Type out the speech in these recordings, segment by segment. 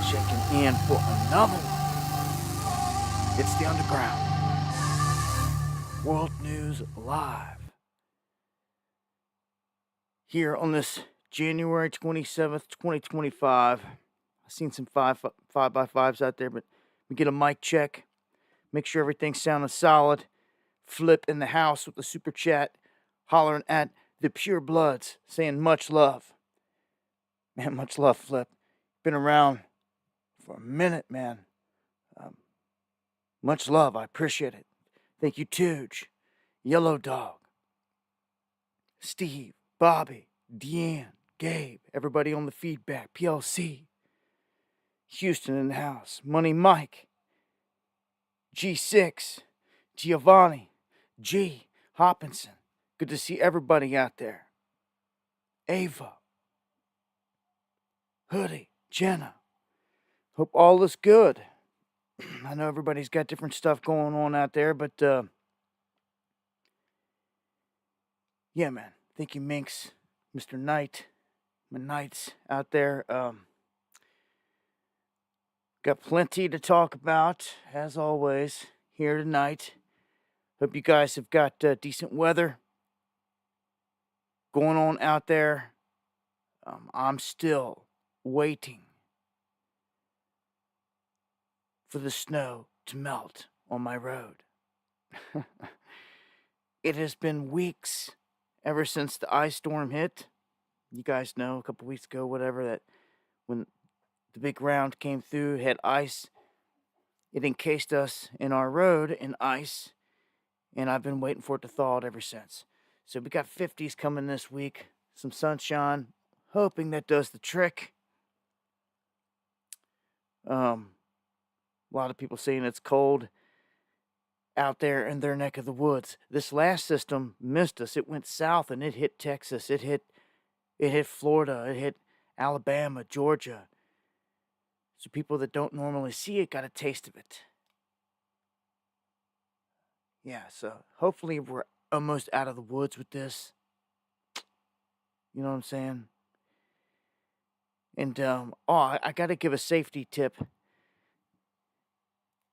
checking in for another one. It's the Underground World News Live. Here on this January 27th, 2025. I've seen some 5x5s out there, but we get a mic check. Make sure everything's sounding solid. Flip in the house with the super chat, hollering at the Pure Bloods, saying much love. Man, much love, Flip. Been around for a minute, man. Much love. I appreciate it. Thank you, Tooge, Yellow Dog, Steve, Bobby, Deanne, Gabe, everybody on the feedback, PLC, Houston in the house, Money Mike, G6, Giovanni, G, Hopkinson. Good to see everybody out there. Ava, Hoodie, Jenna. Hope all is good. I know everybody's got different stuff going on out there, but yeah, man. Thank you, Minx, Mr. Knight, my knights out there. Got plenty to talk about, as always, here tonight. Hope you guys have got decent weather going on out there. I'm still waiting for the snow to melt on my road. It has been weeks ever since the ice storm hit. You guys know a couple weeks ago, whatever, that when the big round came through, had ice. It encased us in our road in ice, and I've been waiting for it to thaw out ever since. So we got 50s coming this week, some sunshine, hoping that does the trick. A lot of people saying it's cold out there in their neck of the woods. This last system missed us. It went south and it hit Texas. It hit Florida. It hit Alabama, Georgia. So people that don't normally see it got a taste of it. Yeah, so hopefully we're almost out of the woods with this. You know what I'm saying? And, I got to give a safety tip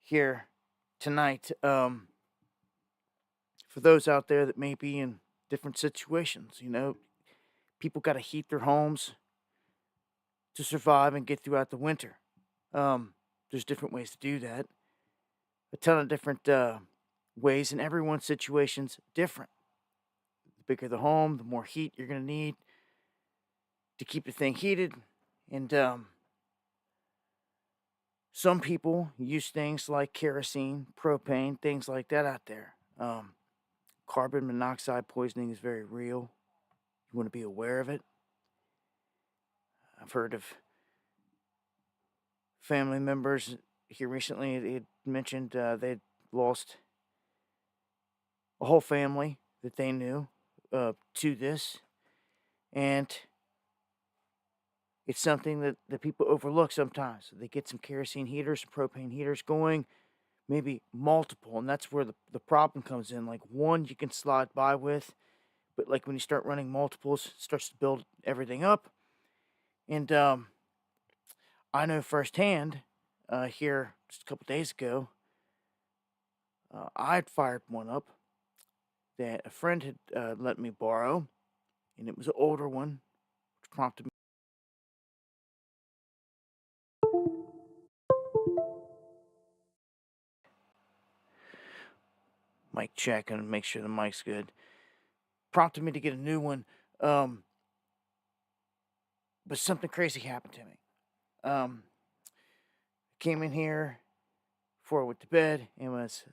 here tonight. For those out there that may be in different situations, people got to heat their homes to survive and get throughout the winter. There's different ways to do that. A ton of different ways, and everyone's situation's different. The bigger the home, the more heat you're going to need to keep the thing heated. And some people use things like kerosene, propane, things like that out there. Carbon monoxide poisoning is very real. You want to be aware of it. I've heard of family members here recently. They had mentioned they'd lost a whole family that they knew to this. And it's something that people overlook sometimes. They get some kerosene heaters, some propane heaters going, maybe multiple. And that's where the problem comes in. Like one you can slide by with, but like when you start running multiples, it starts to build everything up. And I know firsthand here just a couple days ago, I'd fired one up that a friend had let me borrow, and it was an older one, which prompted me. Mic check and make sure the mic's good. Prompted me to get a new one, but something crazy happened to me. Came in here before I went to bed and was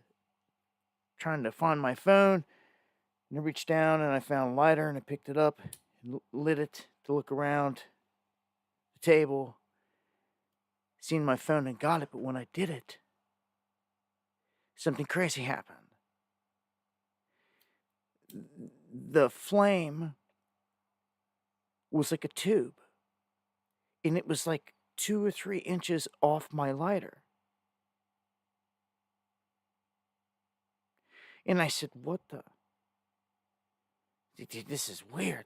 trying to find my phone, and I reached down and I found a lighter and I picked it up and lit it to look around the table, seen my phone and got it, but when I did it, something crazy happened. The flame was like a tube, and it was like 2 or 3 inches off my lighter. And I said, what the? This is weird.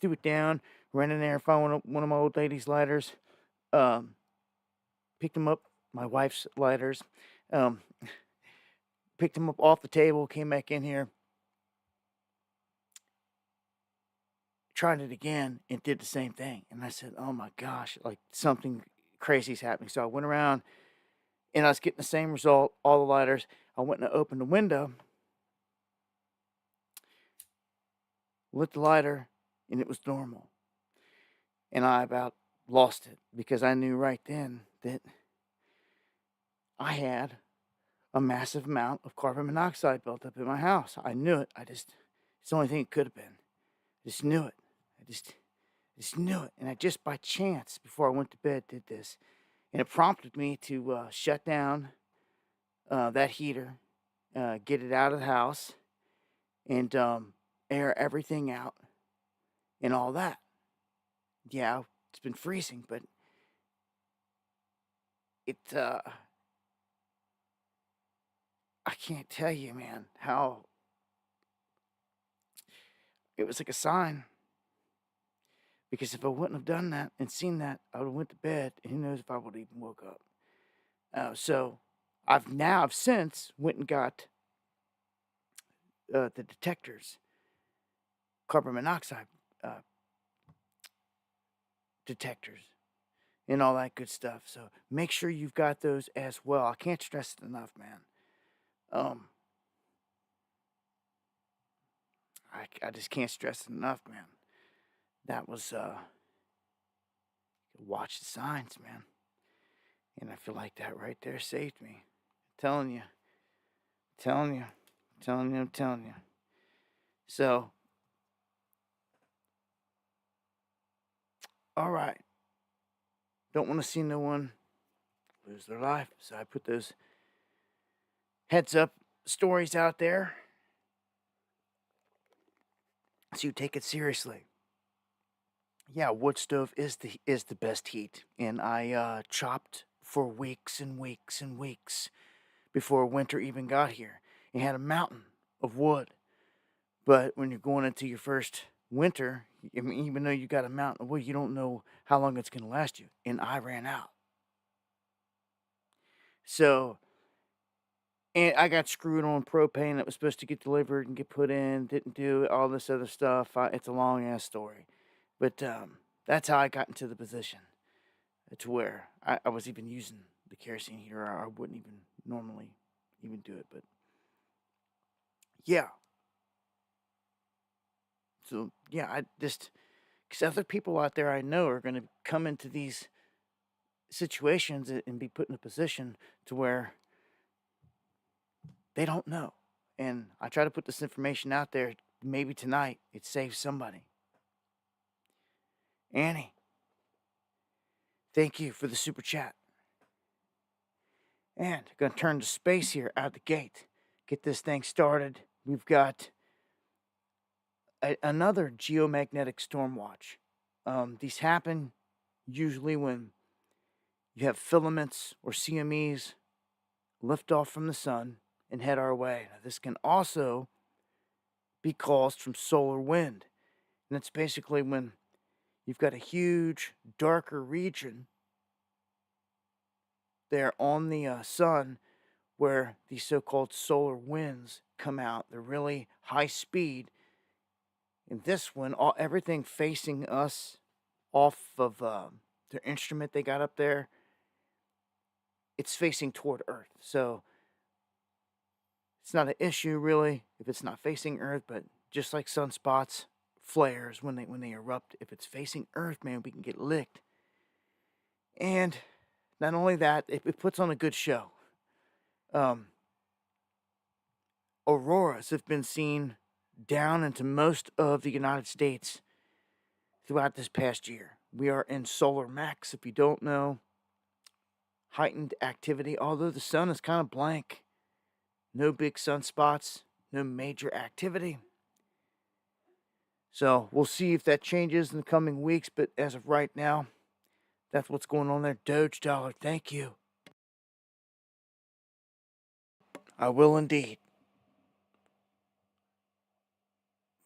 Threw it down, ran in there and found one of my old lady's lighters. picked them up, my wife's lighters, um, picked them up off the table, came back in here, tried it again, and did the same thing. And I said, oh my gosh, like something crazy is happening. So I went around and I was getting the same result, all the lighters. I went and opened the window, lit the lighter, and it was normal. And I about lost it because I knew right then that I had a massive amount of carbon monoxide built up in my house. I knew it. It's the only thing it could have been. I just knew it. I just knew it. And I just by chance, before I went to bed, did this. And it prompted me to shut down that heater, get it out of the house, and air everything out and all that. Yeah, it's been freezing, but it, I can't tell you, man, how it was like a sign. Because if I wouldn't have done that and seen that, I would have went to bed, and who knows if I would have even woke up. So I've since went and got the detectors, carbon monoxide detectors, and all that good stuff. So make sure you've got those as well. I can't stress it enough, man. I just can't stress it enough, man. That was watch the signs, man. And I feel like that right there saved me. I'm telling you. I'm telling you. So, all right. Don't want to see no one lose their life. So I put those heads up stories out there. So you take it seriously. Yeah, wood stove is the best heat. And I chopped for weeks and weeks and weeks before winter even got here. You had a mountain of wood. But when you're going into your first winter, I mean, even though you got a mountain of wood, you don't know how long it's going to last you. And I ran out. So, and I got screwed on propane that was supposed to get delivered and get put in, didn't do it, all this other stuff. It's a long ass story. But that's how I got into the position to where I was even using the kerosene heater. I wouldn't even normally even do it. But yeah. So, yeah, I just, because other people out there I know are going to come into these situations and be put in a position to where they don't know. And I try to put this information out there. Maybe tonight it saves somebody. Annie, thank you for the super chat. And going to turn to space here out the gate. Get this thing started. We've got another geomagnetic storm watch. These happen usually when you have filaments or CMEs lift off from the sun and head our way. Now, this can also be caused from solar wind. And it's basically when you've got a huge, darker region there on the sun where these so-called solar winds come out. They're really high speed. And this one, everything facing us off of their instrument they got up there, it's facing toward Earth. So it's not an issue really if it's not facing Earth, but just like sunspots, flares when they erupt, if it's facing Earth, man, we can get licked. And not only that, it puts on a good show. Auroras have been seen down into most of the United States throughout this past year. We are in solar max, if you don't know. Heightened activity, although the sun is kind of blank. No big sunspots, no major activity. So we'll see if that changes in the coming weeks, but as of right now, that's what's going on there. Doge dollar, thank you. I will indeed.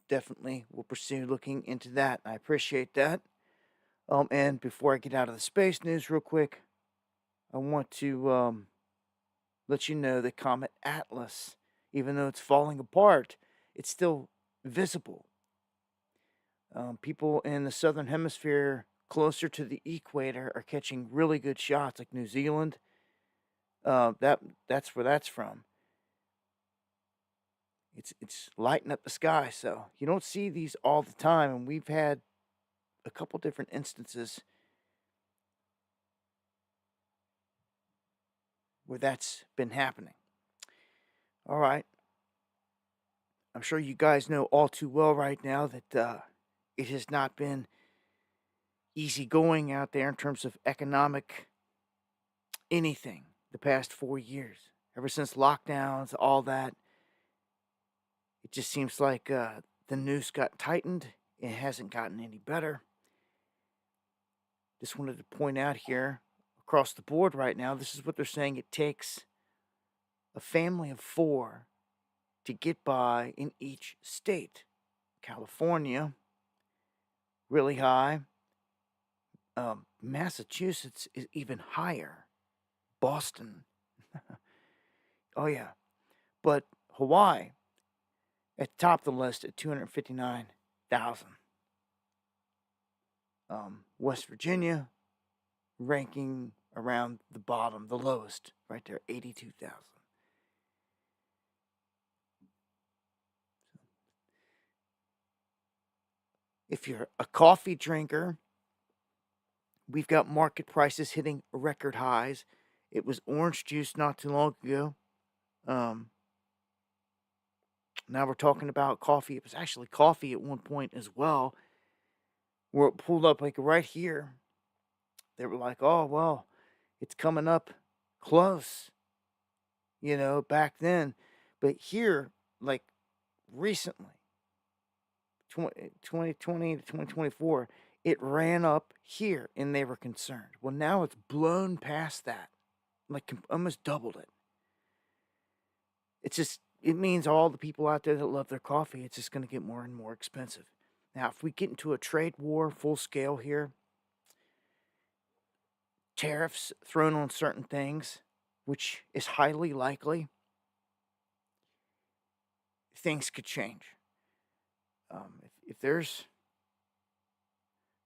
Definitely will pursue looking into that. I appreciate that. And before I get out of the space news real quick, I want to let you know that Comet Atlas, even though it's falling apart, it's still visible. People in the southern hemisphere closer to the equator are catching really good shots, like New Zealand. That's where that's from. It's lighting up the sky, so you don't see these all the time, and we've had a couple different instances where that's been happening. All right. I'm sure you guys know all too well right now that it has not been easy going out there in terms of economic anything the past 4 years. Ever since lockdowns, all that, it just seems like the noose got tightened. It hasn't gotten any better. Just wanted to point out here across the board right now, this is what they're saying it takes a family of 4 to get by in each state. California, really high. Massachusetts is even higher. Boston. Oh, yeah. But Hawaii, at the top of the list at 259,000. West Virginia, ranking around the bottom, the lowest, right there, 82,000. If you're a coffee drinker, we've got market prices hitting record highs. It was orange juice not too long ago. Now we're talking about coffee. It was actually coffee at one point as well, where it pulled up like right here. They were like, oh, well, it's coming up close, back then. But here, like recently, 2020 to 2024, it ran up here and they were concerned. Well, now it's blown past that, like almost doubled it. It means all the people out there that love their coffee, it's just going to get more and more expensive. Now, if we get into a trade war full scale here, tariffs thrown on certain things, which is highly likely, things could change. If there's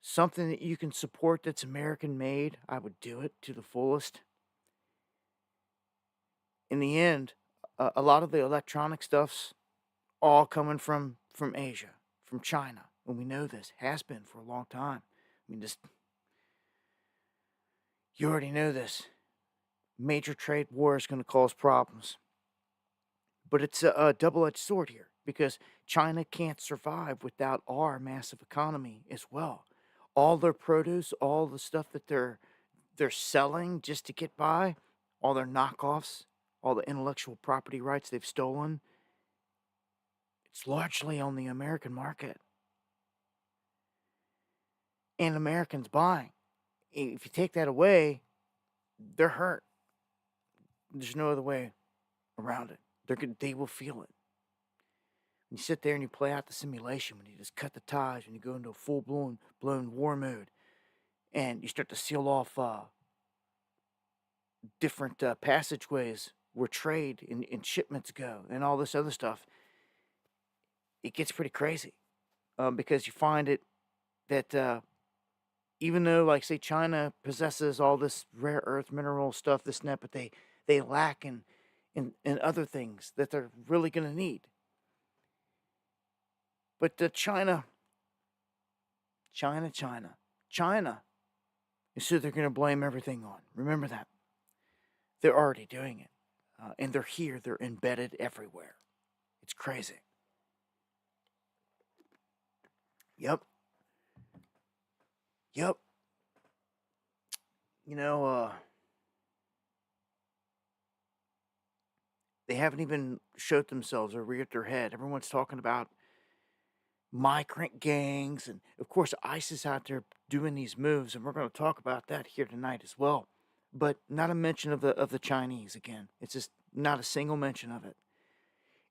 something that you can support that's American made, I would do it to the fullest. In the end, a lot of the electronic stuff's all coming from Asia, from China. And we know this has been for a long time. I mean, you already know this. Major trade war is going to cause problems. But it's a double-edged sword here because China can't survive without our massive economy as well. All their produce, all the stuff that they're selling just to get by, all their knockoffs, all the intellectual property rights they've stolen, it's largely on the American market. And Americans buying. If you take that away, they're hurt. There's no other way around it. They will feel it. When you sit there and you play out the simulation, when you just cut the ties, when you go into a full-blown war mode, and you start to seal off different passageways where trade and shipments go and all this other stuff, it gets pretty crazy because you find it that even though, like, say, China possesses all this rare earth mineral stuff, this and that, but they lack in other things that they're really going to need. But China, is who they're going to blame everything on. Remember that. They're already doing it. And they're here. They're embedded everywhere. It's crazy. Yep. They haven't even showed themselves or reared their head. Everyone's talking about migrant gangs, and of course ISIS out there doing these moves, and we're going to talk about that here tonight as well. But not a mention of the Chinese again. It's just not a single mention of it.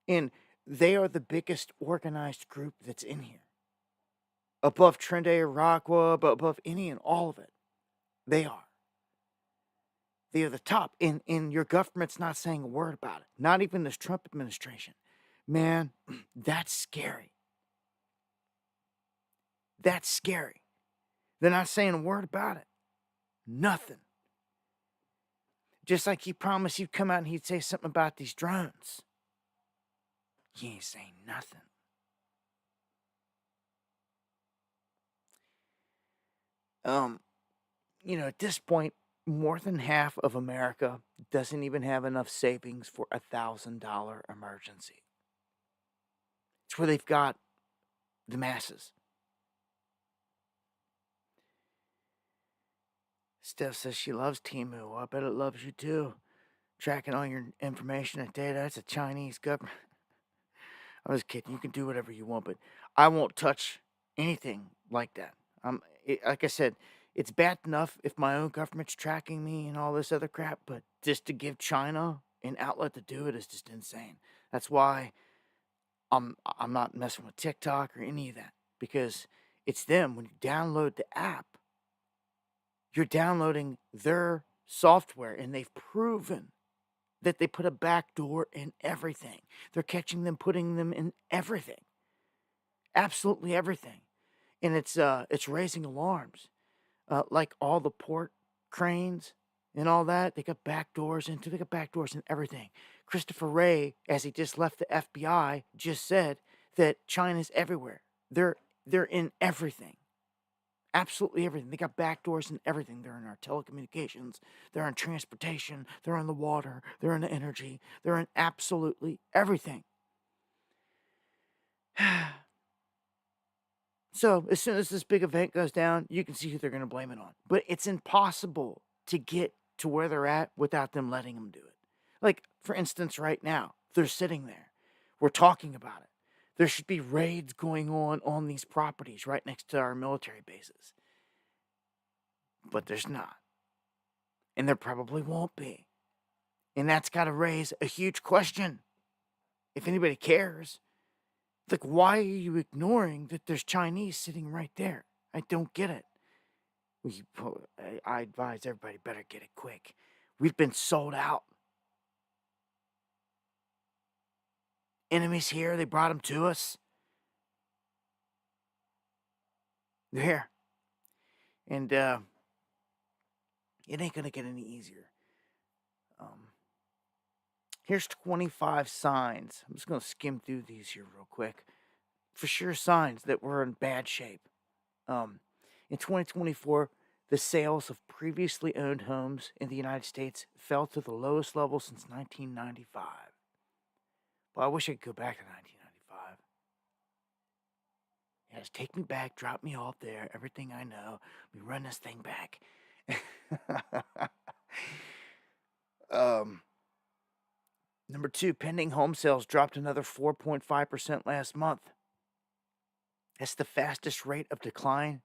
And they are the biggest organized group that's in here. Above Trinidad, Aragua, above any and all of it. They are. They are the top, and your government's not saying a word about it. Not even this Trump administration. Man, that's scary. That's scary. They're not saying a word about it. Nothing. Just like he promised he'd come out and he'd say something about these drones. He ain't saying nothing. At this point, more than half of America doesn't even have enough savings for $1,000 emergency. It's where they've got the masses. Steph says she loves Temu. I bet it loves you too. Tracking all your information and data. It's a Chinese government. I was kidding. You can do whatever you want, but I won't touch anything like that. Like I said, it's bad enough if my own government's tracking me and all this other crap, but just to give China an outlet to do it is just insane. That's why I'm not messing with TikTok or any of that, because it's them. When you download the app, you're downloading their software, and they've proven that they put a backdoor in everything. They're catching them, putting them in everything. Absolutely everything. And it's raising alarms. Like all the port cranes and all that, they got backdoors in everything. Christopher Wray, as he just left the FBI, just said that China's everywhere. They're in everything. Absolutely everything. They got backdoors in everything. They're in our telecommunications. They're in transportation. They're in the water. They're in the energy. They're in absolutely everything. So as soon as this big event goes down, you can see who they're going to blame it on. But it's impossible to get to where they're at without them letting them do it. Like, for instance, right now, they're sitting there. We're talking about it. There should be raids going on these properties right next to our military bases. But there's not. And there probably won't be. And that's got to raise a huge question. If anybody cares. Like, why are you ignoring that there's Chinese sitting right there? I don't get it. I advise everybody better get it quick. We've been sold out. Enemies here, they brought them to us. They're here. And it ain't going to get any easier. Here's 25 signs. I'm just going to skim through these here real quick. For sure, signs that we're in bad shape. In 2024, the sales of previously owned homes in the United States fell to the lowest level since 1995. Well, I wish I could go back to 1995. Yeah, just take me back, drop me off there, everything I know. We run this thing back. Number 2, pending home sales dropped another 4.5% last month. That's the fastest rate of decline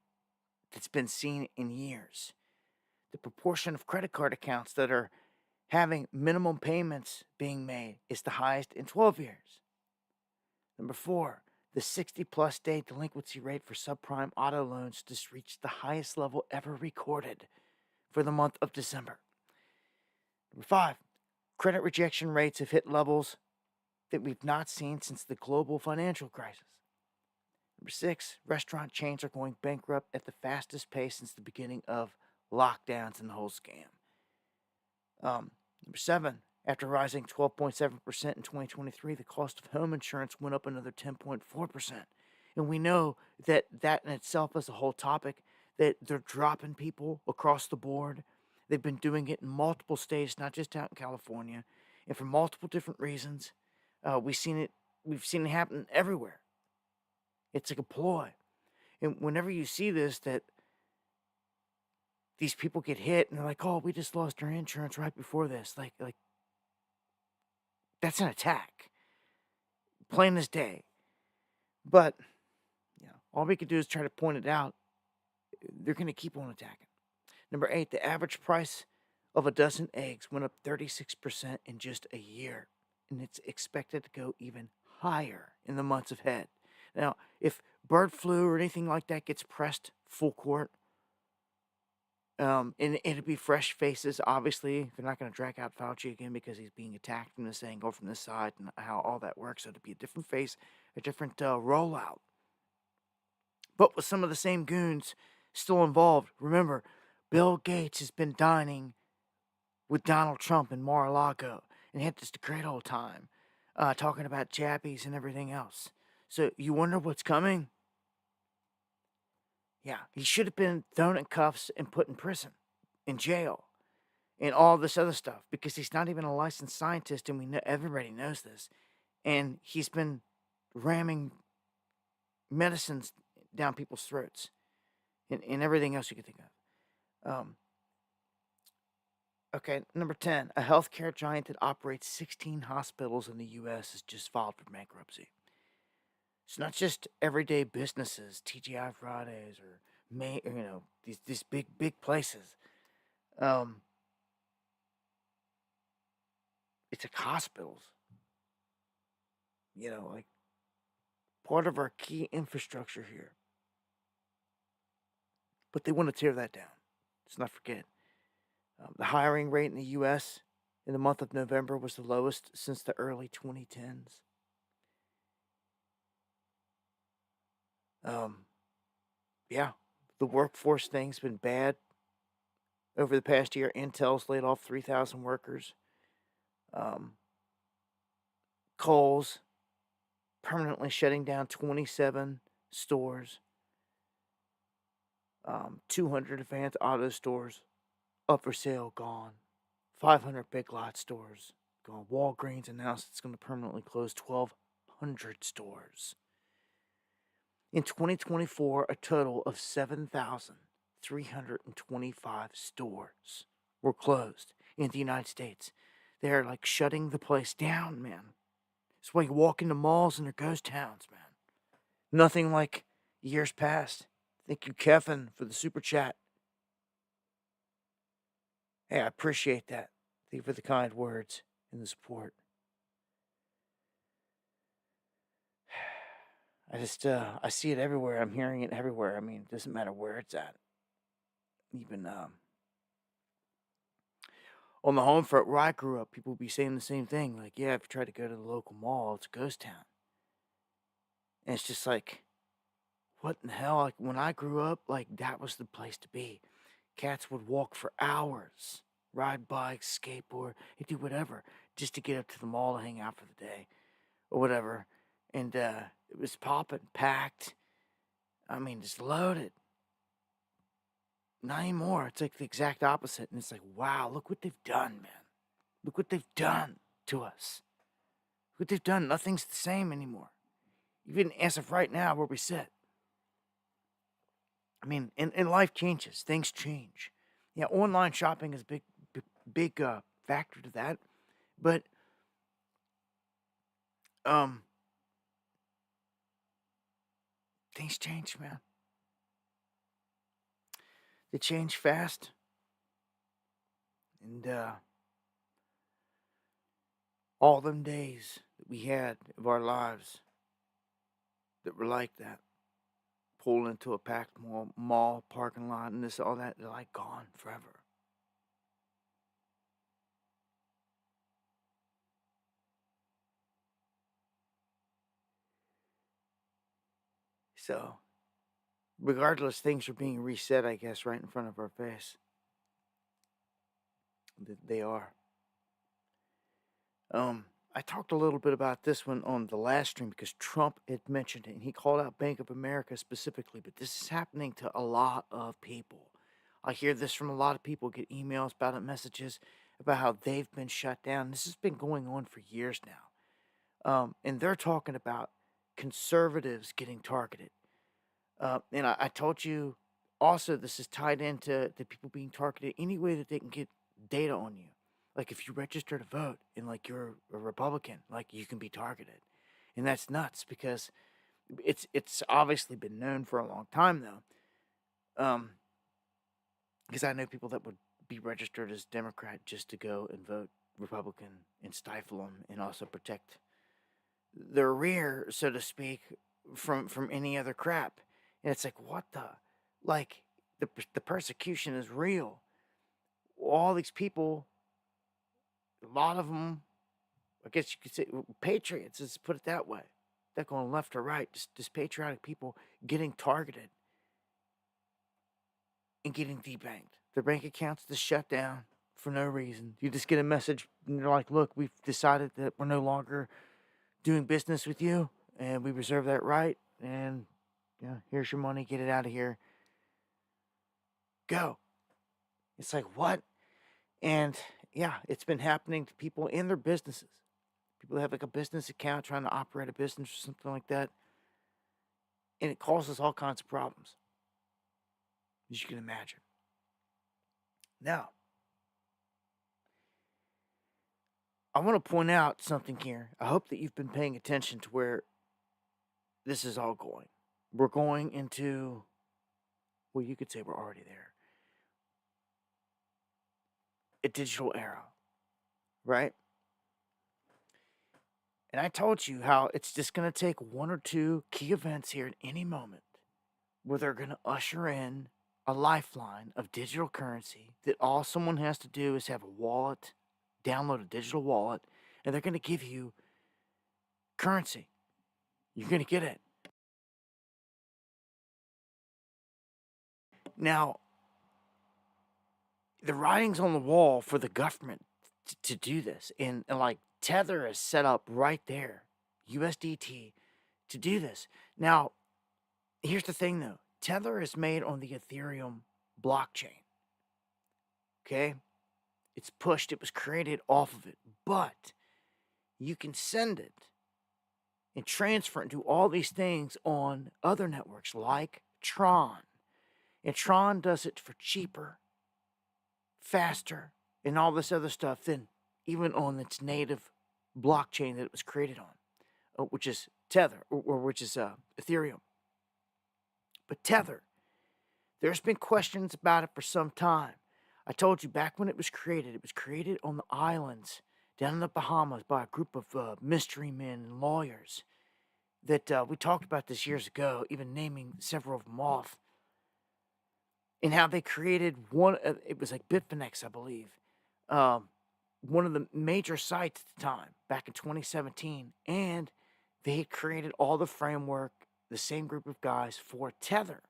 that's been seen in years. The proportion of credit card accounts that are having minimum payments being made is the highest in 12 years. Number 4, the 60-plus day delinquency rate for subprime auto loans just reached the highest level ever recorded for the month of December. Number 5, credit rejection rates have hit levels that we've not seen since the global financial crisis. Number 6, restaurant chains are going bankrupt at the fastest pace since the beginning of lockdowns and the whole scam. Number 7, after rising 12.7% in 2023, the cost of home insurance went up another 10.4%. And we know that in itself is a whole topic, that they're dropping people across the board. They've been doing it in multiple states, not just out in California, and for multiple different reasons. We've seen it happen everywhere. It's like a ploy. And whenever you see this, that these people get hit and they're like, oh, we just lost our insurance right before this. Like that's an attack. Plain as day. But, all we can do is try to point it out. They're going to keep on attacking. Number 8, the average price of a dozen eggs went up 36% in just a year. And it's expected to go even higher in the months ahead. Now, if bird flu or anything like that gets pressed full court, And it'd be fresh faces. Obviously, they're not going to drag out Fauci again because he's being attacked from this angle, from this side, and how all that works. So it'd be a different face, a different rollout, but with some of the same goons still involved. Remember, Bill Gates has been dining with Donald Trump in Mar-a-Lago and had just a great old time, talking about jabbies and everything else. So you wonder what's coming? Yeah, he should have been thrown in cuffs and put in prison, in jail, and all this other stuff because he's not even a licensed scientist, and we know everybody knows this. And he's been ramming medicines down people's throats, and everything else you could think of. Okay, number 10, a healthcare giant that operates 16 hospitals in the U.S. has just filed for bankruptcy. It's not just everyday businesses, TGI Fridays or these big places. It's like hospitals. Like part of our key infrastructure here. But they want to tear that down. Let's not forget. The hiring rate in the U.S. in the month of November was the lowest since the early 2010s. Yeah, the workforce thing's been bad over the past year. Intel's laid off 3,000 workers. Kohl's permanently shutting down 27 stores. 200 Advanced Auto stores up for sale, gone. 500 Big Lot stores gone. Walgreens announced it's going to permanently close 1,200 stores. In 2024, a total of 7,325 stores were closed in the United States. They're like shutting the place down, man. That's why you walk into malls and they're ghost towns, man. Nothing like years past. Thank you, Kevin, for the super chat. Hey, I appreciate that. Thank you for the kind words and the support. I see it everywhere. I'm hearing it everywhere. I mean, it doesn't matter where it's at. Even on the home front where I grew up, people would be saying the same thing. Like, yeah, if you try to go to the local mall, it's a ghost town. And it's just like, what in the hell? Like, when I grew up, like, that was the place to be. Cats would walk for hours, ride bikes, skateboard, and do whatever just to get up to the mall to hang out for the day or whatever. And it was popping, packed. I mean, just loaded. Not anymore. It's like the exact opposite. And it's like, wow, look what they've done, man. Look what they've done to us. Look what they've done. Nothing's the same anymore. Even as of right now where we sit. I mean, and life changes. Things change. Yeah, online shopping is a big factor to that. But things change, man. They change fast. And all them days that we had of our lives that were like that, pull into a packed mall parking lot and this, all that, they're like gone forever. So, regardless, things are being reset, I guess, right in front of our face. They are. I talked a little bit about this one on the last stream because Trump had mentioned it and he called out Bank of America specifically, but this is happening to a lot of people. I hear this from a lot of people, get emails about it, messages about how they've been shut down. This has been going on for years now. And they're talking about conservatives getting targeted. And I told you also this is tied into the people being targeted any way that they can get data on you. Like if you register to vote and like you're a Republican, like you can be targeted. And that's nuts because it's obviously been known for a long time though. Because I know people that would be registered as Democrat just to go and vote Republican and stifle them and also protect their rear, so to speak, from any other crap. And it's like, what the? Like, the persecution is real. All these people, a lot of them, I guess you could say patriots, let's put it that way. They're going left or right, just patriotic people getting targeted and getting debanked. Their bank accounts just shut down for no reason. You just get a message and they're like, look, we've decided that we're no longer doing business with you and we reserve that right. And here's your money, get it out of here. Go. It's like, what? And yeah, it's been happening to people in their businesses. People have like a business account trying to operate a business or something like that. And it causes all kinds of problems, as you can imagine. Now, I want to point out something here. I hope that you've been paying attention to where this is all going. We're going into, well, you could say we're already there, a digital era, right? And I told you how it's just going to take one or two key events here at any moment where they're going to usher in a lifeline of digital currency that all someone has to do is have a wallet, download a digital wallet, and they're going to give you currency. You're going to get it. Now, the writing's on the wall for the government to do this. And like Tether is set up right there, USDT, to do this. Now, here's the thing though. Tether is made on the Ethereum blockchain. Okay? It's pushed. It was created off of it. But you can send it and transfer it and do all these things on other networks like Tron. And Tron does it for cheaper, faster, and all this other stuff than even on its native blockchain that it was created on, which is Tether, or which is Ethereum. But Tether, there's been questions about it for some time. I told you back when it was created on the islands down in the Bahamas by a group of mystery men and lawyers that we talked about this years ago, even naming several of them off. And how they created one, it was like Bitfinex, I believe, one of the major sites at the time, back in 2017. And they had created all the framework, the same group of guys, for Tether.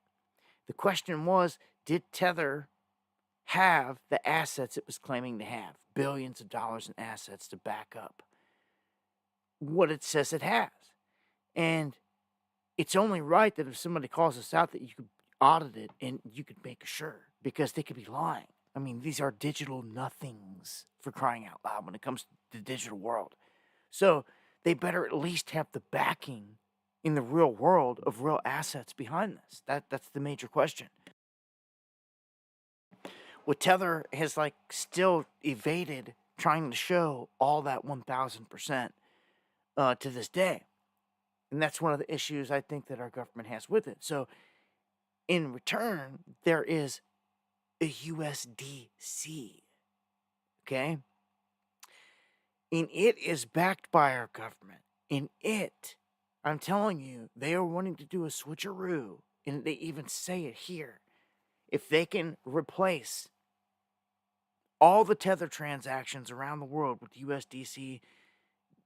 The question was, did Tether have the assets it was claiming to have? Billions of dollars in assets to back up what it says it has. And it's only right that if somebody calls us out that you could audit it and you could make sure, because they could be lying. I mean, these are digital nothings, for crying out loud, when it comes to the digital world. So they better at least have the backing in the real world of real assets behind this. That's the major question. What Tether has still evaded trying to show all that 1,000% to this day. And that's one of the issues I think that our government has with it. So in return, there is a USDC, okay? And it is backed by our government. And I'm telling you, they are wanting to do a switcheroo, and they even say it here. If they can replace all the Tether transactions around the world with USDC,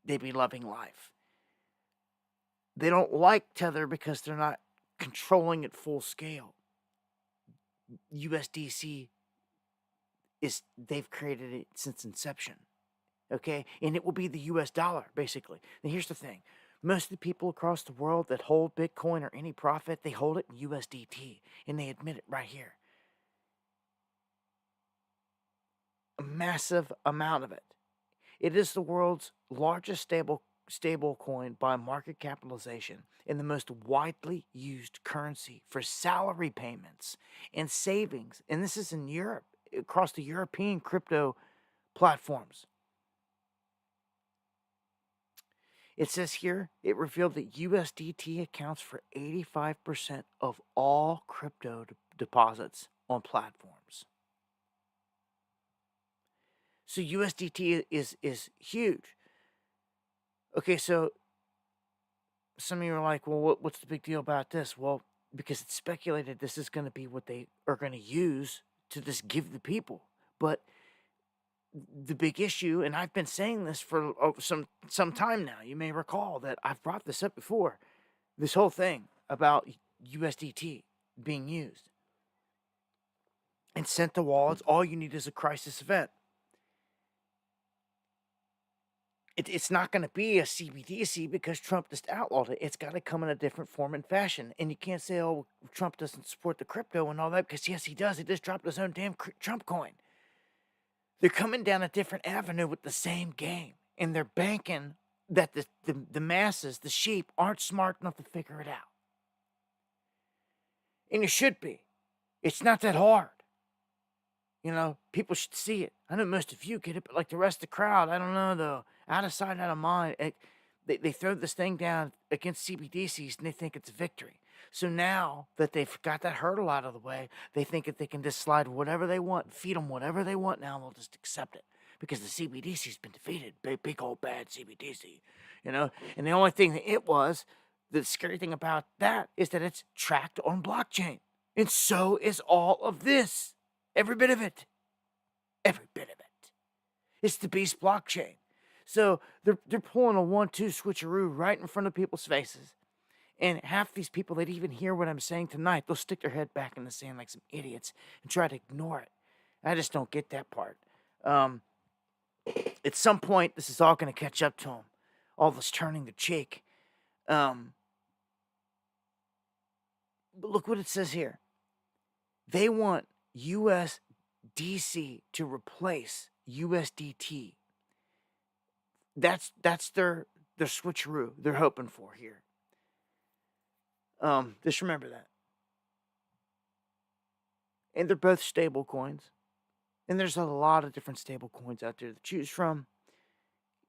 they'd be loving life. They don't like Tether because they're not controlling it full scale. USDC they've created it since inception. Okay? And it will be the US dollar, basically. Now here's the thing. Most of the people across the world that hold Bitcoin or any profit, they hold it in USDT. And they admit it right here. A massive amount of it. It is the world's largest stable coin by market capitalization and the most widely used currency for salary payments and savings. And this is in Europe, across the European crypto platforms. It says here, it revealed that USDT accounts for 85% of all crypto deposits on platforms. So USDT is huge. Okay, so some of you are like, well, what's the big deal about this? Well, because it's speculated this is going to be what they are going to use to just give the people. But the big issue, and I've been saying this for some time now, you may recall that I've brought this up before, this whole thing about USDT being used and sent to wallets. All you need is a crisis event. It's not going to be a CBDC because Trump just outlawed it. It's got to come in a different form and fashion. And you can't say, oh, Trump doesn't support the crypto and all that, because yes, he does. He just dropped his own damn Trump coin. They're coming down a different avenue with the same game. And they're banking that the masses, the sheep, aren't smart enough to figure it out. And you should be. It's not that hard. You know, people should see it. I know most of you get it, but like the rest of the crowd, I don't know, though. Out of sight, out of mind. They throw this thing down against CBDCs and they think it's a victory. So now that they've got that hurdle out of the way, they think that they can just slide whatever they want, feed them whatever they want now, and they'll just accept it. Because the CBDC's been defeated. Big old bad CBDC. You know? And the only thing that the scary thing about that is that it's tracked on blockchain. And so is all of this. Every bit of it. Every bit of it. It's the beast blockchain. So they're pulling a 1-2 switcheroo right in front of people's faces. And half these people that even hear what I'm saying tonight, they'll stick their head back in the sand like some idiots and try to ignore it. I just don't get that part. At some point, this is all going to catch up to them. All this turning the cheek. But look what it says here. They want USDC to replace USDT. That's their switcheroo they're hoping for here. Just remember that. And they're both stable coins. And there's a lot of different stable coins out there to choose from.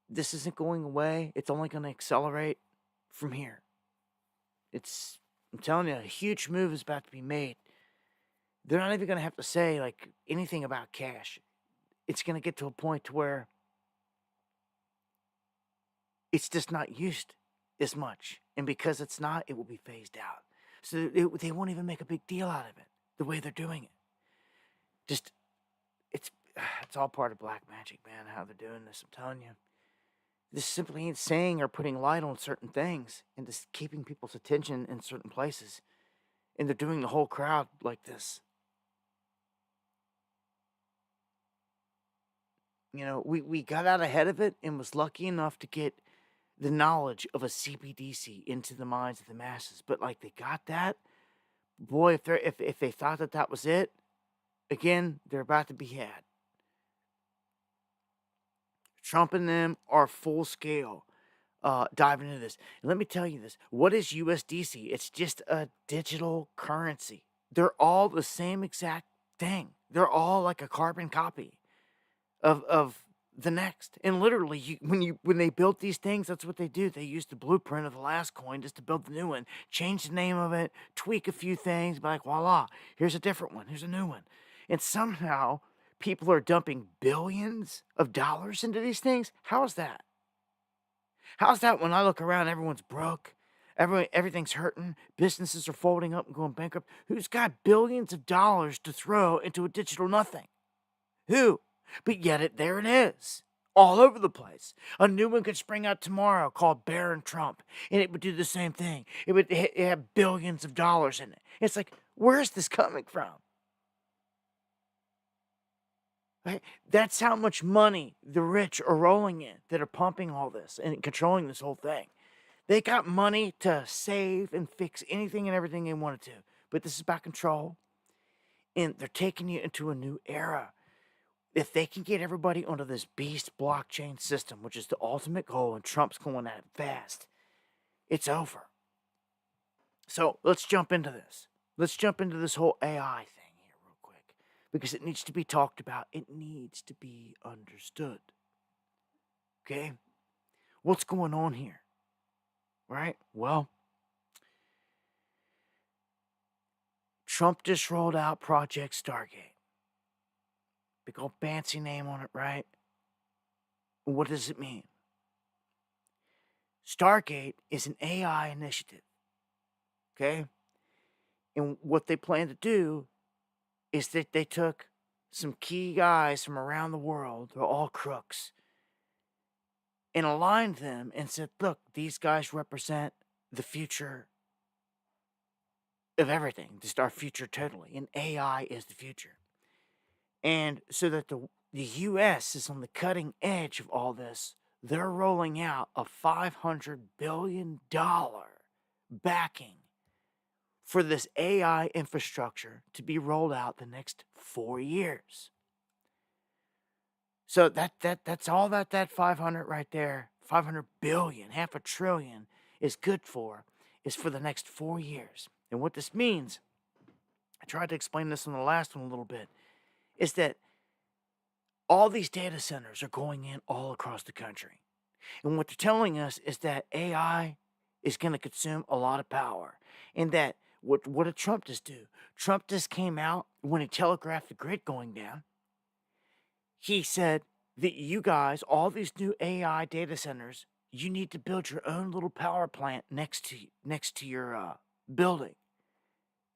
This isn't going away. It's only going to accelerate from here. I'm telling you, a huge move is about to be made. They're not even going to have to say like anything about cash. It's going to get to a point to where it's just not used as much. And because it's not, it will be phased out. So they won't even make a big deal out of it, the way they're doing it. It's all part of black magic, man, how they're doing this, I'm telling you. This simply ain't saying or putting light on certain things and just keeping people's attention in certain places. And they're doing the whole crowd like this. You know, we got out ahead of it and was lucky enough to get the knowledge of a CBDC into the minds of the masses. But like they got that, boy, if they thought that was it, again, they're about to be had. Trump and them are full scale diving into this. And let me tell you this. What is USDC? It's just a digital currency. They're all the same exact thing. They're all like a carbon copy of the next. And literally, when they built these things, that's what they do. They use the blueprint of the last coin just to build the new one, change the name of it, tweak a few things, be like, voila, here's a different one, here's a new one. And somehow people are dumping billions of dollars into these things. How's that? How's that when I look around, everyone's broke, everything's hurting, businesses are folding up and going bankrupt? Who's got billions of dollars to throw into a digital nothing? Who? But yet there it is, all over the place. A new one could spring out tomorrow called Baron Trump, and it would do the same thing. It would have billions of dollars in it. It's like, where's this coming from? Right? That's how much money the rich are rolling in that are pumping all this and controlling this whole thing. They got money to save and fix anything and everything they wanted to. But this is about control. And they're taking you into a new era. If they can get everybody onto this beast blockchain system, which is the ultimate goal, and Trump's going at it fast, it's over. So let's jump into this. Let's jump into this whole AI thing here real quick, because it needs to be talked about. It needs to be understood. Okay? What's going on here? Right? Well, Trump just rolled out Project Stargate. Big old fancy name on it, right? What does it mean? Stargate is an AI initiative. Okay? And what they plan to do is that they took some key guys from around the world, they're all crooks, and aligned them and said, look, these guys represent the future of everything, just our future totally. And AI is the future. And so that the U.S. is on the cutting edge of all this, they're rolling out a $500 billion backing for this AI infrastructure to be rolled out the next 4 years. So that's all that 500 right there, 500 billion, half a trillion is good for, is for the next 4 years. And what this means, I tried to explain this in the last one a little bit, is that all these data centers are going in all across the country. And what they're telling us is that AI is going to consume a lot of power. And that what did Trump just do? Trump just came out when he telegraphed the grid going down. He said that you guys, all these new AI data centers, you need to build your own little power plant next to your building.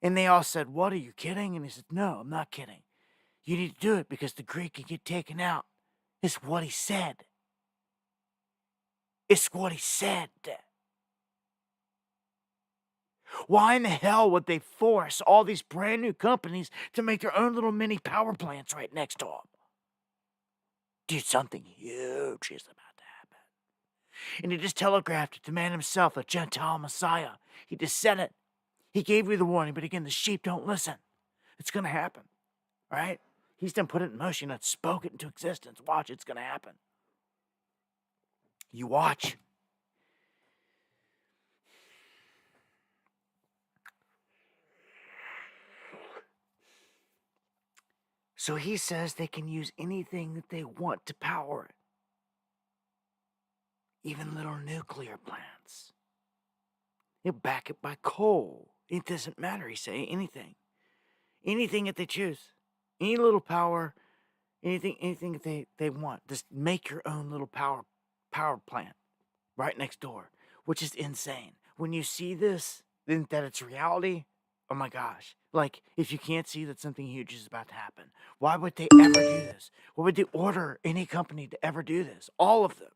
And they all said, what, are you kidding? And he said, no, I'm not kidding. You need to do it because the grid can get taken out. It's what he said. It's what he said. Why in the hell would they force all these brand new companies to make their own little mini power plants right next to them? Dude, something huge is about to happen. And he just telegraphed it to man himself, a Gentile Messiah. He just said it. He gave you the warning, but again, the sheep don't listen. It's going to happen, right? He's done put it in motion and spoke it into existence. Watch, it's going to happen. You watch. So he says they can use anything that they want to power it. Even little nuclear plants. They'll back it by coal. It doesn't matter, he say, anything. Anything that they choose. Any little power, anything that they want. Just make your own little power plant right next door, which is insane. When you see this, then that it's reality, oh my gosh. Like, if you can't see that something huge is about to happen, why would they ever do this? Why would they order any company to ever do this? All of them.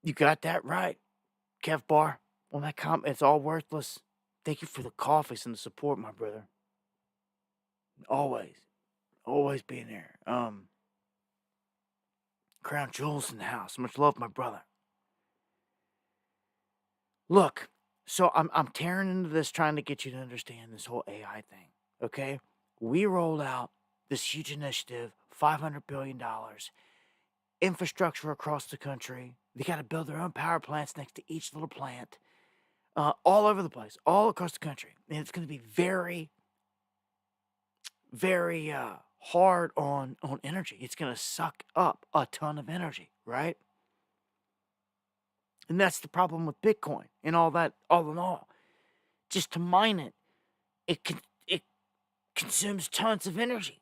You got that right, Kev Bar. On that comment, it's all worthless. Thank you for the coffees and the support, my brother. Always being there. Crown Jewels in the house. Much love, my brother. Look, so I'm tearing into this, trying to get you to understand this whole AI thing. Okay, we rolled out this huge initiative, $500 billion, infrastructure across the country. They got to build their own power plants next to each little plant, all over the place, all across the country. And it's going to be very, very hard on energy. It's going to suck up a ton of energy, right? And that's the problem with Bitcoin and all that, all in all. Just to mine it, it consumes tons of energy.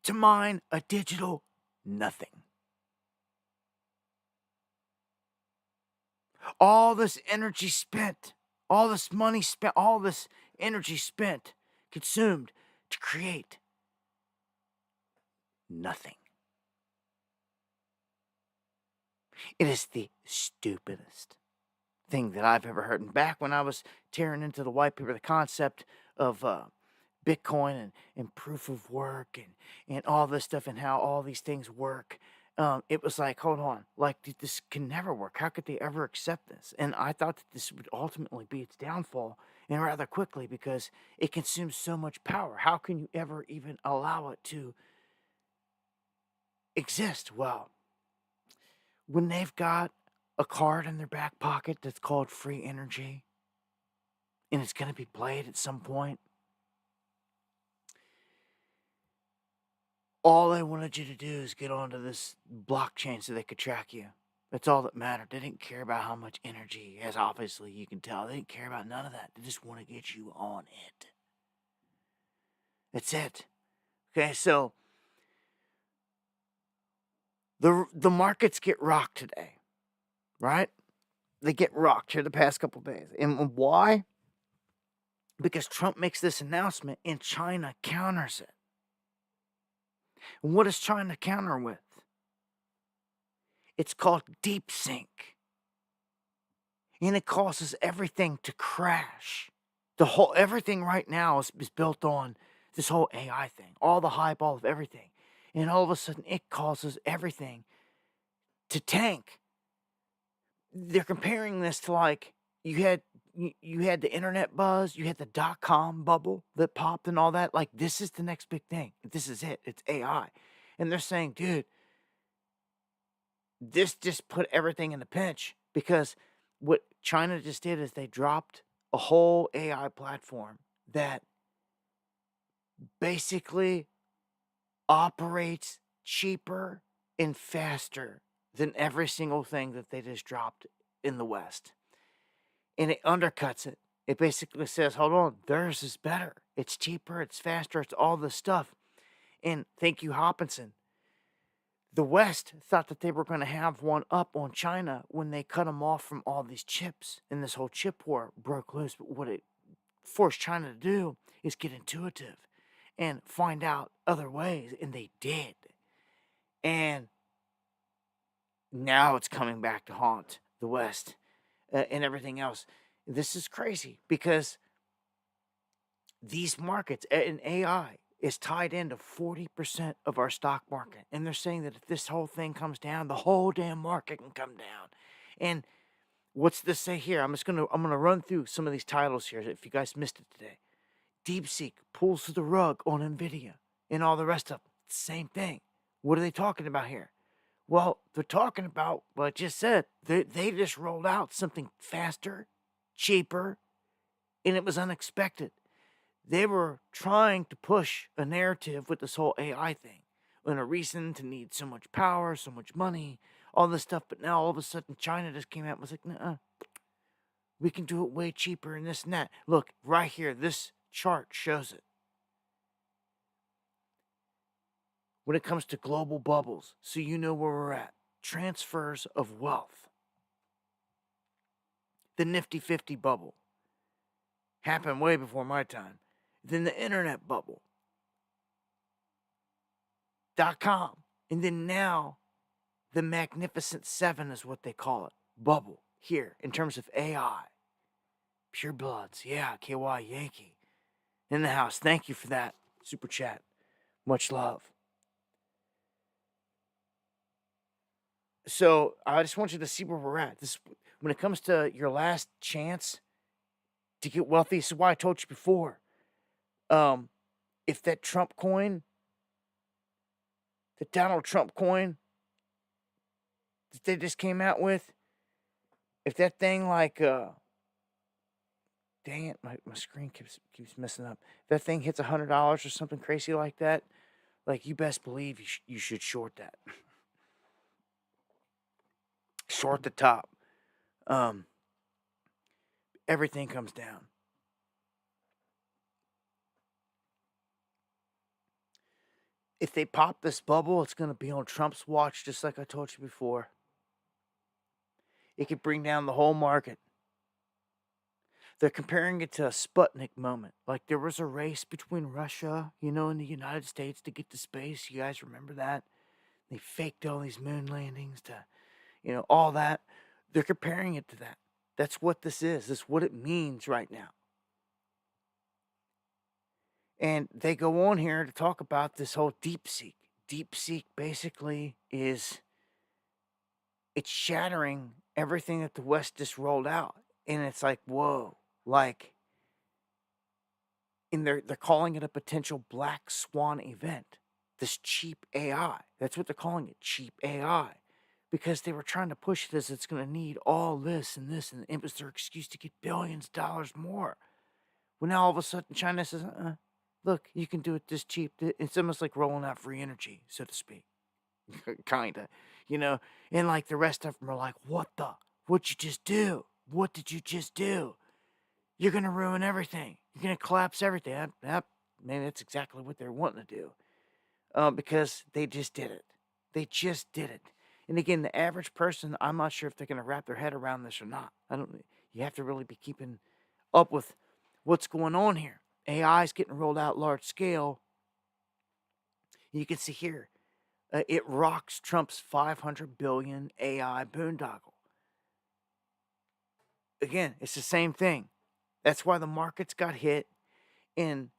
To mine a digital nothing. All this energy spent, all this money spent, all this energy spent, consumed to create nothing. It is the stupidest thing that I've ever heard. And back when I was tearing into the white paper, the concept of Bitcoin and proof of work and all this stuff and how all these things work, it was like, hold on, like this can never work. How could they ever accept this? And I thought that this would ultimately be its downfall, and rather quickly, because it consumes so much power. How can you ever even allow it to exist? Well, when they've got a card in their back pocket that's called free energy, and it's going to be played at some point, all they wanted you to do is get onto this blockchain so they could track you. That's all that mattered. They didn't care about how much energy, as obviously you can tell. They didn't care about none of that. They just want to get you on it. That's it. Okay, so the markets get rocked today, right? they get rocked here the past couple days. And why? Because Trump makes this announcement and China counters it. And what does China counter with? It's called DeepSeek. And it causes everything to crash. Everything right now is built on this whole AI thing, all the hype, all of everything. And all of a sudden it causes everything to tank. They're comparing this to like you had the internet buzz, you had the .com bubble that popped and all that. Like, this is the next big thing. This is it. It's AI. And they're saying, dude, this just put everything in a pinch, because what China just did is they dropped a whole AI platform that basically operates cheaper and faster than every single thing that they just dropped in the West. And it undercuts it. It basically says, hold on, theirs is better. It's cheaper, it's faster, it's all this stuff. And thank you, Hopkinson. The West thought that they were going to have one up on China when they cut them off from all these chips, and this whole chip war broke loose. But what it forced China to do is get intuitive and find out other ways, and they did. And now it's coming back to haunt the West and everything else. This is crazy, because these markets and AI is tied into 40% of our stock market. And they're saying that if this whole thing comes down, the whole damn market can come down. And what's this say here? I'm gonna run through some of these titles here if you guys missed it today. DeepSeek pulls the rug on Nvidia and all the rest of them. Same thing. What are they talking about here? Well, they're talking about what I just said. They just rolled out something faster, cheaper, and it was unexpected. They were trying to push a narrative with this whole AI thing, and a reason to need so much power, so much money, all this stuff. But now all of a sudden China just came out and was like, nuh-uh, we can do it way cheaper and this and that. Look, right here, this chart shows it. When it comes to global bubbles, so you know where we're at. Transfers of wealth. The Nifty 50 bubble happened way before my time. Then the internet bubble. .com. And then now the Magnificent Seven is what they call it. Bubble. Here, in terms of AI. Pure Bloods. Yeah, KY Yankee. In the house. Thank you for that super chat. Much love. So I just want you to see where we're at. This, when it comes to your last chance to get wealthy, this is why I told you before. If that Trump coin, the Donald Trump coin that they just came out with, if that thing like, dang it, my screen keeps messing up. If that thing hits $100 or something crazy like that, like, you best believe you should short that. Short the top. Everything comes down. If they pop this bubble, it's going to be on Trump's watch, just like I told you before. It could bring down the whole market. They're comparing it to a Sputnik moment. Like, there was a race between Russia, and the United States to get to space. You guys remember that? They faked all these moon landings to, all that. They're comparing it to that. That's what this is. That's what it means right now. And they go on here to talk about this whole DeepSeek. DeepSeek basically it's shattering everything that the West just rolled out. And it's like, whoa, like, and they're calling it a potential black swan event. This cheap AI. That's what they're calling it, cheap AI. Because they were trying to push it as it's going to need all this, and it was their excuse to get billions of dollars more. Well, now all of a sudden China says, look, you can do it this cheap. It's almost like rolling out free energy, so to speak. Kinda, and like the rest of them are like, what'd you just do? What did you just do? You're going to ruin everything. You're going to collapse everything. Maybe that's exactly what they're wanting to do. Because they just did it. They just did it. And again, the average person, I'm not sure if they're going to wrap their head around this or not. You have to really be keeping up with what's going on here. AI is getting rolled out large scale. You can see here, it rocks Trump's 500 billion AI boondoggle. Again, it's the same thing. That's why the markets got hit, and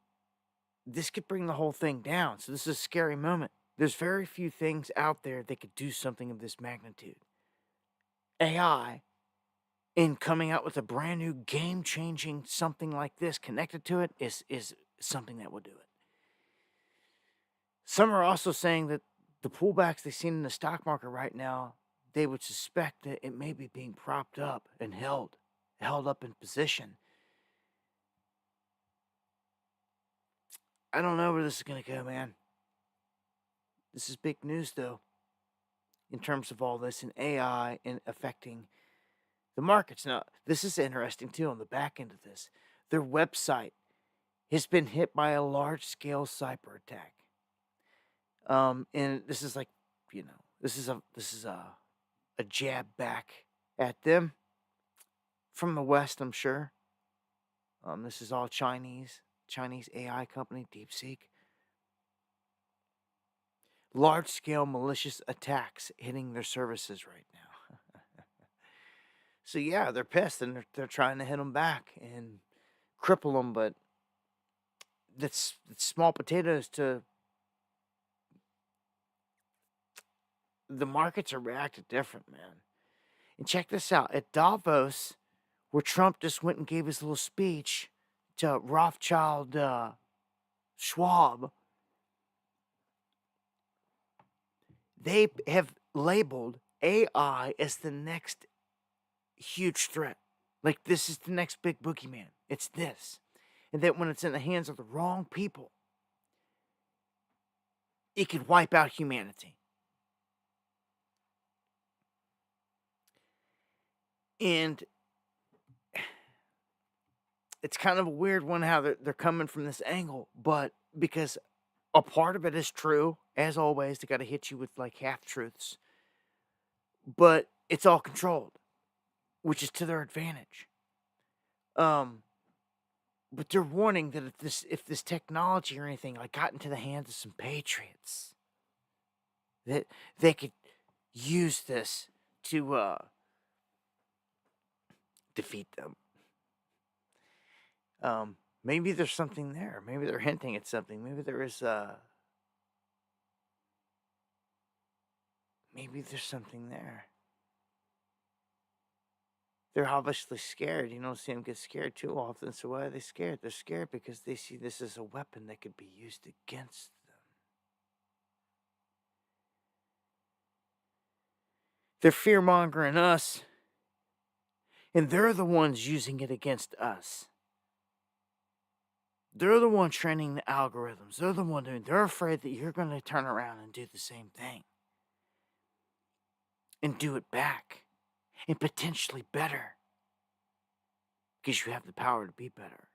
this could bring the whole thing down. So this is a scary moment. There's very few things out there that could do something of this magnitude. AI, in coming out with a brand new game-changing something like this connected to it, is something that will do it. Some are also saying that the pullbacks they've seen in the stock market right now, they would suspect that it may be being propped up and held up in position. I don't know where this is going to go, man. This is big news, though, in terms of all this and AI and affecting the markets. Now, this is interesting, too, on the back end of this. Their website has been hit by a large-scale cyber attack. And this is like, this is a jab back at them from the West, I'm sure. This is all Chinese AI company, DeepSeek. Large-scale malicious attacks hitting their services right now. So yeah, they're pissed and they're trying to hit them back and cripple them, but that's small potatoes to the markets are reacting different, man. And check this out. At Davos, where Trump just went and gave his little speech to Rothschild Schwab, they have labeled AI as the next huge threat. Like, this is the next big boogeyman. It's this. And that when it's in the hands of the wrong people, it could wipe out humanity. And it's kind of a weird one how they're coming from this angle, but because a part of it is true, as always, they got to hit you with like half-truths. But it's all controlled, which is to their advantage. But they're warning that if this technology or anything like got into the hands of some patriots, that they could use this to defeat them. Maybe there's something there. Maybe they're hinting at something. Maybe there is maybe there's something there. They're obviously scared. You don't see them get scared too often. So why are they scared? They're scared because they see this as a weapon that could be used against them. They're fear-mongering us, and they're the ones using it against us. They're the one training the algorithms. They're the one doing. They're afraid that you're going to turn around and do the same thing. And do it back. And potentially better. Because you have the power to be better.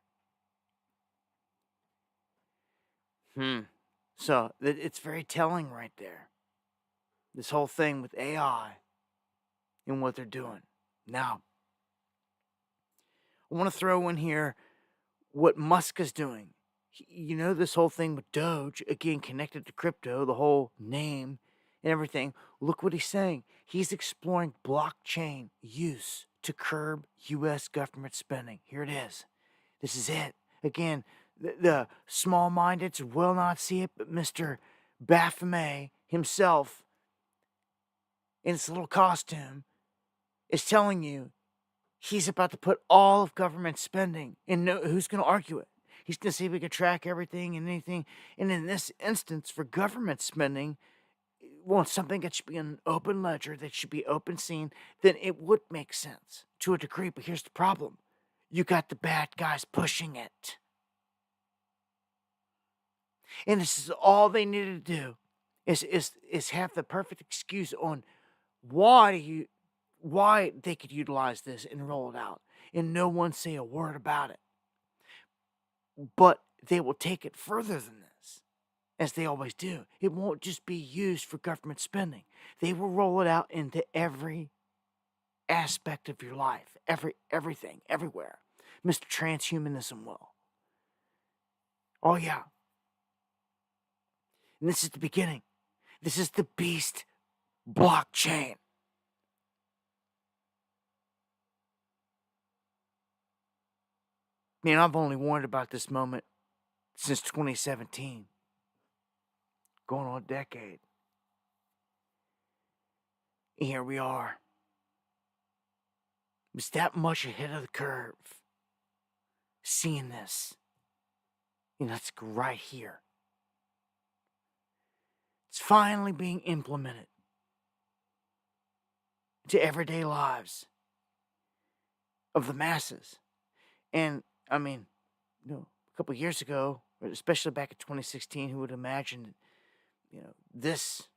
So, it's very telling right there. This whole thing with AI and what they're doing. Now, I want to throw in here what Musk is doing. You know, this whole thing with Doge, again, connected to crypto, the whole name and everything. Look what he's saying. He's exploring blockchain use to curb U.S. government spending. Here it is. This is it. Again, the small-mindeds will not see it, but Mr. Baphomet himself, in his little costume, is telling you he's about to put all of government spending, and who's going to argue it? He's going to see if we can track everything and anything. And in this instance, for government spending, well, something that should be an open ledger, that should be open seen, then it would make sense to a degree. But here's the problem. You got the bad guys pushing it. And this is all they needed to do is have the perfect excuse on why they could utilize this and roll it out. And no one say a word about it. But they will take it further than this. as they always do. It won't just be used for government spending. They will roll it out into every aspect of your life, everything, everywhere. Mr. Transhumanism will. Oh, yeah. And this is the beginning. This is the beast blockchain. Man, I've only warned about this moment since 2017. Going on a decade. And here we are. It's that much ahead of the curve. Seeing this. And that's right here. It's finally being implemented to everyday lives of the masses. And, I mean, a couple of years ago, especially back in 2016, who would imagine that, this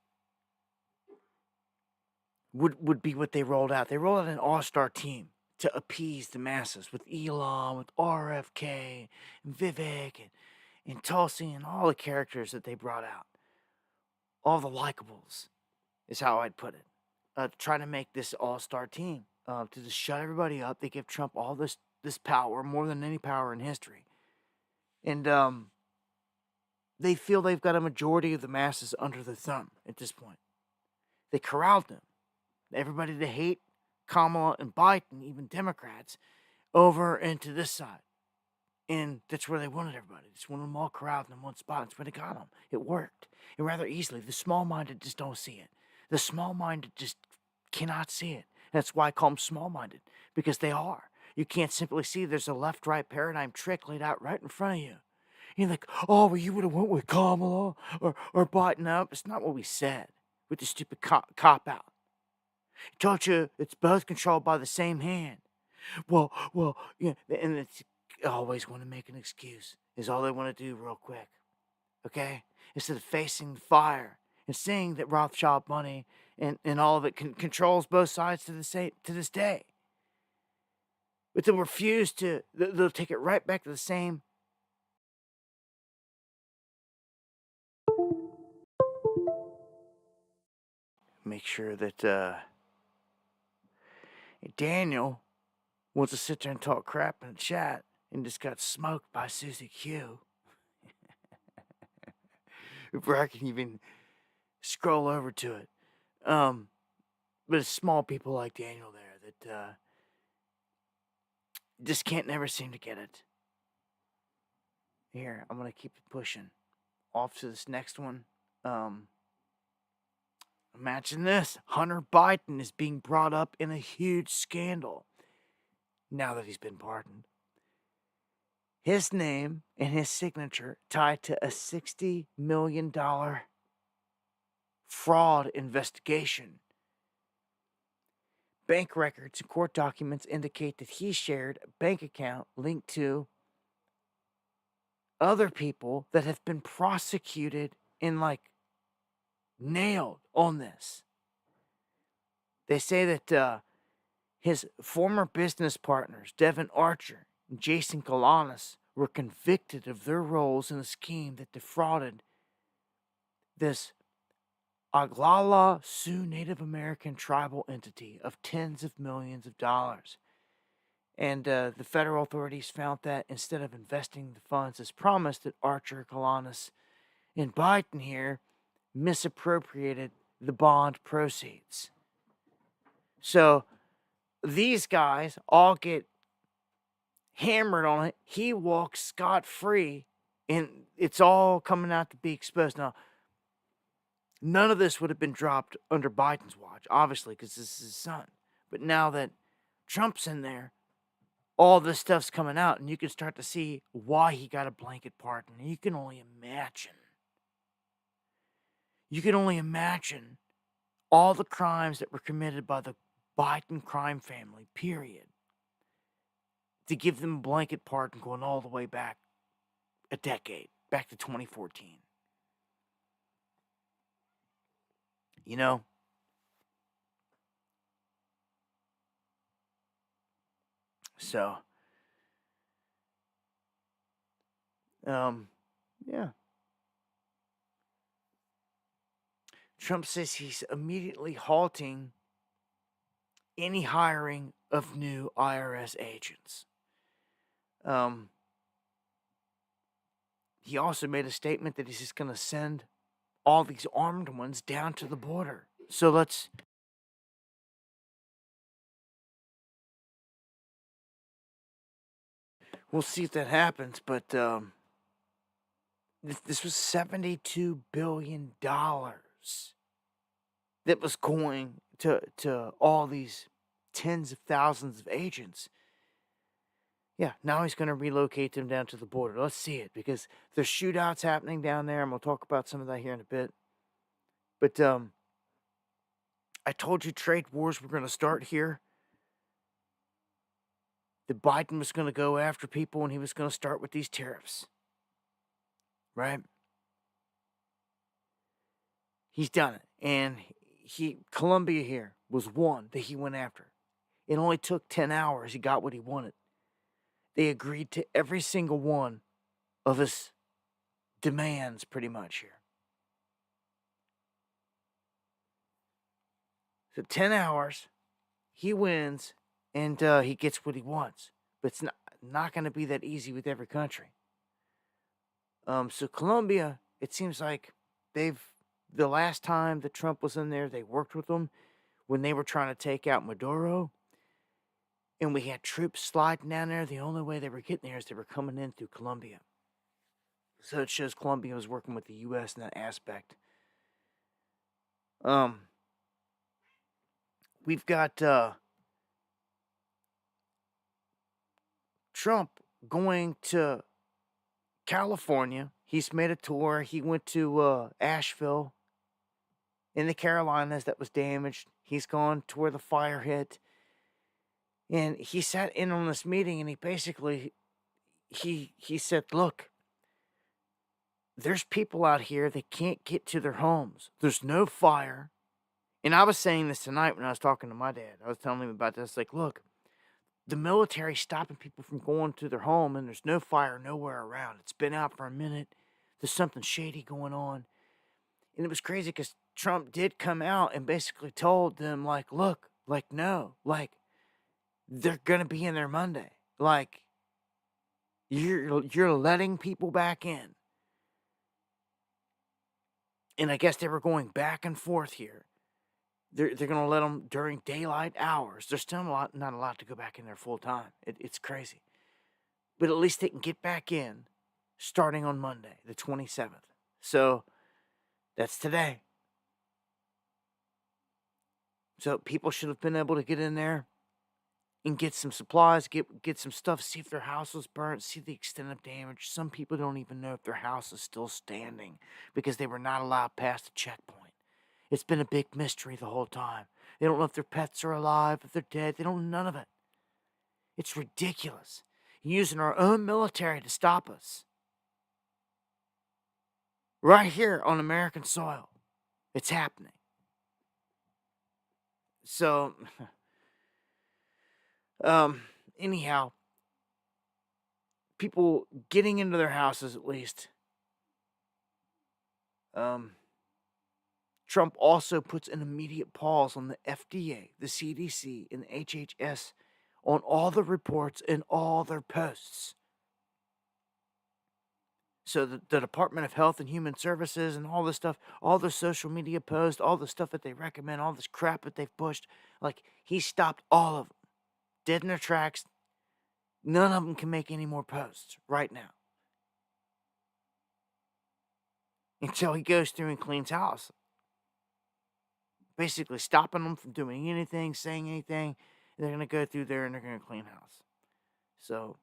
would be what they rolled out. They rolled out an all-star team to appease the masses with Elon, with RFK, and Vivek, and Tulsi, and all the characters that they brought out. All the likables is how I'd put it. Trying to make this all-star team to just shut everybody up. They give Trump all this power, more than any power in history. And they feel they've got a majority of the masses under their thumb at this point. They corralled them. Everybody to hate Kamala and Biden, even Democrats, over into this side. And that's where they wanted everybody. Just wanted them all corralled in one spot. That's where they got them. It worked. And rather easily. The small-minded just don't see it. The small-minded just cannot see it. That's why I call them small-minded. Because they are. You can't simply see there's a left-right paradigm trick laid out right in front of you. You're like, oh, well, you would have went with Kamala or Biden. No, it's not what we said with the stupid cop-out. I told you it's both controlled by the same hand. Well, yeah, and it's always want to make an excuse is all they want to do real quick. Okay? Instead of facing the fire and seeing that Rothschild money and all of it controls both sides to this day. But they'll refuse to, they'll take it right back to the same. Make sure that Daniel wants to sit there and talk crap in the chat and just got smoked by Susie Q. Before I can even scroll over to it. But it's small people like Daniel there that just can't never seem to get it. Here, I'm going to keep it pushing. Off to this next one. Imagine this. Hunter Biden is being brought up in a huge scandal now that he's been pardoned. His name and his signature tied to a $60 million fraud investigation. Bank records and court documents indicate that he shared a bank account linked to other people that have been prosecuted and nailed on this. They say that his former business partners, Devin Archer and Jason Kalanis, were convicted of their roles in a scheme that defrauded this Oglala Sioux Native American tribal entity of tens of millions of dollars. And the federal authorities found that instead of investing the funds as promised, that Archer, Kalanis, and Biden here misappropriated the bond proceeds. So these guys all get hammered on it. He walks scot-free, and it's all coming out to be exposed. Now, none of this would have been dropped under Biden's watch, obviously, because this is his son. But now that Trump's in there, all this stuff's coming out, and you can start to see why he got a blanket pardon. You can only imagine. You can only imagine all the crimes that were committed by the Biden crime family, period, to give them a blanket pardon going all the way back a decade, back to 2014. So, yeah. Trump says he's immediately halting any hiring of new IRS agents. He also made a statement that he's just going to send all these armed ones down to the border. So we'll see if that happens. But this was $72 billion that was going to all these tens of thousands of agents. Yeah, now he's going to relocate them down to the border. Let's see it, because there's shootouts happening down there, and we'll talk about some of that here in a bit. But I told you trade wars were going to start here. That Biden was going to go after people, and he was going to start with these tariffs. Right? He's done it. And Colombia here was one that he went after. It only took 10 hours. He got what he wanted. They agreed to every single one of his demands pretty much here. So 10 hours, he wins, and he gets what he wants. But it's not going to be that easy with every country. So Colombia, it seems like the last time that Trump was in there, they worked with them when they were trying to take out Maduro. And we had troops sliding down there. The only way they were getting there is they were coming in through Colombia. So it shows Colombia was working with the U.S. in that aspect. We've got Trump going to California. He's made a tour. He went to Asheville in the Carolinas that was damaged. He's gone to where the fire hit. And he sat in on this meeting, and he basically, he said, look, there's people out here that can't get to their homes. There's no fire. And I was saying this tonight when I was talking to my dad. I was telling him about this. Like, look, the military's stopping people from going to their home, and there's no fire nowhere around. It's been out for a minute. There's something shady going on. And it was crazy because Trump did come out and basically told them, like, look, like, no, like, they're going to be in there Monday. Like, you're letting people back in. And I guess they were going back and forth here. They're going to let them during daylight hours. There's still not allowed to go back in there full time. It's crazy. But at least they can get back in starting on Monday, the 27th. So that's today. So people should have been able to get in there and get some supplies, get some stuff, see if their house was burnt, see the extent of damage. Some people don't even know if their house is still standing because they were not allowed past the checkpoint. It's been a big mystery the whole time. They don't know if their pets are alive, if they're dead. They don't know none of it. It's ridiculous. Using our own military to stop us. Right here on American soil. It's happening. So, anyhow, people getting into their houses at least. Trump also puts an immediate pause on the FDA, the CDC, and the HHS on all the reports and all their posts. So the Department of Health and Human Services and all this stuff, all the social media posts, all the stuff that they recommend, all this crap that they've pushed, like, he stopped all of them. Dead in their tracks. None of them can make any more posts right now. Until he goes through and cleans house. Basically stopping them from doing anything, saying anything. They're going to go through there and they're going to clean house. So,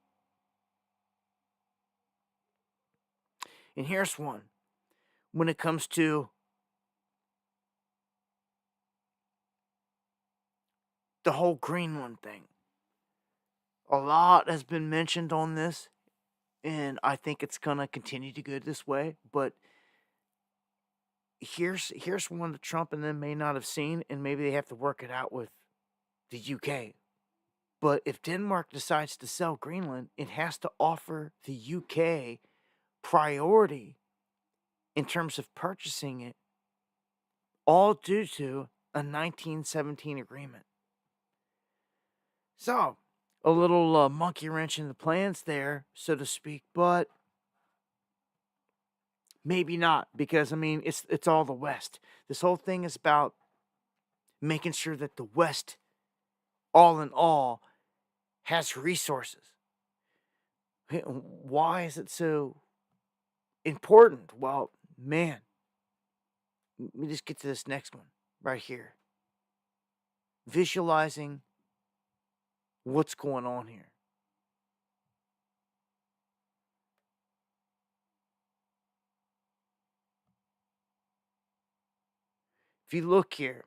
and here's one. When it comes to the whole Greenland thing, a lot has been mentioned on this, and I think it's going to continue to go this way, but here's one that Trump and them may not have seen, and maybe they have to work it out with the UK. But if Denmark decides to sell Greenland, it has to offer the UK priority in terms of purchasing it all due to a 1917 agreement. So, a little monkey wrench in the plans there, so to speak, but maybe not, because I mean it's all the West. This whole thing is about making sure that the West, all in all, has resources. Why is it so important? Well, man, let me just get to this next one right here. Visualizing what's going on here. If you look here,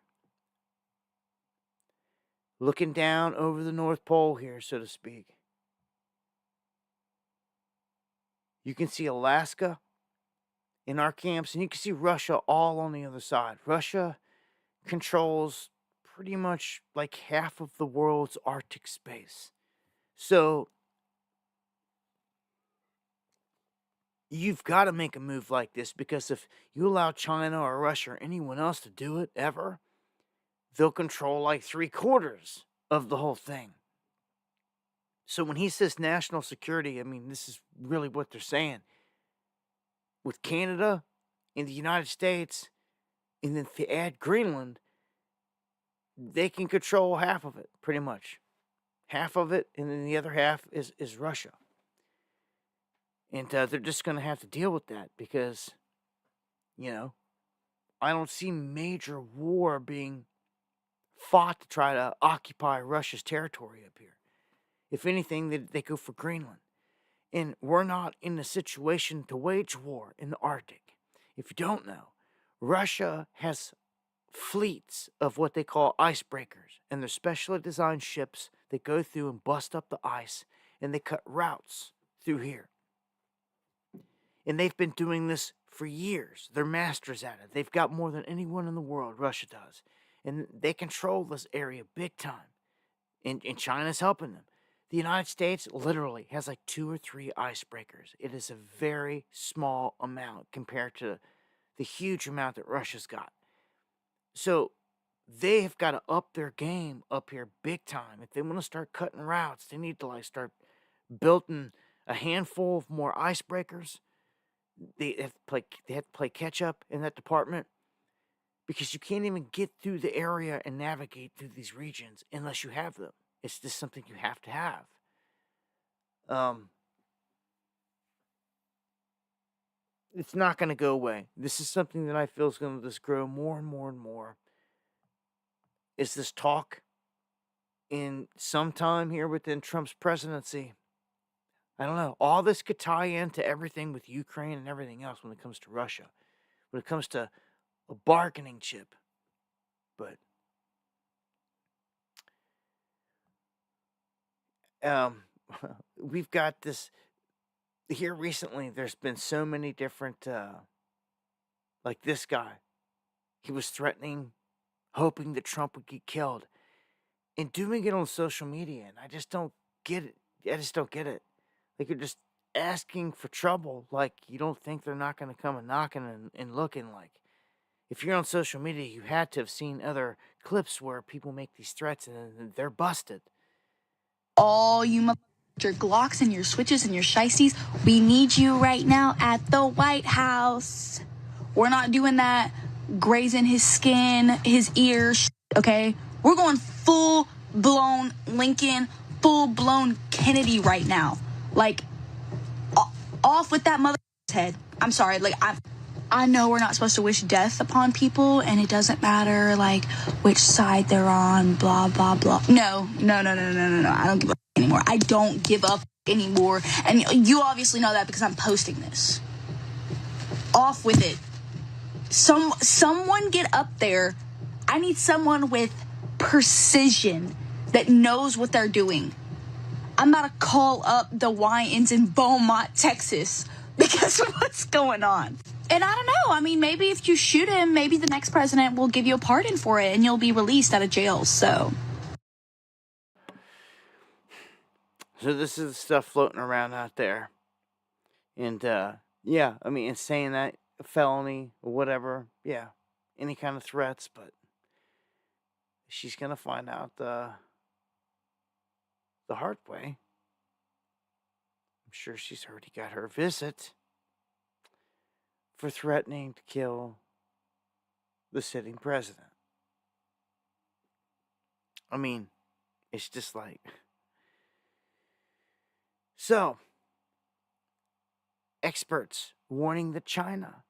looking down over the North Pole here, so to speak, you can see Alaska in our camps, and you can see Russia all on the other side. Russia controls pretty much like half of the world's Arctic space. So you've got to make a move like this, because if you allow China or Russia or anyone else to do it ever, they'll control like 3/4 of the whole thing. So when he says national security, I mean, this is really what they're saying. With Canada and the United States, and then if they add Greenland, they can control half of it, pretty much. Half of it, and then the other half is Russia. And they're just going to have to deal with that, because, I don't see major war being fought to try to occupy Russia's territory up here. If anything, they go for Greenland. And we're not in a situation to wage war in the Arctic. If you don't know, Russia has fleets of what they call icebreakers, and they're specially designed ships that go through and bust up the ice, and they cut routes through here. And they've been doing this for years. They're masters at it. They've got more than anyone in the world, Russia does. And they control this area big time. And China's helping them. The United States literally has like 2 or 3 icebreakers. It is a very small amount compared to the huge amount that Russia's got. So they have got to up their game up here big time. If they want to start cutting routes, they need to like start building a handful of more icebreakers. They have to play catch up in that department, because you can't even get through the area and navigate through these regions unless you have them. It's just something you have to have. It's not going to go away. This is something that I feel is going to just grow more and more and more. Is this talk in some time here within Trump's presidency? I don't know. All this could tie into everything with Ukraine and everything else when it comes to Russia, when it comes to a bargaining chip. But we've got this here recently. There's been so many different, like this guy. He was threatening, hoping that Trump would get killed, and doing it on social media. And I just don't get it. I just don't get it. Like, you're just asking for trouble. Like, you don't think they're not going to come and knocking and looking. Like, if you're on social media, you had to have seen other clips where people make these threats and they're busted. All you your Glocks and your switches and your shiesties, we need you right now at the White House. We're not doing that grazing his skin, his ears, okay? We're going full-blown Lincoln, full-blown Kennedy right now. Like, off with that mother's head. I'm sorry, like, I know we're not supposed to wish death upon people, and it doesn't matter, like, which side they're on, blah, blah, blah. No. I don't give a anymore. I don't give up anymore. And you obviously know that because I'm posting this. Off with it. Someone get up there. I need someone with precision that knows what they're doing. I'm about to call up the Wyans in Beaumont, Texas, because of what's going on. And I don't know. I mean, maybe if you shoot him, maybe the next president will give you a pardon for it and you'll be released out of jail. So this is the stuff floating around out there. And, yeah, I mean, and saying that a felony or whatever, yeah, any kind of threats, but she's going to find out the hard way. I'm sure she's already got her visit for threatening to kill the sitting president. I mean, it's just like... So, experts warning that China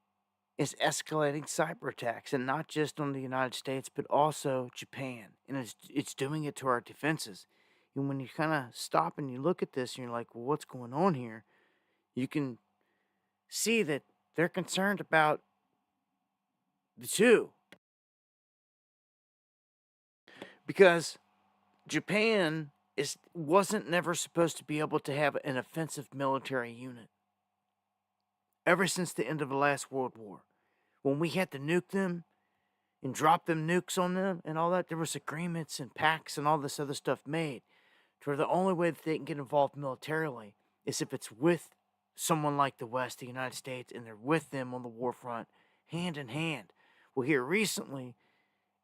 is escalating cyber attacks, and not just on the United States, but also Japan. And it's doing it to our defenses. And when you kind of stop and you look at this, and you're like, well, what's going on here? You can see that they're concerned about the two. Because Japan wasn't never supposed to be able to have an offensive military unit. Ever since the end of the last World War. When we had to nuke them and drop them nukes on them and all that, there was agreements and pacts and all this other stuff made. To where the only way that they can get involved militarily is if it's with someone like the West, the United States, and they're with them on the war front, hand in hand. Well, here recently,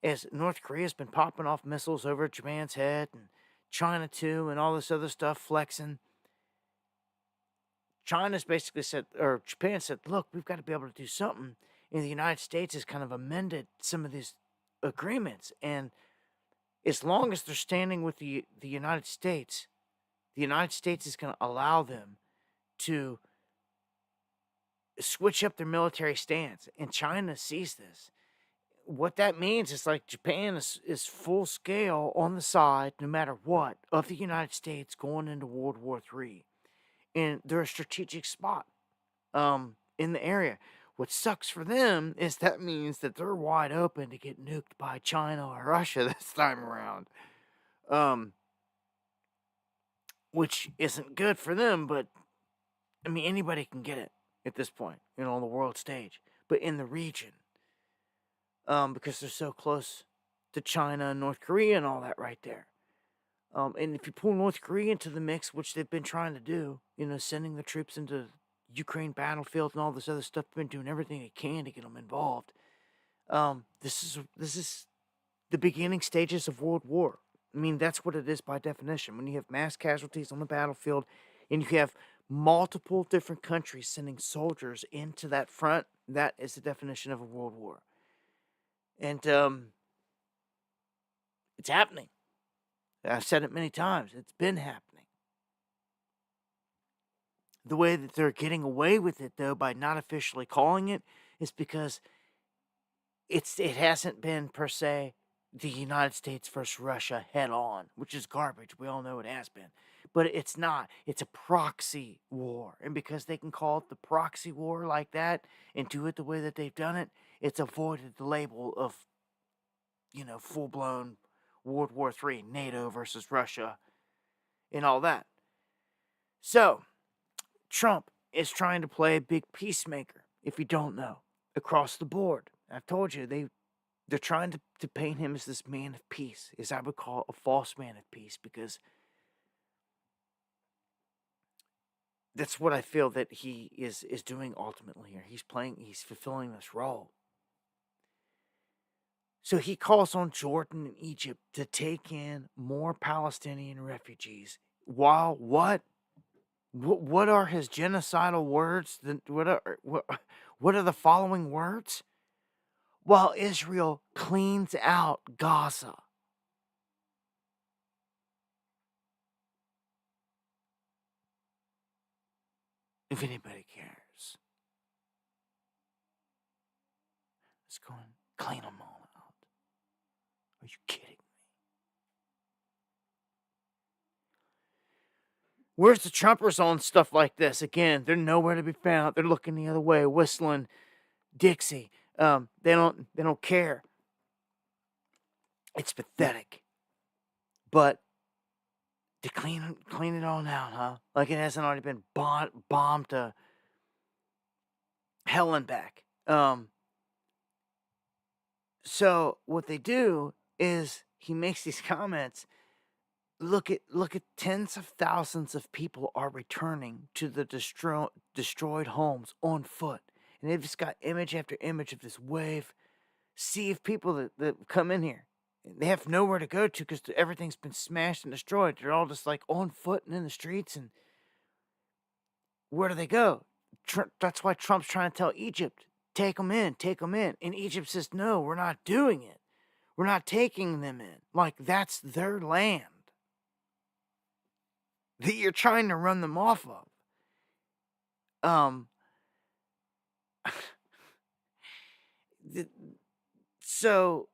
as North Korea's been popping off missiles over Japan's head, and China too, and all this other stuff flexing, China's basically said, or Japan said, look, we've got to be able to do something. And the United States has kind of amended some of these agreements. And as long as they're standing with the United States is going to allow them to switch up their military stance. And China sees this. What that means is like Japan is full scale on the side, no matter what, of the United States going into World War III. And they're a strategic spot in the area. What sucks for them is that means that they're wide open to get nuked by China or Russia this time around. Which isn't good for them, but, I mean, anybody can get it at this point, on the world stage. But in the region, because they're so close to China and North Korea and all that right there. And if you pull North Korea into the mix, which they've been trying to do, sending the troops into Ukraine battlefield and all this other stuff, been doing everything they can to get them involved. This is the beginning stages of World War. I mean, that's what it is by definition. When you have mass casualties on the battlefield, and you have multiple different countries sending soldiers into that front, that is the definition of a World War. And it's happening. I've said it many times. It's been happening. The way that they're getting away with it, though, by not officially calling it, is because it hasn't been, per se, the United States versus Russia head on, which is garbage. We all know it has been. But it's not. It's a proxy war. And because they can call it the proxy war like that and do it the way that they've done it, it's avoided the label of, full-blown World War III, NATO versus Russia, and all that. So, Trump is trying to play a big peacemaker, if you don't know, across the board. I've told you, they're trying to paint him as this man of peace, as I would call a false man of peace, because that's what I feel that he is doing ultimately here. He's fulfilling this role. So he calls on Jordan and Egypt to take in more Palestinian refugees. While what? What are his genocidal words? What are the following words? While Israel cleans out Gaza. If anybody cares. Let's go and clean them all out. Are you kidding me? Where's the Trumpers on stuff like this? Again, they're nowhere to be found. They're looking the other way, whistling Dixie. They don't care. It's pathetic. But to clean it all out, huh? Like it hasn't already been bombed to hell and back. So what they do is he makes these comments. Look at tens of thousands of people are returning to the destroyed homes on foot. And they've just got image after image of this wave sea of people that come in here. They have nowhere to go to because everything's been smashed and destroyed. They're all just like on foot and in the streets. And where do they go? That's why Trump's trying to tell Egypt, take them in, take them in. And Egypt says, no, we're not doing it. We're not taking them in. Like, that's their land that you're trying to run them off of. So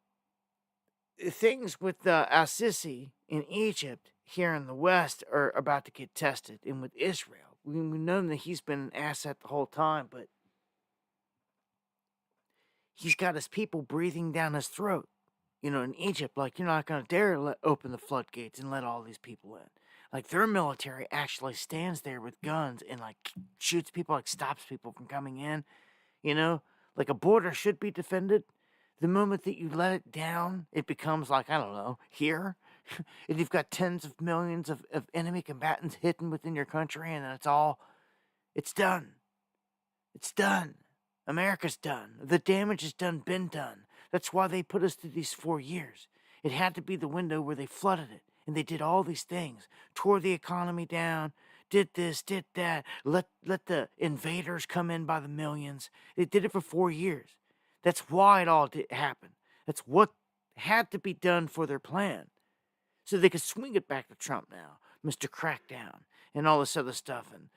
things with Al-Sisi in Egypt here in the West are about to get tested. And with Israel, we know that he's been an asset the whole time, but he's got his people breathing down his throat. You know, in Egypt, like, you're not going to dare open the floodgates and let all these people in. Like, their military actually stands there with guns and, like, shoots people, like, stops people from coming in. You know, like, a border should be defended. The moment that you let it down, it becomes like, I don't know, here. And you've got tens of millions of enemy combatants hidden within your country, and then it's done. It's done. America's done. The damage is done, been done. That's why they put us through these 4 years. It had to be the window where they flooded it. And they did all these things. Tore the economy down. Did this, did that. Let the invaders come in by the millions. They did it for 4 years. That's why it all did happen. That's what had to be done for their plan. So they could swing it back to Trump now. Mr. Crackdown. And all this other stuff. And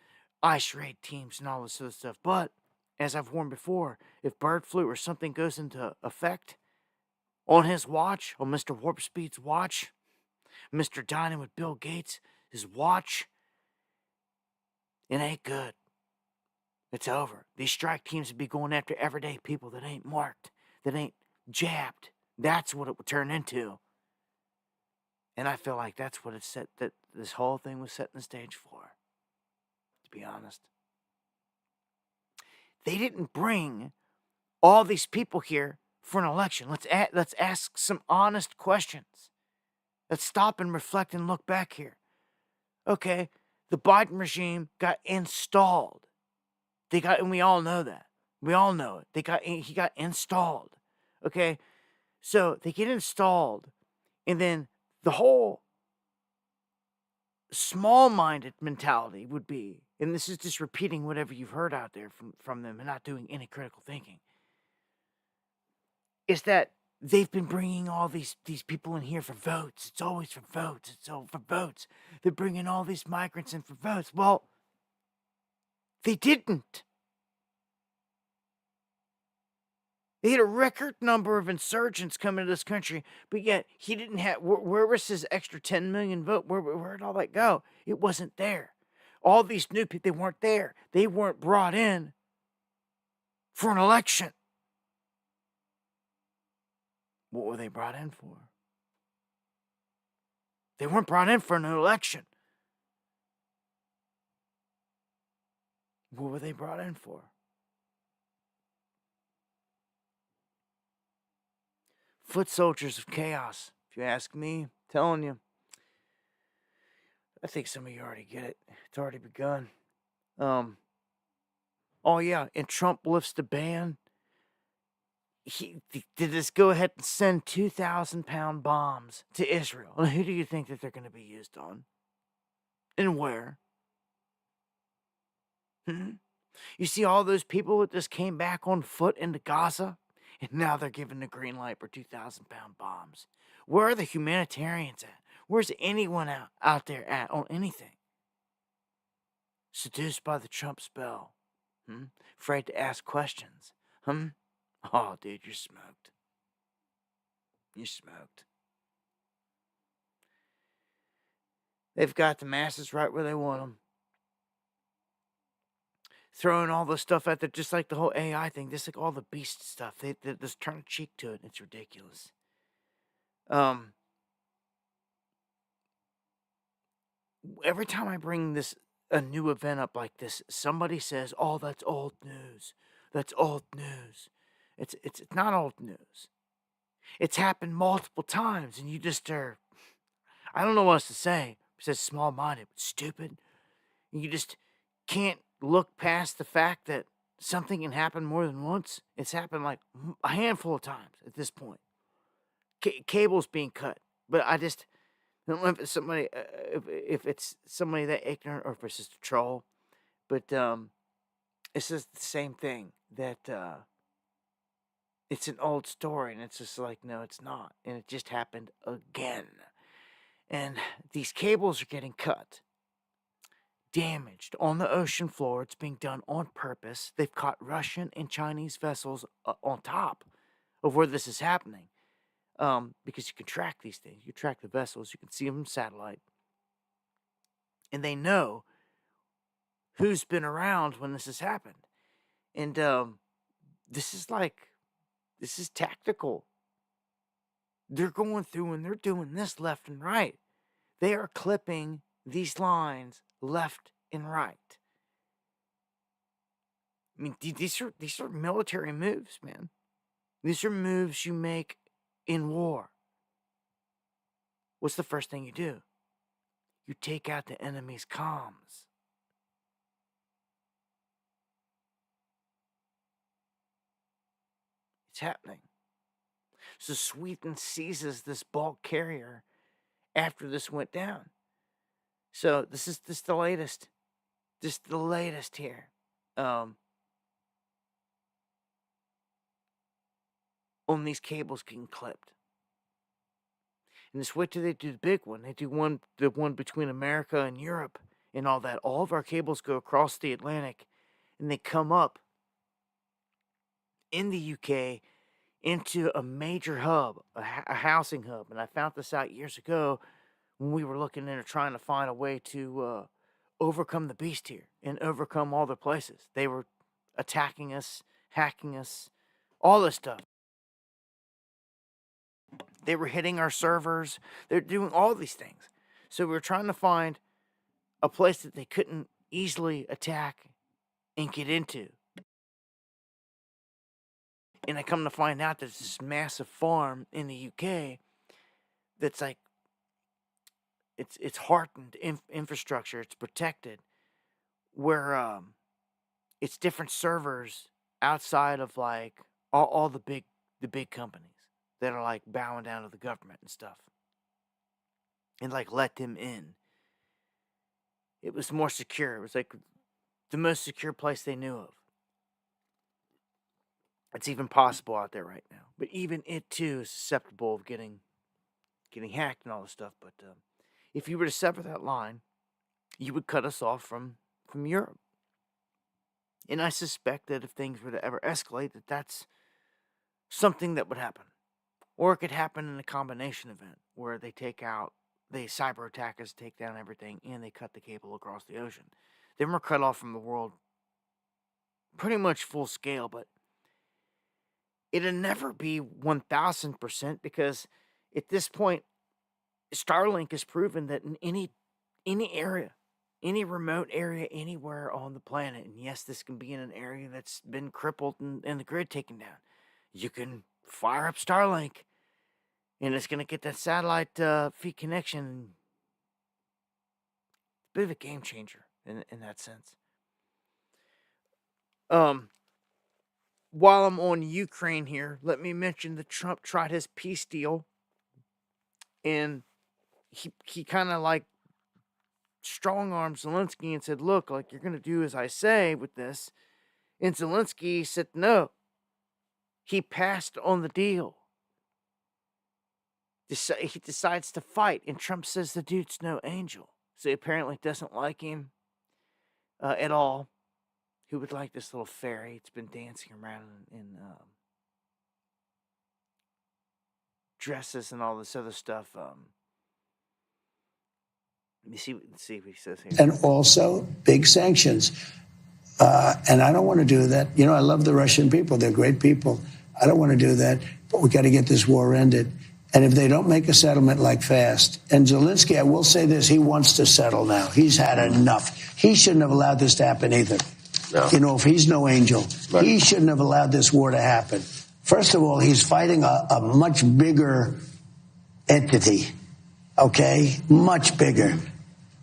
ICE raid teams and all this other stuff. But as I've warned before, if bird flu or something goes into effect on his watch, on Mr. Warp Speed's watch, Mr. Dining with Bill Gates, his watch, it ain't good. It's over. These strike teams would be going after everyday people that ain't marked, that ain't jabbed. That's what it would turn into. And I feel like that's what it's set, that this whole thing was setting the stage for, to be honest. They didn't bring all these people here for an election. Let's ask some honest questions. Let's stop and reflect and look back here. Okay, the Biden regime got installed. And we all know that. We all know it. He got installed. Okay, so they get installed, and then the whole small-minded mentality would be, and this is just repeating whatever you've heard out there from them and not doing any critical thinking, is that they've been bringing all these people in here for votes. It's always for votes. It's all for votes. They're bringing all these migrants in for votes. Well, they didn't. They had a record number of insurgents come into this country, but yet he didn't have. Where was his extra 10 million vote? Where did all that go? It wasn't there. All these new people, they weren't there. They weren't brought in for an election. What were they brought in for? They weren't brought in for an election. What were they brought in for? Foot soldiers of chaos, if you ask me. I'm telling you. I think some of you already get it. It's already begun. Oh yeah, and Trump lifts the ban. He did this go ahead and send 2,000-pound bombs to Israel. And who do you think that they're going to be used on? And where? You see all those people that just came back on foot into Gaza? And now they're giving the green light for 2,000-pound bombs. Where are the humanitarians at? Where's anyone out there at on anything? Seduced by the Trump spell. Afraid to ask questions. Oh, dude, you're smoked. You're smoked. They've got the masses right where they want them. Throwing all this stuff out there, just like the whole AI thing, just like all the beast stuff. They just turn a cheek to it. It's ridiculous. Every time I bring a new event up like this, somebody says, "Oh, that's old news. That's old news." It's not old news. It's happened multiple times, and you just are, I don't know what else to say. It says small-minded, but stupid. You just can't look past the fact that something can happen more than once. It's happened like a handful of times at this point. Cables being cut, but I just don't know if it's somebody, if it's somebody that ignorant or if it's just a troll. But it's just the same thing that it's an old story, and it's just like, no, it's not, and it just happened again. And these cables are getting cut, damaged on the ocean floor. It's being done on purpose. They've caught Russian and Chinese vessels on top of where this is happening, because you can track these things. You track the vessels. You can see them from satellite, and they know who's been around when this has happened. And this is tactical. They're going through and they're doing this left and right. They are clipping these lines left and right. I mean, these are military moves, man. These are moves you make in war. What's the first thing you do? You take out the enemy's comms. It's happening. So Sweden seizes this bulk carrier after this went down. So this is the latest. This is the latest here. On these cables getting clipped. And this, what do? They do the big one. They do the one between America and Europe and all that. All of our cables go across the Atlantic, and they come up in the UK into a major hub, a housing hub. And I found this out years ago when we were looking into trying to find a way to overcome the beast here and overcome all the places. They were attacking us, hacking us, all this stuff. They were hitting our servers. They're doing all these things. So we were trying to find a place that they couldn't easily attack and get into. And I come to find out there's this massive farm in the UK that's like, it's hardened infrastructure. It's protected, where it's different servers outside of like all the big companies that are like bowing down to the government and stuff, and like let them in. It was more secure. It was like the most secure place they knew of. It's even possible out there right now, but even it too is susceptible of getting hacked and all this stuff. But if you were to sever that line, you would cut us off from Europe. And I suspect that if things were to ever escalate, that's something that would happen. Or it could happen in a combination event where they cyber attack us, take down everything, and they cut the cable across the ocean. Then we're cut off from the world pretty much full scale, but it'll never be 1,000% because at this point, Starlink has proven that in any area, any remote area, anywhere on the planet, and yes, this can be in an area that's been crippled and the grid taken down, you can fire up Starlink, and it's going to get that satellite feed connection. It's a bit of a game changer in that sense. While I'm on Ukraine here, let me mention that Trump tried his peace deal, and he kind of like strong-armed Zelensky and said, look, like, you're going to do as I say with this. And Zelensky said no. He passed on the deal. He decides to fight, and Trump says the dude's no angel. So he apparently doesn't like him at all. Who would like this little fairy? It's been dancing around in dresses and all this other stuff. Let me see what he says here. And also big sanctions. And I don't want to do that. You know, I love the Russian people. They're great people. I don't want to do that. But we got to get this war ended. And if they don't make a settlement like fast, and Zelensky, I will say this, he wants to settle now. He's had enough. He shouldn't have allowed this to happen either. No. You know, if he's no angel, right. He shouldn't have allowed this war to happen. First of all, he's fighting a much bigger entity, okay? Much bigger.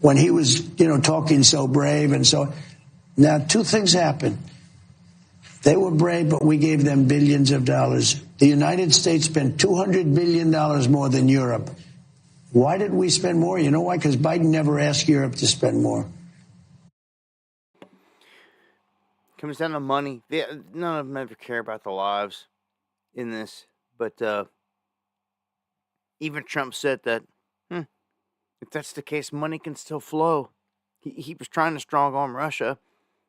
When he was, talking so brave and so... Now, two things happen. They were brave, but we gave them billions of dollars. The United States spent $200 billion more than Europe. Why did we spend more? You know why? Because Biden never asked Europe to spend more. Comes down to money. None of them ever care about the lives in this. But even Trump said that, if that's the case, money can still flow. He was trying to strong arm Russia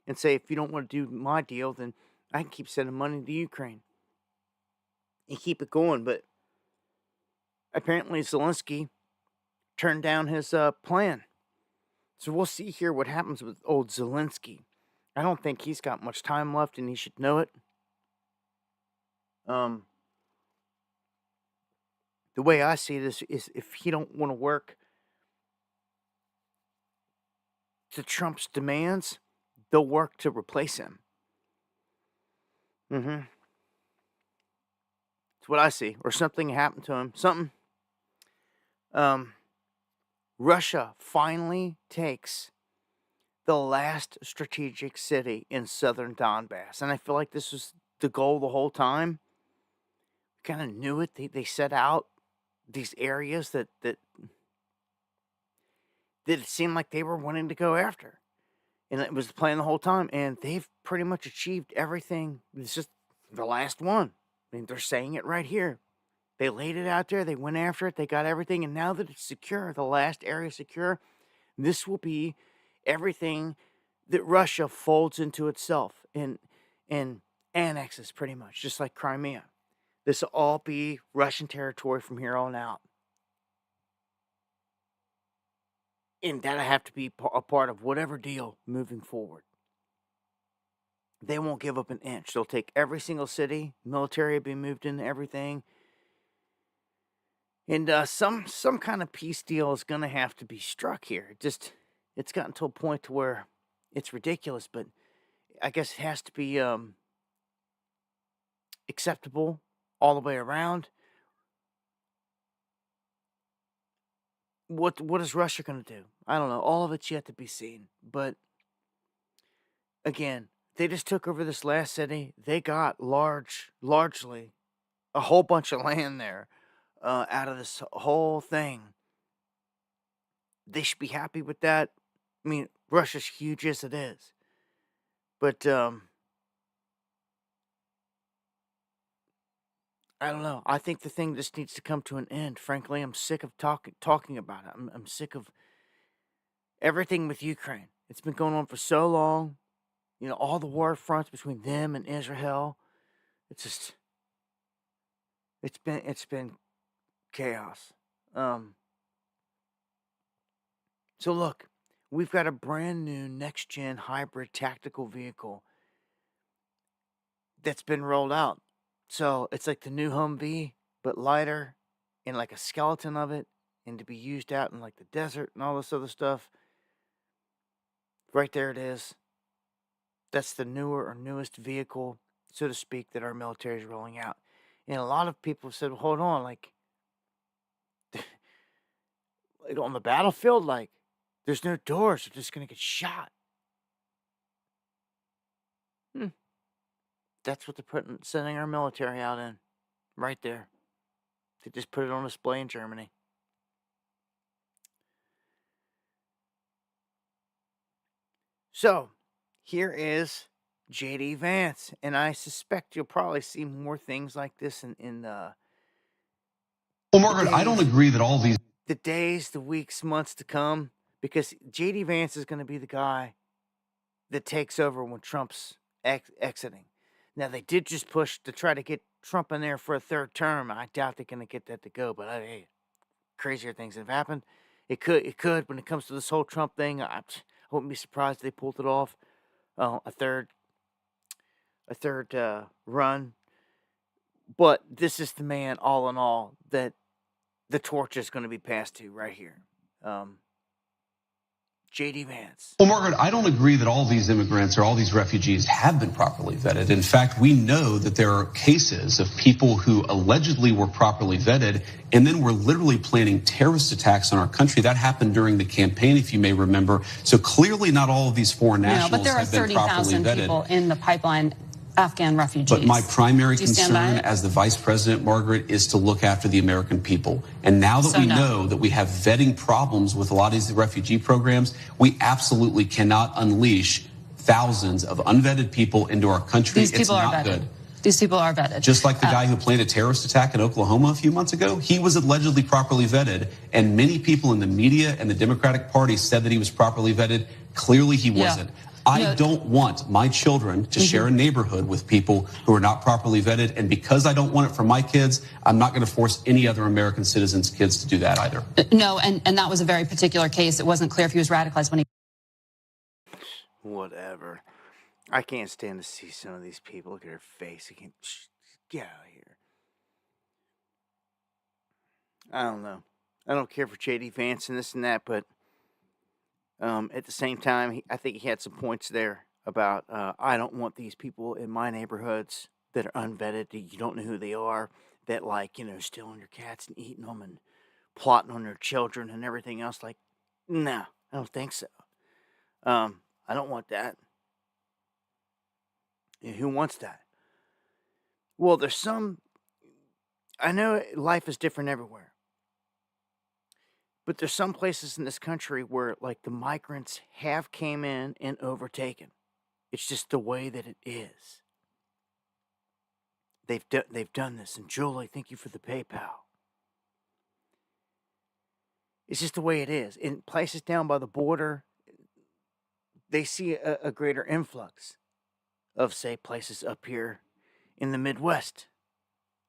and say, if you don't want to do my deal, then I can keep sending money to Ukraine and keep it going. But apparently Zelensky turned down his plan. So we'll see here what happens with old Zelensky. I don't think he's got much time left, and he should know it. The way I see this is if he don't want to work to Trump's demands, they'll work to replace him. It's what I see. Or something happened to him. Something. Russia finally takes the last strategic city in southern Donbass. And I feel like this was the goal the whole time. Kind of knew it. They set out these areas that it seemed like they were wanting to go after. And it was the plan the whole time. And they've pretty much achieved everything. It's just the last one. I mean, they're saying it right here. They laid it out there. They went after it. They got everything. And now that it's secure, the last area secure, this will be everything that Russia folds into itself and annexes pretty much, just like Crimea. This will all be Russian territory from here on out. And that'll have to be a part of whatever deal moving forward. They won't give up an inch. They'll take every single city. Military will be moved into everything. And some kind of peace deal is going to have to be struck here. It's gotten to a point to where it's ridiculous, but I guess it has to be acceptable all the way around. What is Russia going to do? I don't know. All of it's yet to be seen. But again, they just took over this last city. They got largely a whole bunch of land there out of this whole thing. They should be happy with that. I mean, Russia's huge as it is. But I don't know. I think the thing just needs to come to an end. Frankly, I'm sick of talking about it. I'm sick of everything with Ukraine. It's been going on for so long. You know, all the war fronts between them and Israel. It's been chaos. So look, we've got a brand new next-gen hybrid tactical vehicle that's been rolled out. So it's like the new Humvee, but lighter, and like a skeleton of it, and to be used out in like the desert and all this other stuff. Right there it is. That's the newest vehicle, so to speak, that our military is rolling out. And a lot of people said, well, hold on, like on the battlefield, like, there's no doors, they're just going to get shot. That's what they're sending our military out in. Right there. They just put it on display in Germany. So, here is J.D. Vance. And I suspect you'll probably see more things like this in Well, Margaret, I don't agree that all these... the days, the weeks, months to come. Because J.D. Vance is going to be the guy that takes over when Trump's exiting. Now, they did just push to try to get Trump in there for a third term. I doubt they're going to get that to go, but hey, crazier things have happened. It could when it comes to this whole Trump thing. I wouldn't be surprised if they pulled it off. A third run. But this is the man, all in all, that the torch is going to be passed to right here. J.D. Vance. Well, Margaret, I don't agree that all these immigrants or all these refugees have been properly vetted. In fact, we know that there are cases of people who allegedly were properly vetted and then were literally planning terrorist attacks on our country. That happened during the campaign, if you may remember. So clearly not all of these foreign nationals have been properly vetted. But there are 30,000 people in the pipeline Afghan refugees. But my primary Do you stand by concern it? as the vice president, Margaret, is to look after the American people. And now that we know that we have vetting problems with a lot of these refugee programs, we absolutely cannot unleash thousands of unvetted people into our country. These people it's are not vetted. good. These people are vetted. Just like the guy who planned a terrorist attack in Oklahoma a few months ago, he was allegedly properly vetted. And many people in the media and the Democratic Party said that he was properly vetted. Clearly he wasn't. I don't want my children to share a neighborhood with people who are not properly vetted. And because I don't want it for my kids, I'm not going to force any other American citizens' kids to do that either. No, and that was a very particular case. It wasn't clear if he was radicalized when he... Whatever. I can't stand to see some of these people. Look at her face. I can't... Get out of here. I don't know. I don't care for J.D. Vance and this and that, but at the same time, I think he had some points there about I don't want these people in my neighborhoods that are unvetted, that you don't know who they are, that stealing your cats and eating them and plotting on their children and everything else. Like, no, I don't think so. I don't want that. Yeah, who wants that? Well, there's some... I know life is different everywhere. But there's some places in this country where, like, the migrants have came in and overtaken. It's just the way that it is. They've done this. And Julie, thank you for the PayPal. It's just the way it is. In places down by the border, they see a greater influx of, say, places up here in the Midwest.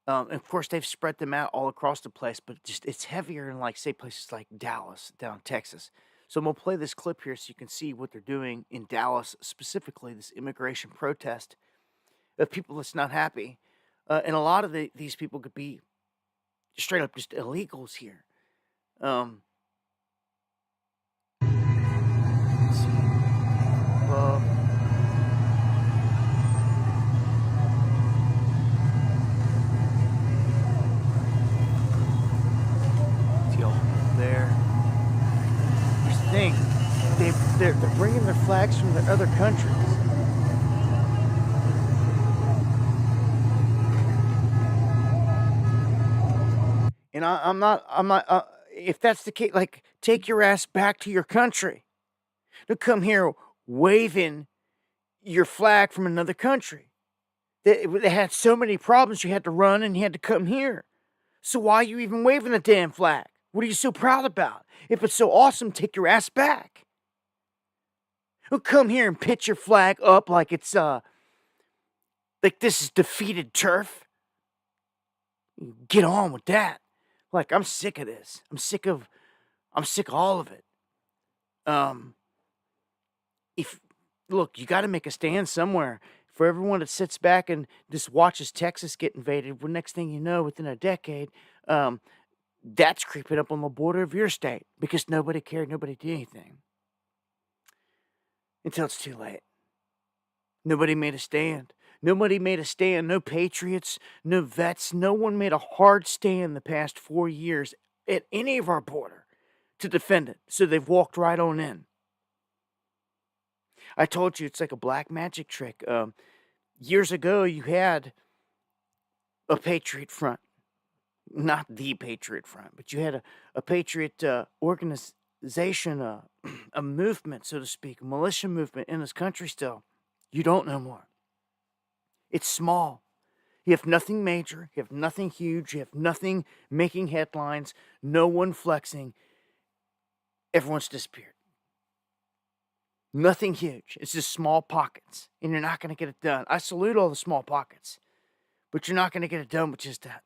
And of course, they've spread them out all across the place, but it's heavier in, like, say, places like Dallas, down in Texas. So I'm going to play this clip here so you can see what they're doing in Dallas, specifically this immigration protest of people that's not happy. And a lot of these people could be straight up just illegals here. Let's see. There. Here's the thing. They're bringing their flags from their other countries. And I'm not, if that's the case, like, take your ass back to your country. Don't come here waving your flag from another country. They had so many problems, you had to run and you had to come here. So why are you even waving the damn flag? What are you so proud about? If it's so awesome, take your ass back. Don't come here and pitch your flag up like it's, like this is defeated turf. Get on with that. Like, I'm sick of this. I'm sick of all of it. Look, you got to make a stand somewhere. For everyone that sits back and just watches Texas get invaded, well, next thing you know, within a decade, that's creeping up on the border of your state because nobody cared, nobody did anything. Until it's too late. Nobody made a stand. Nobody made a stand. No patriots, no vets. No one made a hard stand the past 4 years at any of our border to defend it. So they've walked right on in. I told you it's like a black magic trick. Years ago, you had a Patriot Front. Not the Patriot Front, but you had a Patriot organization, a movement, so to speak, a militia movement in this country still. You don't no more. It's small. You have nothing major. You have nothing huge. You have nothing making headlines. No one flexing. Everyone's disappeared. Nothing huge. It's just small pockets. And you're not going to get it done. I salute all the small pockets. But you're not going to get it done with just that.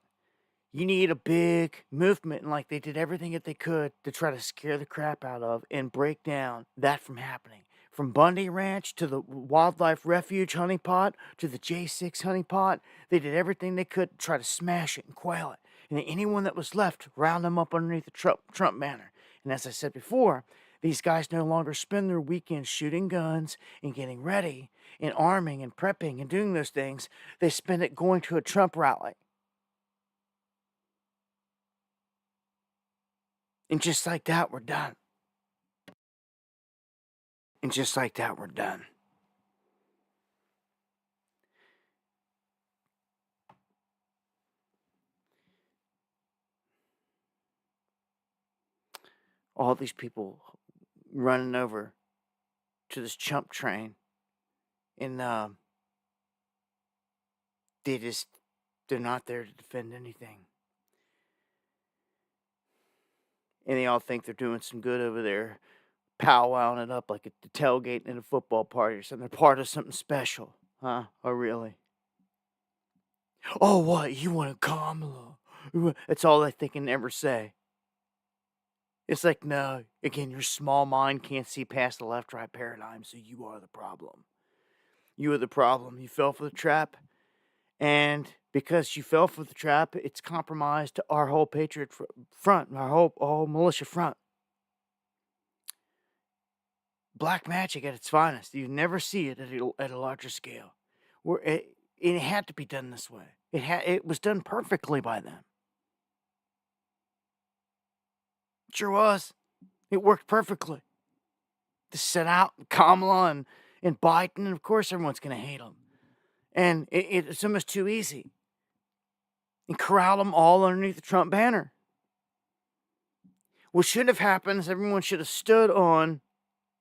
You need a big movement. And like they did everything that they could to try to scare the crap out of and break down that from happening. From Bundy Ranch to the Wildlife Refuge honeypot to the J6 honeypot, they did everything they could to try to smash it and quail it. And then anyone that was left, round them up underneath the Trump banner. And as I said before, these guys no longer spend their weekends shooting guns and getting ready and arming and prepping and doing those things. They spend it going to a Trump rally. And just like that, we're done. And just like that, we're done. all these people running over to this chump train, and they're not there to defend anything. And they all think they're doing some good over there, powwowing it up like a tailgating at a football party or something. They're part of something special. Huh? Oh, really? Oh, what? You want a Kamala? That's all they can ever say. It's like, no, again, your small mind can't see past the left-right paradigm, so you are the problem. You are the problem. You fell for the trap, and because you fell for the trap, it's compromised our whole patriot front, our whole militia front. Black magic at its finest. You never see it at a larger scale. It had to be done this way. It was done perfectly by them. It sure was. It worked perfectly. To set out Kamala and Biden, and of course everyone's going to hate them. And it's almost too easy. And corral them all underneath the Trump banner. What should have happened is everyone should have stood on,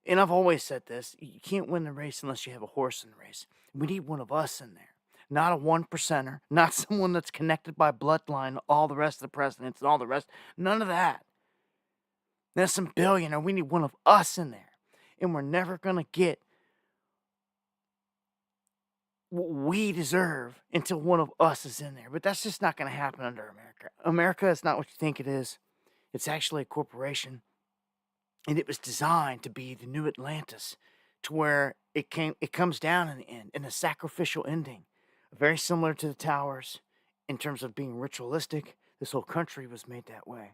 and I've always said this, you can't win the race unless you have a horse in the race. We need one of us in there. Not a 1%er, not someone that's connected by bloodline to all the rest of the presidents and all the rest. None of that. There's some billionaire. We need one of us in there. And we're never going to get what we deserve until one of us is in there. But that's just not going to happen under America. America is not what you think it is. It's actually a corporation. And it was designed to be the new Atlantis, to where it comes down in the end, in a sacrificial ending. Very similar to the towers in terms of being ritualistic. This whole country was made that way.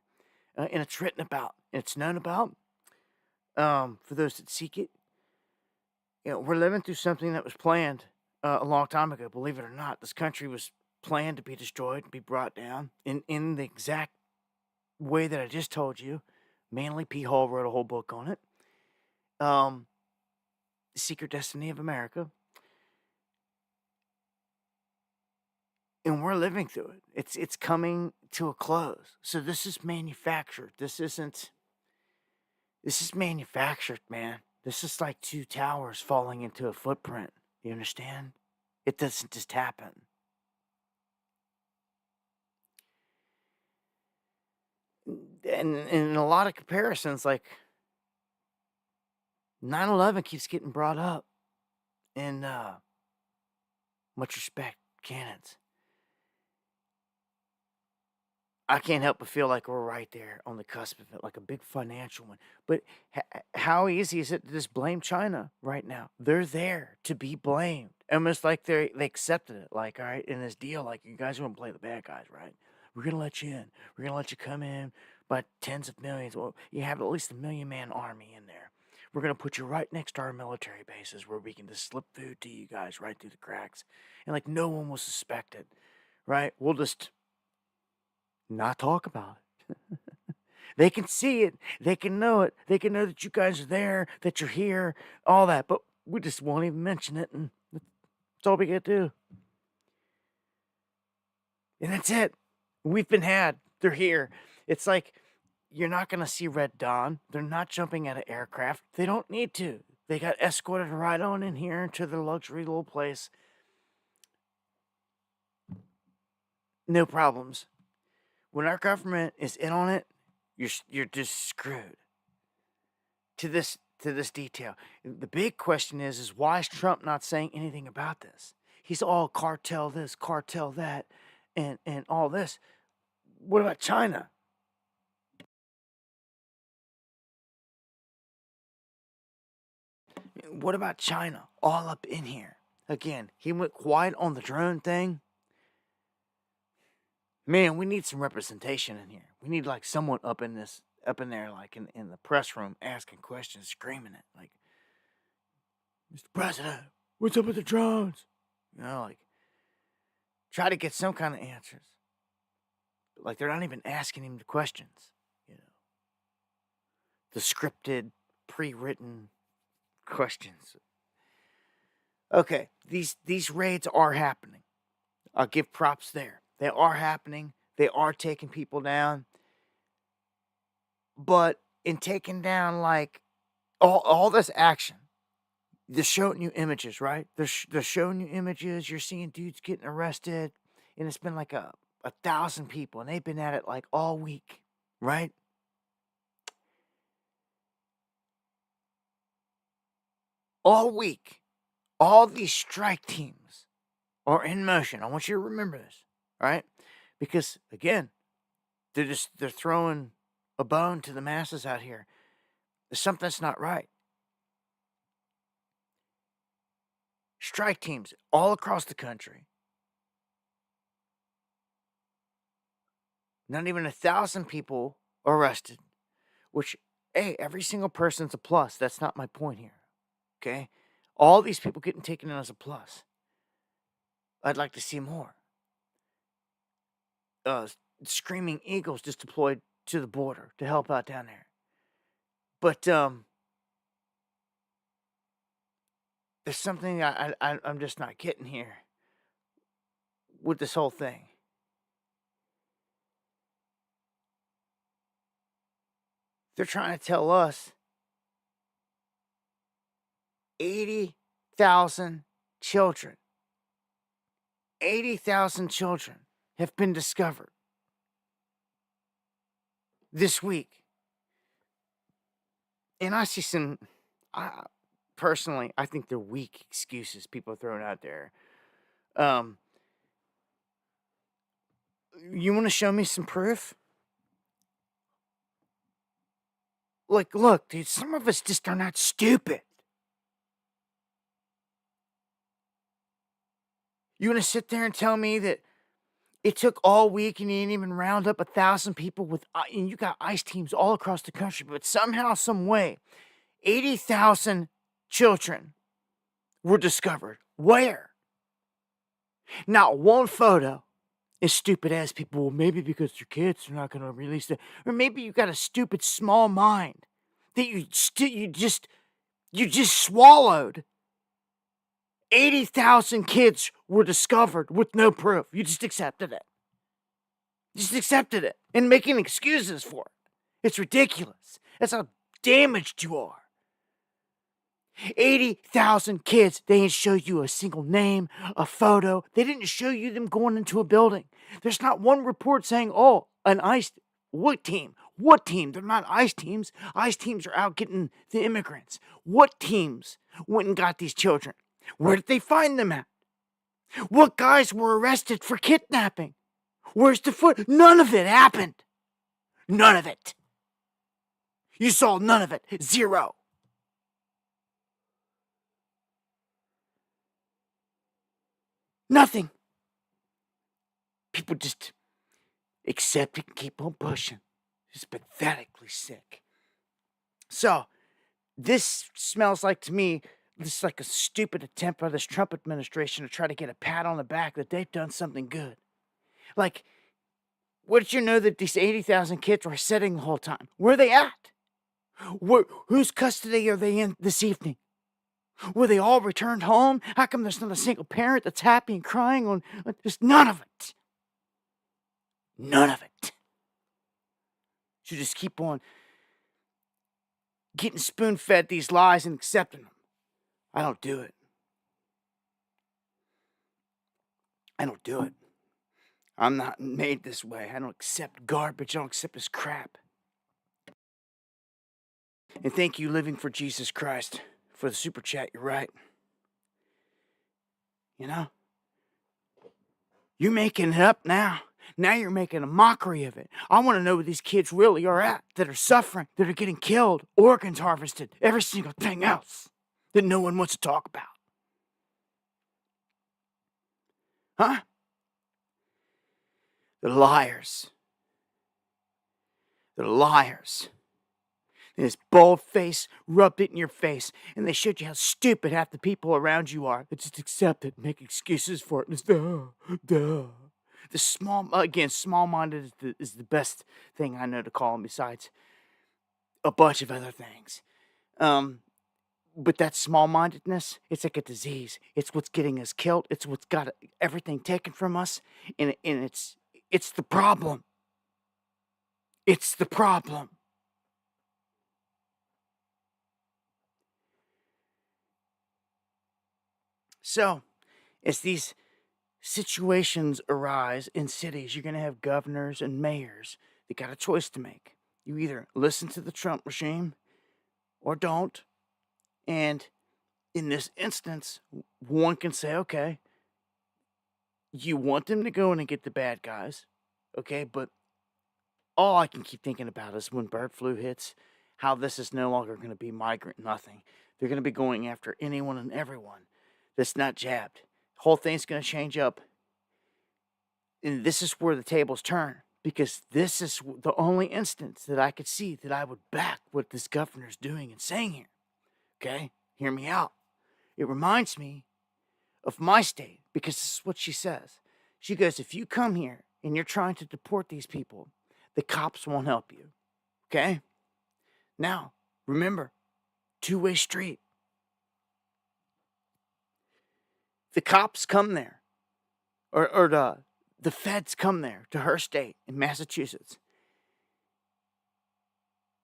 And it's written about, and it's known about. For those that seek it, we're living through something that was planned a long time ago. Believe it or not, this country was planned to be destroyed, be brought down in the exact way that I just told you. Manly P. Hall wrote a whole book on it. The Secret Destiny of America. And we're living through it. It's coming to a close. So this is manufactured. This is manufactured, man. This is like two towers falling into a footprint. You understand? It doesn't just happen. And in a lot of comparisons, like 9/11 keeps getting brought up. And much respect, cannons. I can't help but feel like we're right there on the cusp of it, like a big financial one. But how easy is it to just blame China right now? They're there to be blamed. Almost like they accepted it. Like, all right, in this deal, like, you guys are going to play the bad guys, right? We're going to let you in. We're going to let you come in by tens of millions. Well, you have at least 1 million-man army in there. We're going to put you right next to our military bases where we can just slip food to you guys right through the cracks. And, like, no one will suspect it, right? We'll just not talk about it. They can see it. They can know it. They can know that you guys are there, that you're here, all that. But we just won't even mention it. And that's all we get to do. And that's it. We've been had. They're here. It's like you're not going to see Red Dawn. They're not jumping out of aircraft. They don't need to. They got escorted right on in here into their luxury little place. No problems. When our government is in on it, you're just screwed. To this detail. The big question is why is Trump not saying anything about this? He's all cartel this, cartel that, and all this. What about China? What about China? All up in here. Again, he went quiet on the drone thing. Man, we need some representation in here. We need like someone up in there, like in the press room, asking questions, screaming it, like, Mr. President, what's up with the drones? You know, like, try to get some kind of answers. Like, they're not even asking him the questions, you know. The scripted, pre-written questions. Okay, these raids are happening. I'll give props there. They are happening. They are taking people down. But and taking down like all this action. They're showing you images, right? They're showing you images. You're seeing dudes getting arrested, and it's been like 1,000 people, and they've been at it like all week, right? All week, all these strike teams are in motion. I want you to remember this, right? Because again, they're throwing a bone to the masses out here. There's something that's not right. Strike teams all across the country. Not even 1,000 people arrested, which, hey, every single person's a plus. That's not my point here, okay? All these people getting taken in as a plus. I'd like to see more. Screaming Eagles just deployed to the border to help out down there. But there's something I'm just not getting here with this whole thing. They're trying to tell us 80,000 children, 80,000 children have been discovered this week. And I see some, personally, I think they're weak excuses people are throwing out there. You want to show me some proof? Like, look, dude, some of us just are not stupid. You want to sit there and tell me that it took all week and you didn't even round up 1,000 people and you got ICE teams all across the country, but somehow, some way, 80,000 children were discovered. Where? Not one photo. As stupid as people, well, maybe because they're kids, they're not going to release it. Or maybe you got a stupid small mind that you just swallowed. 80,000 kids were discovered with no proof. You just accepted it. Just accepted it and making excuses for it. It's ridiculous. That's how damaged you are. 80,000 kids. They didn't show you a single name, a photo. They didn't show you them going into a building. There's not one report saying, oh, an ICE, what team? What team? They're not ICE teams. ICE teams are out getting the immigrants. What teams went and got these children? Where did they find them at? What guys were arrested for kidnapping? Where's the foot? None of it happened. None of it. You saw none of it. Zero. Nothing. People just accept it and keep on pushing. It's pathetically sick. So, this smells like, to me, this is like a stupid attempt by this Trump administration to try to get a pat on the back that they've done something good. Like, what did you know that these 80,000 kids were sitting the whole time? Where are they at? Whose custody are they in this evening? Were they all returned home? How come there's not a single parent that's happy and crying on? There's none of it. None of it. You just keep on getting spoon-fed these lies and accepting them. I don't do it. I don't do it. I'm not made this way. I don't accept garbage. I don't accept this crap. And thank you, Living for Jesus Christ, for the super chat. You're right. You know? You're making it up now. Now you're making a mockery of it. I want to know where these kids really are at, that are suffering, that are getting killed, organs harvested, every single thing else that no one wants to talk about. Huh? They're liars. They're liars. And this bald face rubbed it in your face, and they showed you how stupid half the people around you are. They just accept it, make excuses for it. And it's duh. The small-minded is the best thing I know to call them, besides a bunch of other things. But that small-mindedness, it's like a disease. It's what's getting us killed. It's what's got everything taken from us, and it's the problem. It's the problem. So, as these situations arise in cities, you're going to have governors and mayors that got a choice to make. You either listen to the Trump regime or don't. And in this instance, one can say, okay, you want them to go in and get the bad guys, okay, but all I can keep thinking about is when bird flu hits, how this is no longer going to be migrant nothing. They're going to be going after anyone and everyone that's not jabbed. Whole thing's going to change up. And this is where the tables turn, because this is the only instance that I could see that I would back what this governor's doing and saying here. Okay? Hear me out. It reminds me of my state, because this is what she says. She goes, if you come here and you're trying to deport these people, the cops won't help you. Okay? Now, remember, two-way street. The cops come there, or the feds come there to her state in Massachusetts.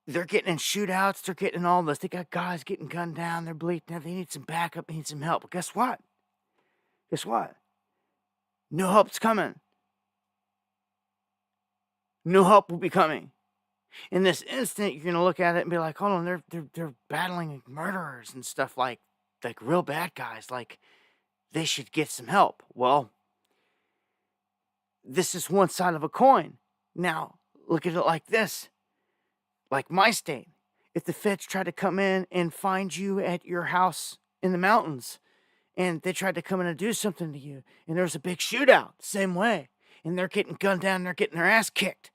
They're getting in shootouts. They're getting all this. They got guys getting gunned down. They're bleeding. They need some backup. They need some help. But guess what? Guess what? No help's coming. No help will be coming. In this instant, you're gonna look at it and be like, "Hold on, they're battling murderers and stuff like real bad guys. Like they should get some help." Well, this is one side of a coin. Now, look at it like this. Like my state, if the feds try to come in and find you at your house in the mountains, and they tried to come in and do something to you, and there's a big shootout, same way, and they're getting gunned down, and they're getting their ass kicked.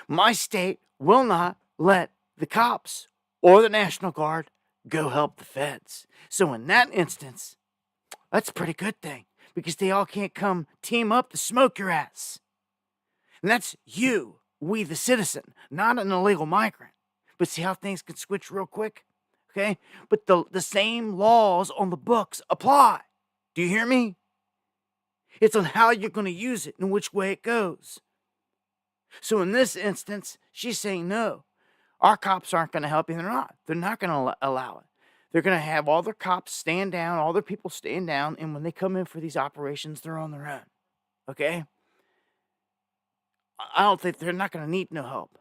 My state will not let the cops or the National Guard go help the feds. So in that instance, that's a pretty good thing, because they all can't come team up to smoke your ass. And that's you, we the citizen, not an illegal migrant. But see how things can switch real quick? Okay? But the same laws on the books apply. Do you hear me? It's on how you're going to use it and which way it goes. So in this instance, she's saying, no, our cops aren't going to help you. They're not. They're not going to allow it. They're going to have all their cops stand down, all their people stand down, and when they come in for these operations, they're on their own. Okay? I don't think they're not going to need no help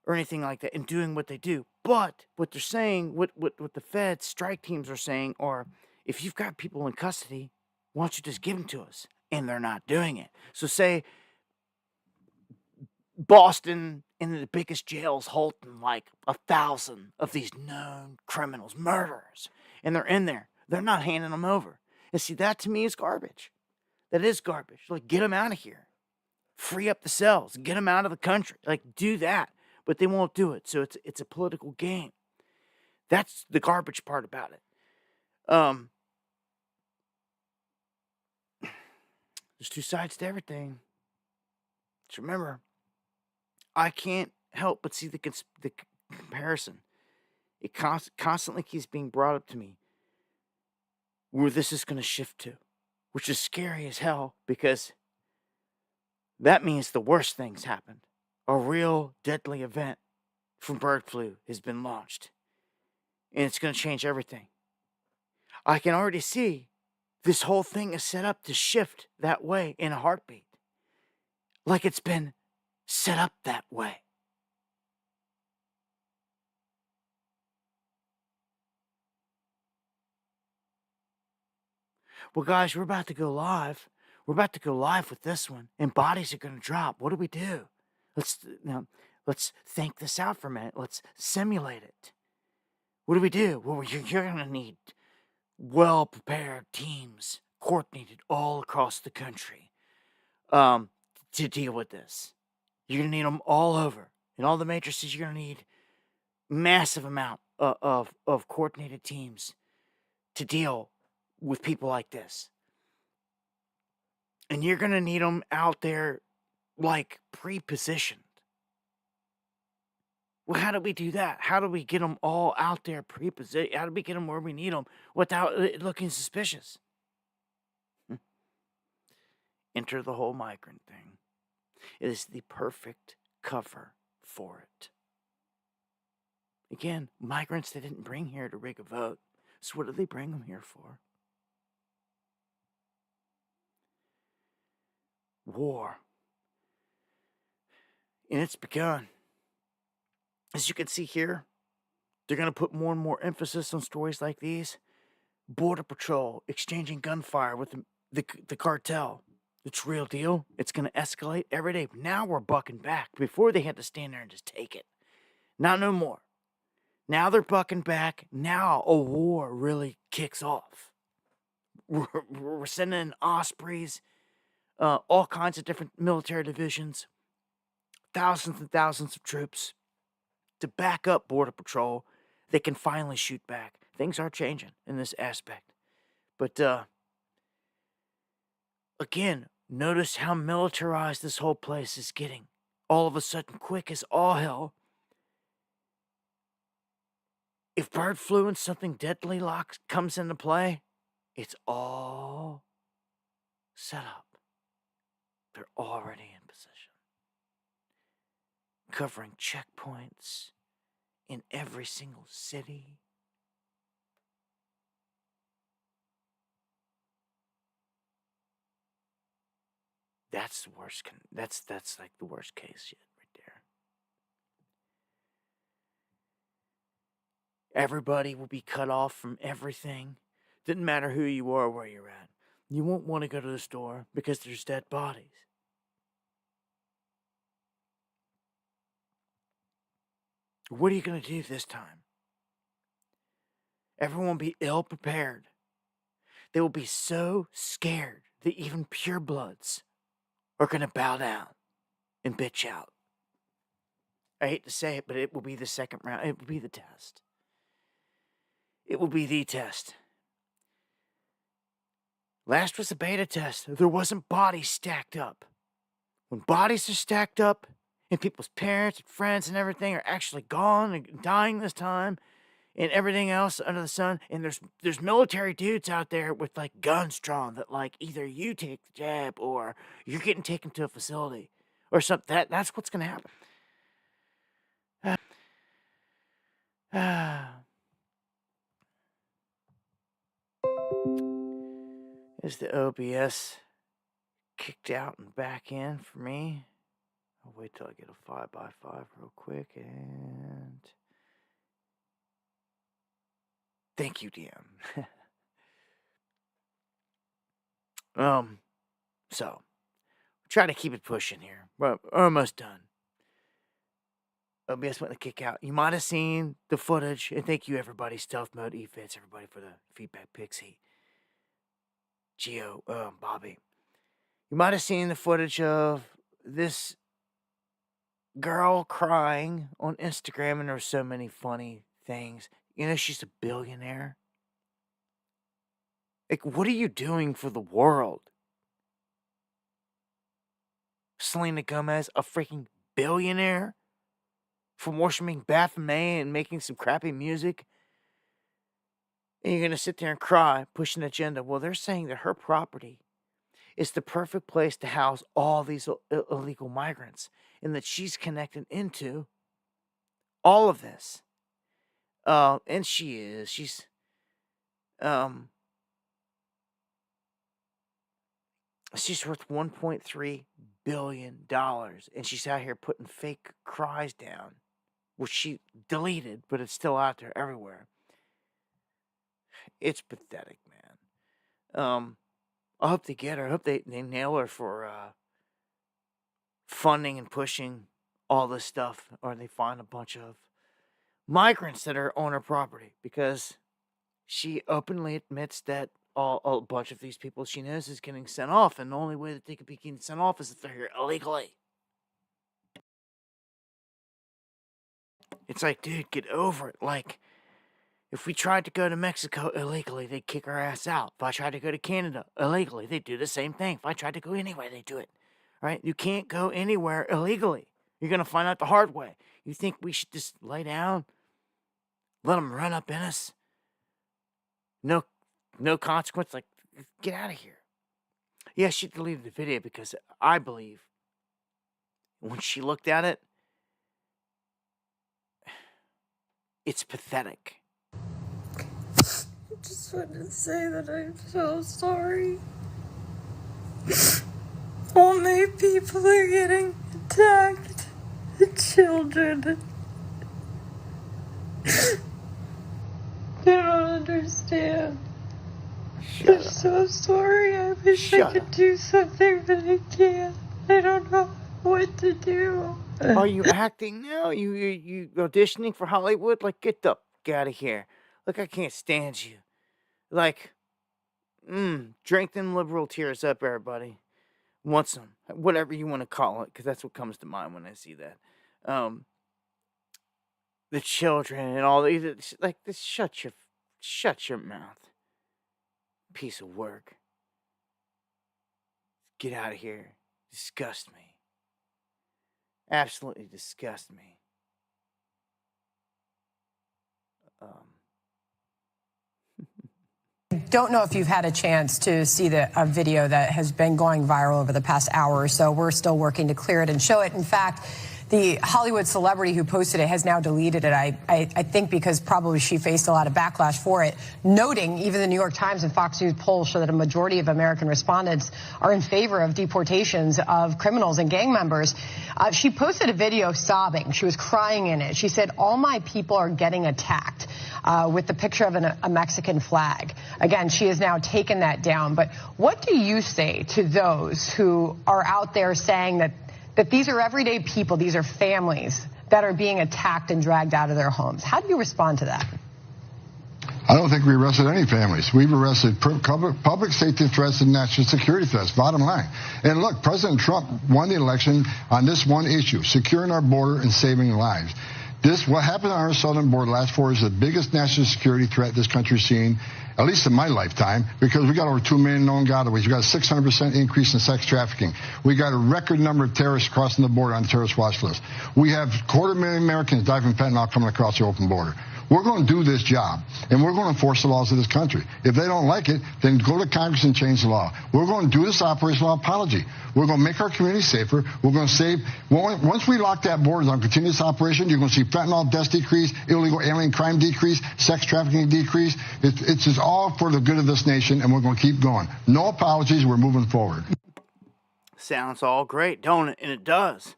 or anything like that in doing what they do. But what they're saying, what the Fed strike teams are saying, or if you've got people in custody, why don't you just give them to us? And they're not doing it. So say Boston in the biggest jails holding like 1,000 of these known criminals, murderers, and they're in there. They're not handing them over. And see, that to me is garbage. That is garbage. Like, get them out of here. Free up the cells. Get them out of the country. Like, do that. But they won't do it. So it's a political game. That's the garbage part about it. There's two sides to everything. Just remember, I can't help but see the comparison. It constantly keeps being brought up to me where this is going to shift to, which is scary as hell, because that means the worst things happened. A real deadly event from bird flu has been launched, and it's going to change everything. I can already see this whole thing is set up to shift that way in a heartbeat, like it's been set up that way. Well, guys, we're about to go live. We're about to go live with this one, and bodies are going to drop. What do we do? Let's think this out for a minute. Let's simulate it. What do we do? Well, you're going to need well-prepared teams, coordinated all across the country, to deal with this. You're going to need them all over. In all the matrices, you're going to need massive amount of coordinated teams to deal with people like this. And you're going to need them out there like pre-positioned. Well, how do we do that? How do we get them all out there pre-positioned? How do we get them where we need them without it looking suspicious? Enter the whole migrant thing. It is the perfect cover for it. Again, migrants they didn't bring here to rig a vote. So what did they bring them here for? war. And it's begun. As you can see here, they're going to put more and more emphasis on stories like these. Border Patrol exchanging gunfire with the cartel. It's real deal. It's going to escalate every day. Now we're bucking back. Before they had to stand there and just take it. Not no more. Now they're bucking back. Now a war really kicks off. We're sending in Ospreys, all kinds of different military divisions, thousands and thousands of troops to back up Border Patrol. They can finally shoot back. Things are changing in this aspect. But, again, notice how militarized this whole place is getting. All of a sudden, quick as all hell. If bird flu and something deadly comes into play, it's all set up. They're already in position. Covering checkpoints in every single city. That's the worst. That's like the worst case shit right there. Everybody will be cut off from everything. Didn't matter who you are or where you're at. You won't want to go to the store because there's dead bodies. What are you going to do this time? Everyone will be ill prepared. They will be so scared that even purebloods are going to bow down and bitch out. I hate to say it, but it will be the second round. It will be the test. It will be the test. Last was a beta test. There wasn't bodies stacked up. When bodies are stacked up, and people's parents and friends and everything are actually gone and dying this time, and everything else under the sun, and there's military dudes out there with like guns drawn that like either you take the jab or you're getting taken to a facility or something. That's what's gonna happen. Is the OBS kicked out and back in for me? I'll wait till I get a 5x5 real quick, and thank you, DM. So try to keep it pushing here. We're almost done. OBS went to kick out. You might have seen the footage, and thank you, everybody. Stealth Mode, E-Fits, everybody for the feedback. Pixie, Geo, Bobby. You might have seen the footage of this girl crying on Instagram, and there were so many funny things. You know, she's a billionaire. Like, what are you doing for the world? Selena Gomez, a freaking billionaire? From worshiping Baphomet and making some crappy music? And you're going to sit there and cry, push an agenda. Well, they're saying that her property is the perfect place to house all these illegal migrants, and that she's connected into all of this. And she is. She's worth $1.3 billion, and she's out here putting fake cries down, which she deleted, but it's still out there everywhere. It's pathetic, man. I hope they get her. I hope they nail her for funding and pushing all this stuff, or they find a bunch of migrants that are on her property, because she openly admits that a bunch of these people she knows is getting sent off, and the only way that they could be getting sent off is if they're here illegally. It's like, dude, get over it. Like, if we tried to go to Mexico illegally, they'd kick our ass out. If I tried to go to Canada illegally, they'd do the same thing. If I tried to go anywhere, they'd do it. Right? You can't go anywhere illegally. You're going to find out the hard way. You think we should just lay down? Let them run up in us? No consequence? Like, get out of here. Yeah, she deleted the video because I believe when she looked at it, it's pathetic. I just wanted to say that I'm so sorry. Only people are getting attacked. The children. They don't understand. I'm so sorry. I wish I could do something, but I can't. I don't know what to do. Are you acting now? You auditioning for Hollywood? Like, get the fuck out of here. Look, I can't stand you. Like, drink them liberal tears up, everybody. Want some, whatever you want to call it, because that's what comes to mind when I see that. The children and all these, like, this. Shut your mouth. Piece of work. Get out of here. Disgust me. Absolutely disgust me. Don't know if you've had a chance to see a video that has been going viral over the past hour or so. We're still working to clear it and show it. In fact, the Hollywood celebrity who posted it has now deleted it, I think because probably she faced a lot of backlash for it, noting even the New York Times and Fox News polls show that a majority of American respondents are in favor of deportations of criminals and gang members. She posted a video sobbing. She was crying in it. She said, "All my people are getting attacked," with the picture of a Mexican flag. Again, she has now taken that down. But what do you say to those who are out there saying that these are everyday people, these are families that are being attacked and dragged out of their homes? How do you respond to that? I don't think we arrested any families. We've arrested public safety threats and national security threats, bottom line. And look, President Trump won the election on this one issue, securing our border and saving lives. What happened on our southern border last 4 years is the biggest national security threat this country's seen, at least in my lifetime, because we got over 2 million known gotaways. We got a 600% increase in sex trafficking. We got a record number of terrorists crossing the border on the terrorist watch list. We have 250,000 Americans die from fentanyl coming across the open border. We're going to do this job, and we're going to enforce the laws of this country. If they don't like it, then go to Congress and change the law. We're going to do this operational apology. We're going to make our community safer. We're going to save. Once we lock that border on continuous operation, you're going to see fentanyl deaths decrease, illegal alien crime decrease, sex trafficking decrease. It's just all for the good of this nation, and we're going to keep going. No apologies. We're moving forward. Sounds all great, don't it? And it does.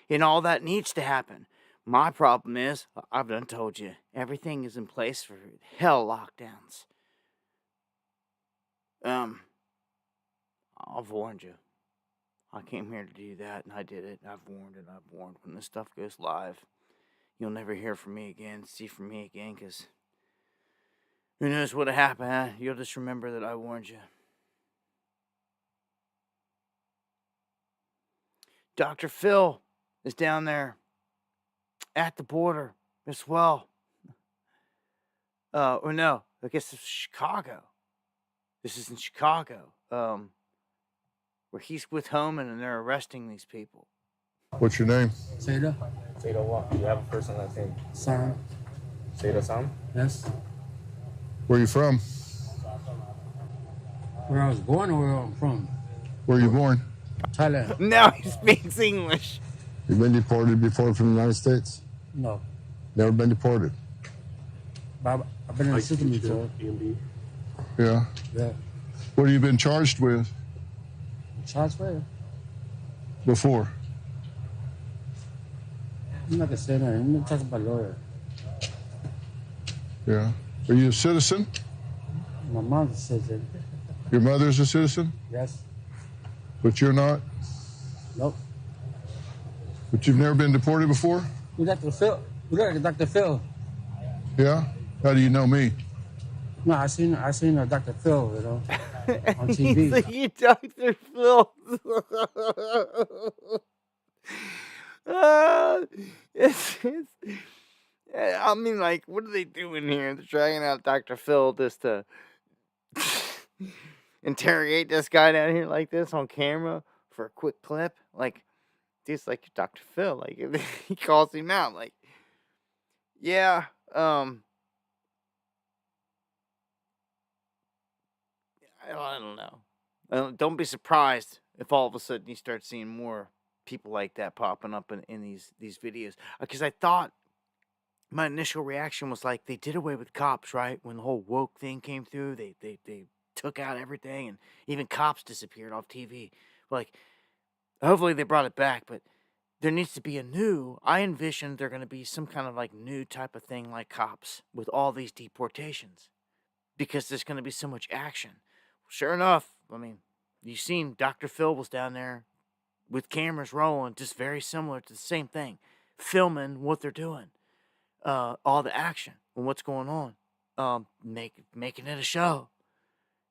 And all that needs to happen. My problem is, I've done told you, everything is in place for hell lockdowns. I've warned you. I came here to do that, and I did it. I've warned and I've warned. When this stuff goes live, you'll never hear from me again, see from me again, because who knows what'll happen, huh? You'll just remember that I warned you. Dr. Phil is down there at the border as well. Or no, I guess it's Chicago. This is in Chicago, where he's with Homan and they're arresting these people. What's your name? Seda. Seda what? Do you have a first and last name? Sam. Seda Sam? Yes. Where are you from? Where I was born or where I'm from? Where are you born? Thailand. Now he speaks English. You've been deported before from the United States? No. Never been deported? But I've been in the system before. Yeah. Yeah. What have you been charged with Charged where? before? I'm not gonna say that. I'm gonna talk about lawyer. Yeah. Are you a citizen? My mom says it. Your mother's a citizen? Yes. But you're not? Nope. But you've never been deported before? You Dr. Phil. You look like Dr. Phil. Yeah? How do you know me? No, I seen Dr. Phil, you know, on TV. He's like, you Dr. Phil. I mean, like, what are they doing here? They're dragging out Dr. Phil just to interrogate this guy down here like this on camera for a quick clip. Like, dude's like, Dr. Phil. Like, he calls him out. Like, yeah, I don't know. Don't be surprised if all of a sudden you start seeing more people like that popping up in these videos. Because I thought my initial reaction was like, they did away with cops, right? When the whole woke thing came through, they took out everything, and even cops disappeared off TV. Like, Hopefully they brought it back, but there needs to be a new. I envision there going to be some kind of like new type of thing like cops with all these deportations because there's going to be so much action. Sure enough, I mean, you've seen Dr. Phil was down there with cameras rolling, just very similar to the same thing, filming what they're doing, all the action and what's going on, making it a show.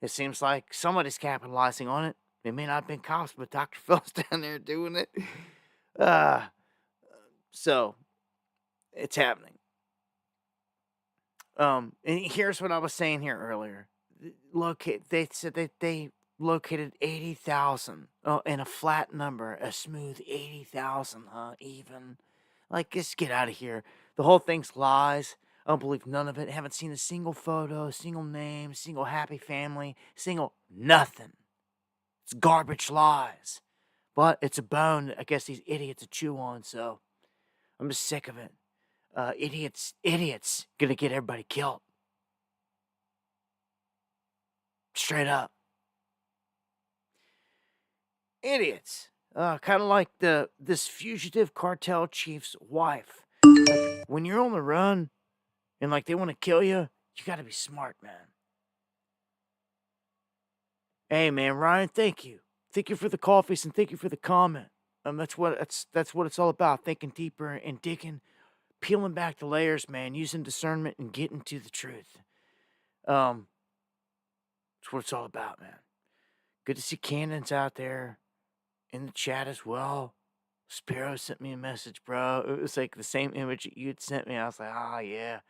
It seems like somebody's capitalizing on it. It may not have been cops, but Dr. Phil's down there doing it. So it's happening. And here's what I was saying here earlier. They said that they located 80,000. Oh, and a flat number, a smooth 80,000, huh? Even. Like, just get out of here. The whole thing's lies. I don't believe none of it. Haven't seen a single photo, a single name, single happy family, single nothing. It's garbage lies. But it's a bone I guess these idiots chew on, so I'm just sick of it. Idiots gonna get everybody killed. Straight up. Idiots. Kind of like this fugitive cartel chief's wife. Like, when you're on the run and like they want to kill you, you gotta be smart, man. Hey man, Ryan, thank you. Thank you for the coffees and thank you for the comment. That's what it's all about. Thinking deeper and digging, peeling back the layers, man, using discernment and getting to the truth. That's what it's all about, man. Good to see Cannon's out there in the chat as well. Sparrow sent me a message, bro. It was like the same image that you'd sent me. I was like, yeah.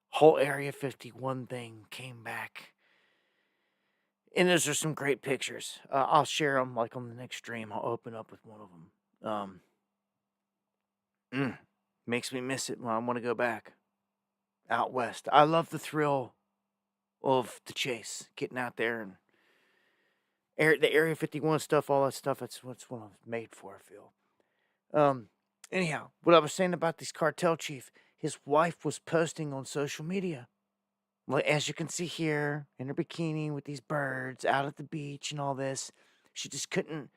Whole Area 51 thing came back. And those are some great pictures. I'll share them like on the next stream. I'll open up with one of them. Makes me miss it when I want to go back out west. I love the thrill of the chase, getting out there and the Area 51 stuff, all that stuff. That's what I'm made for, I feel. Anyhow, what I was saying about this cartel chief, his wife was posting on social media. Well, as you can see here, in her bikini with these birds out at the beach and all this, she just couldn't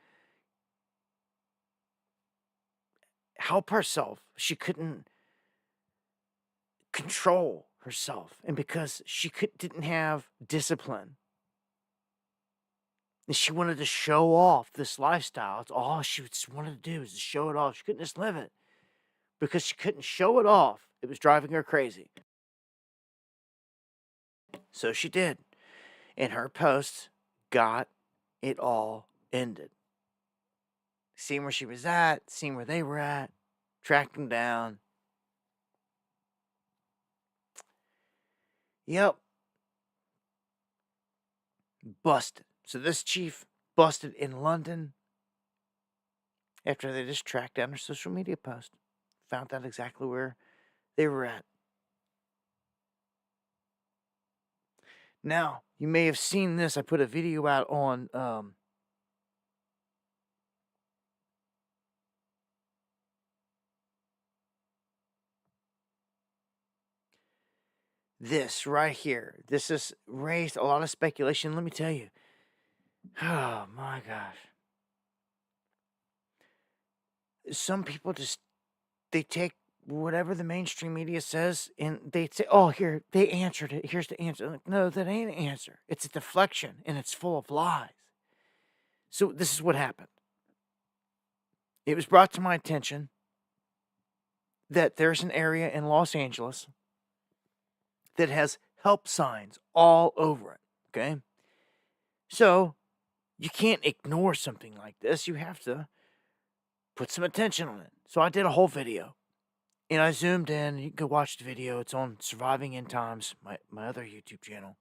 help herself. She couldn't control herself. And because she didn't have discipline, and she wanted to show off this lifestyle. It's all she just wanted to do is to show it off. She couldn't just live it. Because she couldn't show it off, it was driving her crazy. So she did. And her posts got it all ended. Seeing where she was at, seeing where they were at, tracked them down. Yep. Busted. So this chief busted in London after they just tracked down her social media post. Found out exactly where they were at. Now, you may have seen this. I put a video out on this right here. This has raised a lot of speculation. Let me tell you. Oh, my gosh. Some people they take whatever the mainstream media says and they say, oh, here, they answered it. Here's the answer. Like, no, that ain't an answer. It's a deflection and it's full of lies. So this is what happened. It was brought to my attention that there's an area in Los Angeles that has help signs all over it, okay? So you can't ignore something like this. You have to put some attention on it. So I did a whole video. And I zoomed in. You can go watch the video. It's on Surviving End Times, my other YouTube channel.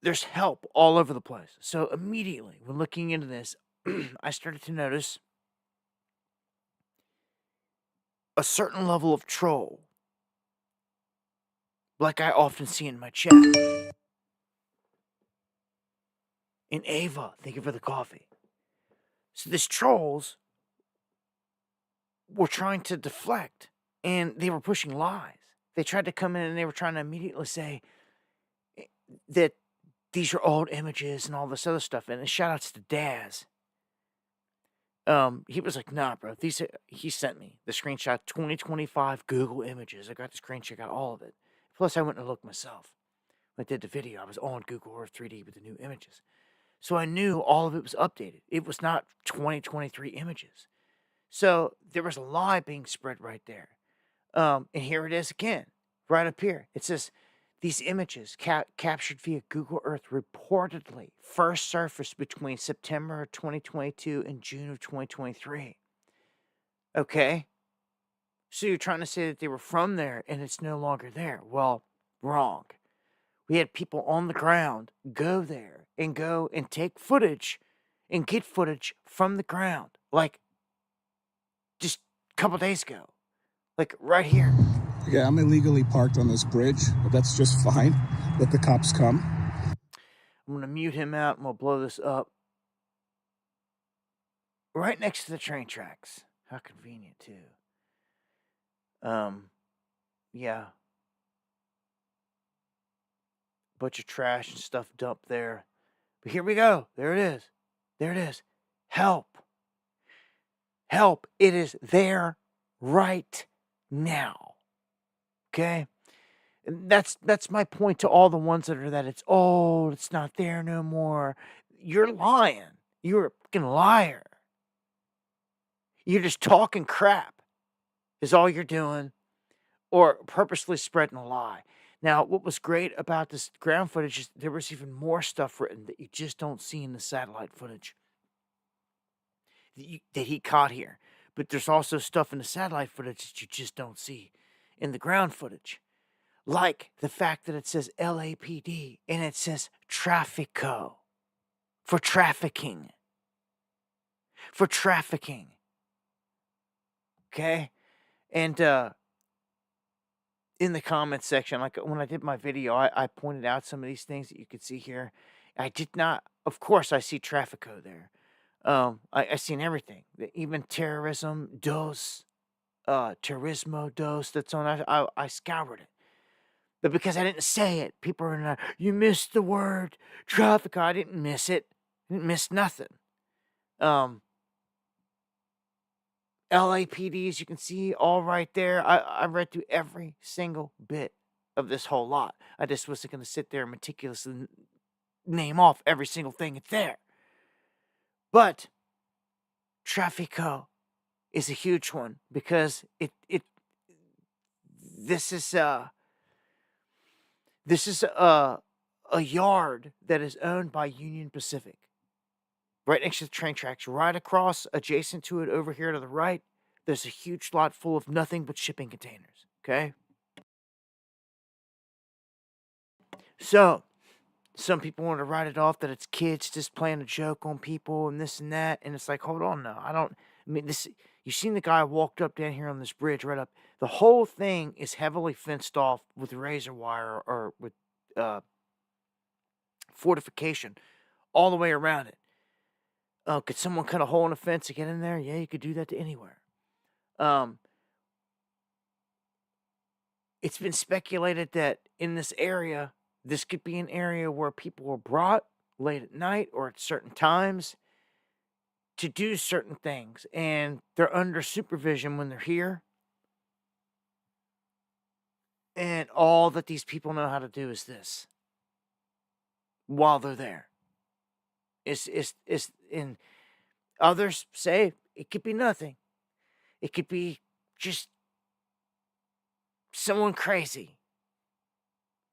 There's help all over the place. So immediately, when looking into this, I started to notice a certain level of troll, like I often see in my chat. And Ava, thank you for the coffee. So these trolls were trying to deflect, and they were pushing lies. They tried to come in and they were trying to immediately say that these are old images and all this other stuff. And shout outs to Daz. He was like, nah, bro. He sent me the screenshot 2025 Google images. I got the screenshot, got all of it. Plus, I went and looked myself. When I did the video, I was on Google Earth 3D with the new images. So I knew all of it was updated. It was not 2023 images. So there was a lie being spread right there. And here it is again, right up here. It says, these images captured via Google Earth reportedly first surfaced between September of 2022 and June of 2023. Okay? So you're trying to say that they were from there and it's no longer there. Well, wrong. We had people on the ground go there and take footage and get footage from the ground. Like, just a couple days ago. Like, right here. Okay, I'm illegally parked on this bridge, but that's just fine. Let the cops come. I'm going to mute him out and we'll blow this up. Right next to the train tracks. How convenient, too. Yeah. Bunch of trash and stuff dumped there. But here we go. There it is. There it is. Help. Help. It is there right now. Okay? And that's my point to all the ones that are that it's old, it's not there no more. You're lying. You're a fucking liar. You're just talking crap is all you're doing, or purposely spreading a lie. Now, what was great about this ground footage is there was even more stuff written that you just don't see in the satellite footage that he caught here. But there's also stuff in the satellite footage that you just don't see in the ground footage. Like the fact that it says LAPD and it says Traffico for trafficking. For trafficking. Okay? And in the comments section, like when I did my video, I pointed out some of these things that you could see here. I did not, of course, I see Traffico there. I seen everything, even terrorismo dos that's on. I scoured it, but because I didn't say it, people are like, you missed the word Traffico. I didn't miss it. I didn't miss nothing. LAPD, as you can see, all right there. I read through every single bit of this whole lot. I just wasn't going to sit there and meticulously name off every single thing that's there. But Traffico is a huge one because this is a yard that is owned by Union Pacific. Right next to the train tracks, right across, adjacent to it over here to the right, there's a huge lot full of nothing but shipping containers, okay? So, some people want to write it off that it's kids just playing a joke on people and this and that, and it's like, hold on now, this, you've seen the guy walked up down here on this bridge right up. The whole thing is heavily fenced off with razor wire or with fortification all the way around it. Could someone cut a hole in the fence to get in there? Yeah, you could do that to anywhere. It's been speculated that in this area, this could be an area where people are brought late at night or at certain times to do certain things. And they're under supervision when they're here. And all that these people know how to do is this while they're there. And others say it could be nothing. It could be just someone crazy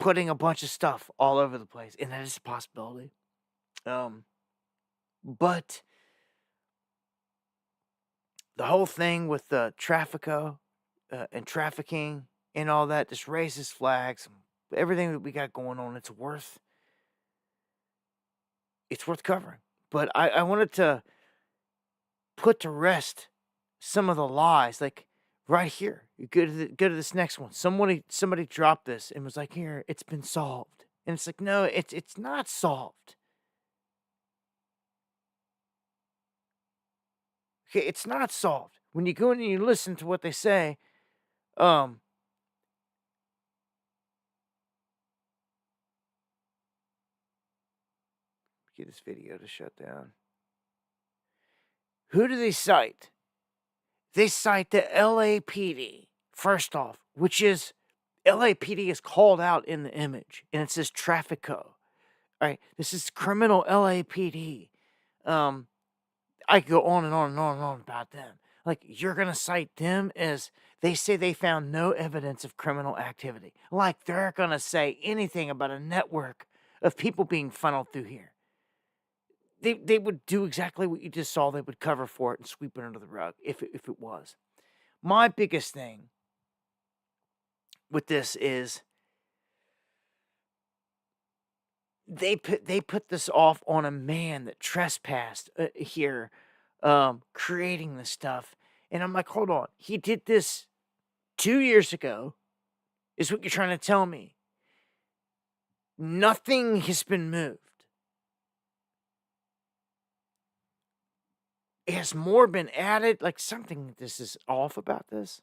putting a bunch of stuff all over the place, and that is a possibility. But the whole thing with the Traffico and trafficking and all that just raises flags. Everything that we got going on, it's worth covering. But I wanted to put to rest some of the lies, like right here. You go to this next one. Somebody dropped this and was like, here, it's been solved. And it's like, no, it's not solved. Okay, it's not solved. When you go in and you listen to what they say, get this video to shut down. Who do they cite? They cite the LAPD, first off, which is LAPD is called out in the image, and it says traffic code. All right, this is criminal LAPD. I could go on and on and on and on about them. Like, you're going to cite them as they say they found no evidence of criminal activity. Like, they're going to say anything about a network of people being funneled through here. They would do exactly what you just saw. They would cover for it and sweep it under the rug if it was. My biggest thing with this is they put this off on a man that trespassed here, creating this stuff. And I'm like, hold on. He did this 2 years ago, is what you're trying to tell me. Nothing has been moved. Has more been added? Like, something this is off about this?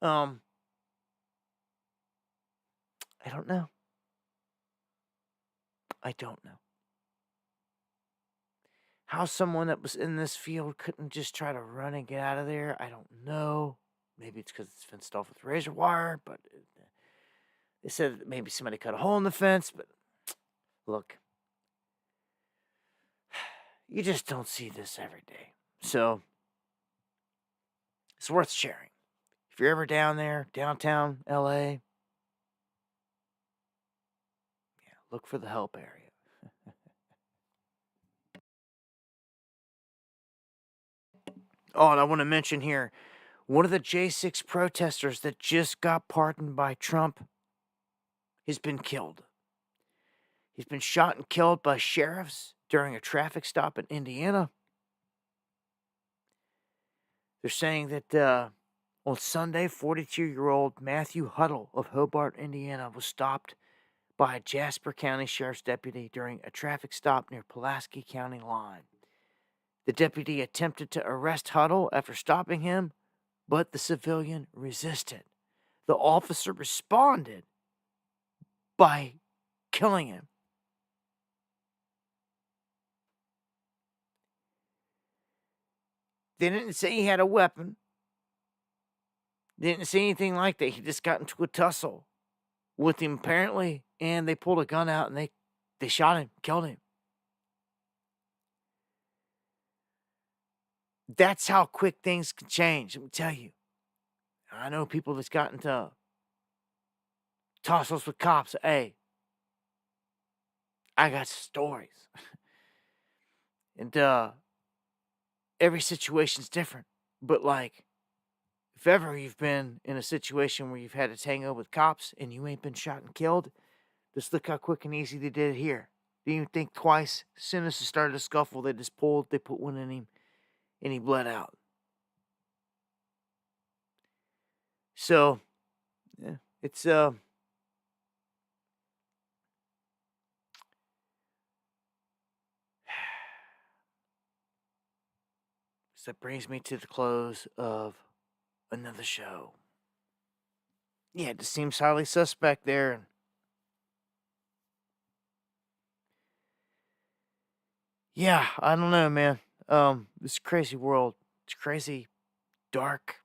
I don't know. I don't know. How someone that was in this field couldn't just try to run and get out of there, I don't know. Maybe it's because it's fenced off with razor wire, but they said that maybe somebody cut a hole in the fence, but look, you just don't see this every day. So, it's worth sharing. If you're ever down there, downtown LA, yeah, look for the help area. Oh, and I want to mention here, one of the J6 protesters that just got pardoned by Trump has been killed. He's been shot and killed by sheriffs during a traffic stop in Indiana. They're saying that on Sunday, 42-year-old Matthew Huddle of Hobart, Indiana, was stopped by a Jasper County Sheriff's deputy during a traffic stop near Pulaski County line. The deputy attempted to arrest Huddle after stopping him, but the civilian resisted. The officer responded by killing him. They didn't say he had a weapon. They didn't say anything like that. He just got into a tussle with him, apparently, and they pulled a gun out and they shot him, killed him. That's how quick things can change, let me tell you. I know people that's gotten into tussles with cops. Hey, I got stories. And every situation's different. But, like, if ever you've been in a situation where you've had a tango with cops and you ain't been shot and killed, just look how quick and easy they did it here. They didn't even think twice. As soon as it started a scuffle, they just pulled, they put one in him, and he bled out. So, yeah, it's so that brings me to the close of another show. Yeah, it just seems highly suspect there. Yeah, I don't know, man. This crazy world. It's crazy, dark,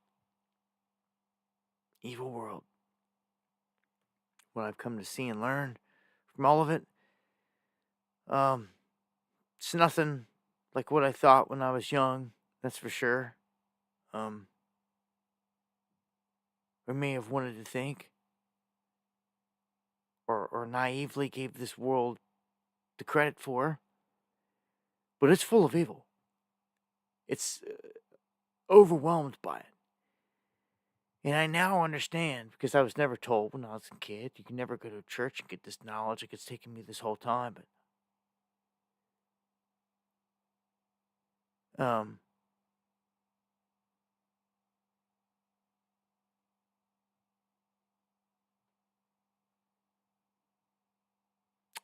evil world. What I've come to see and learn from all of it, it's nothing like what I thought when I was young, that's for sure. Or may have wanted to think, or naively gave this world the credit for. But it's full of evil. It's overwhelmed by it. And I now understand, because I was never told when I was a kid, you can never go to a church and get this knowledge like it's taken me this whole time. But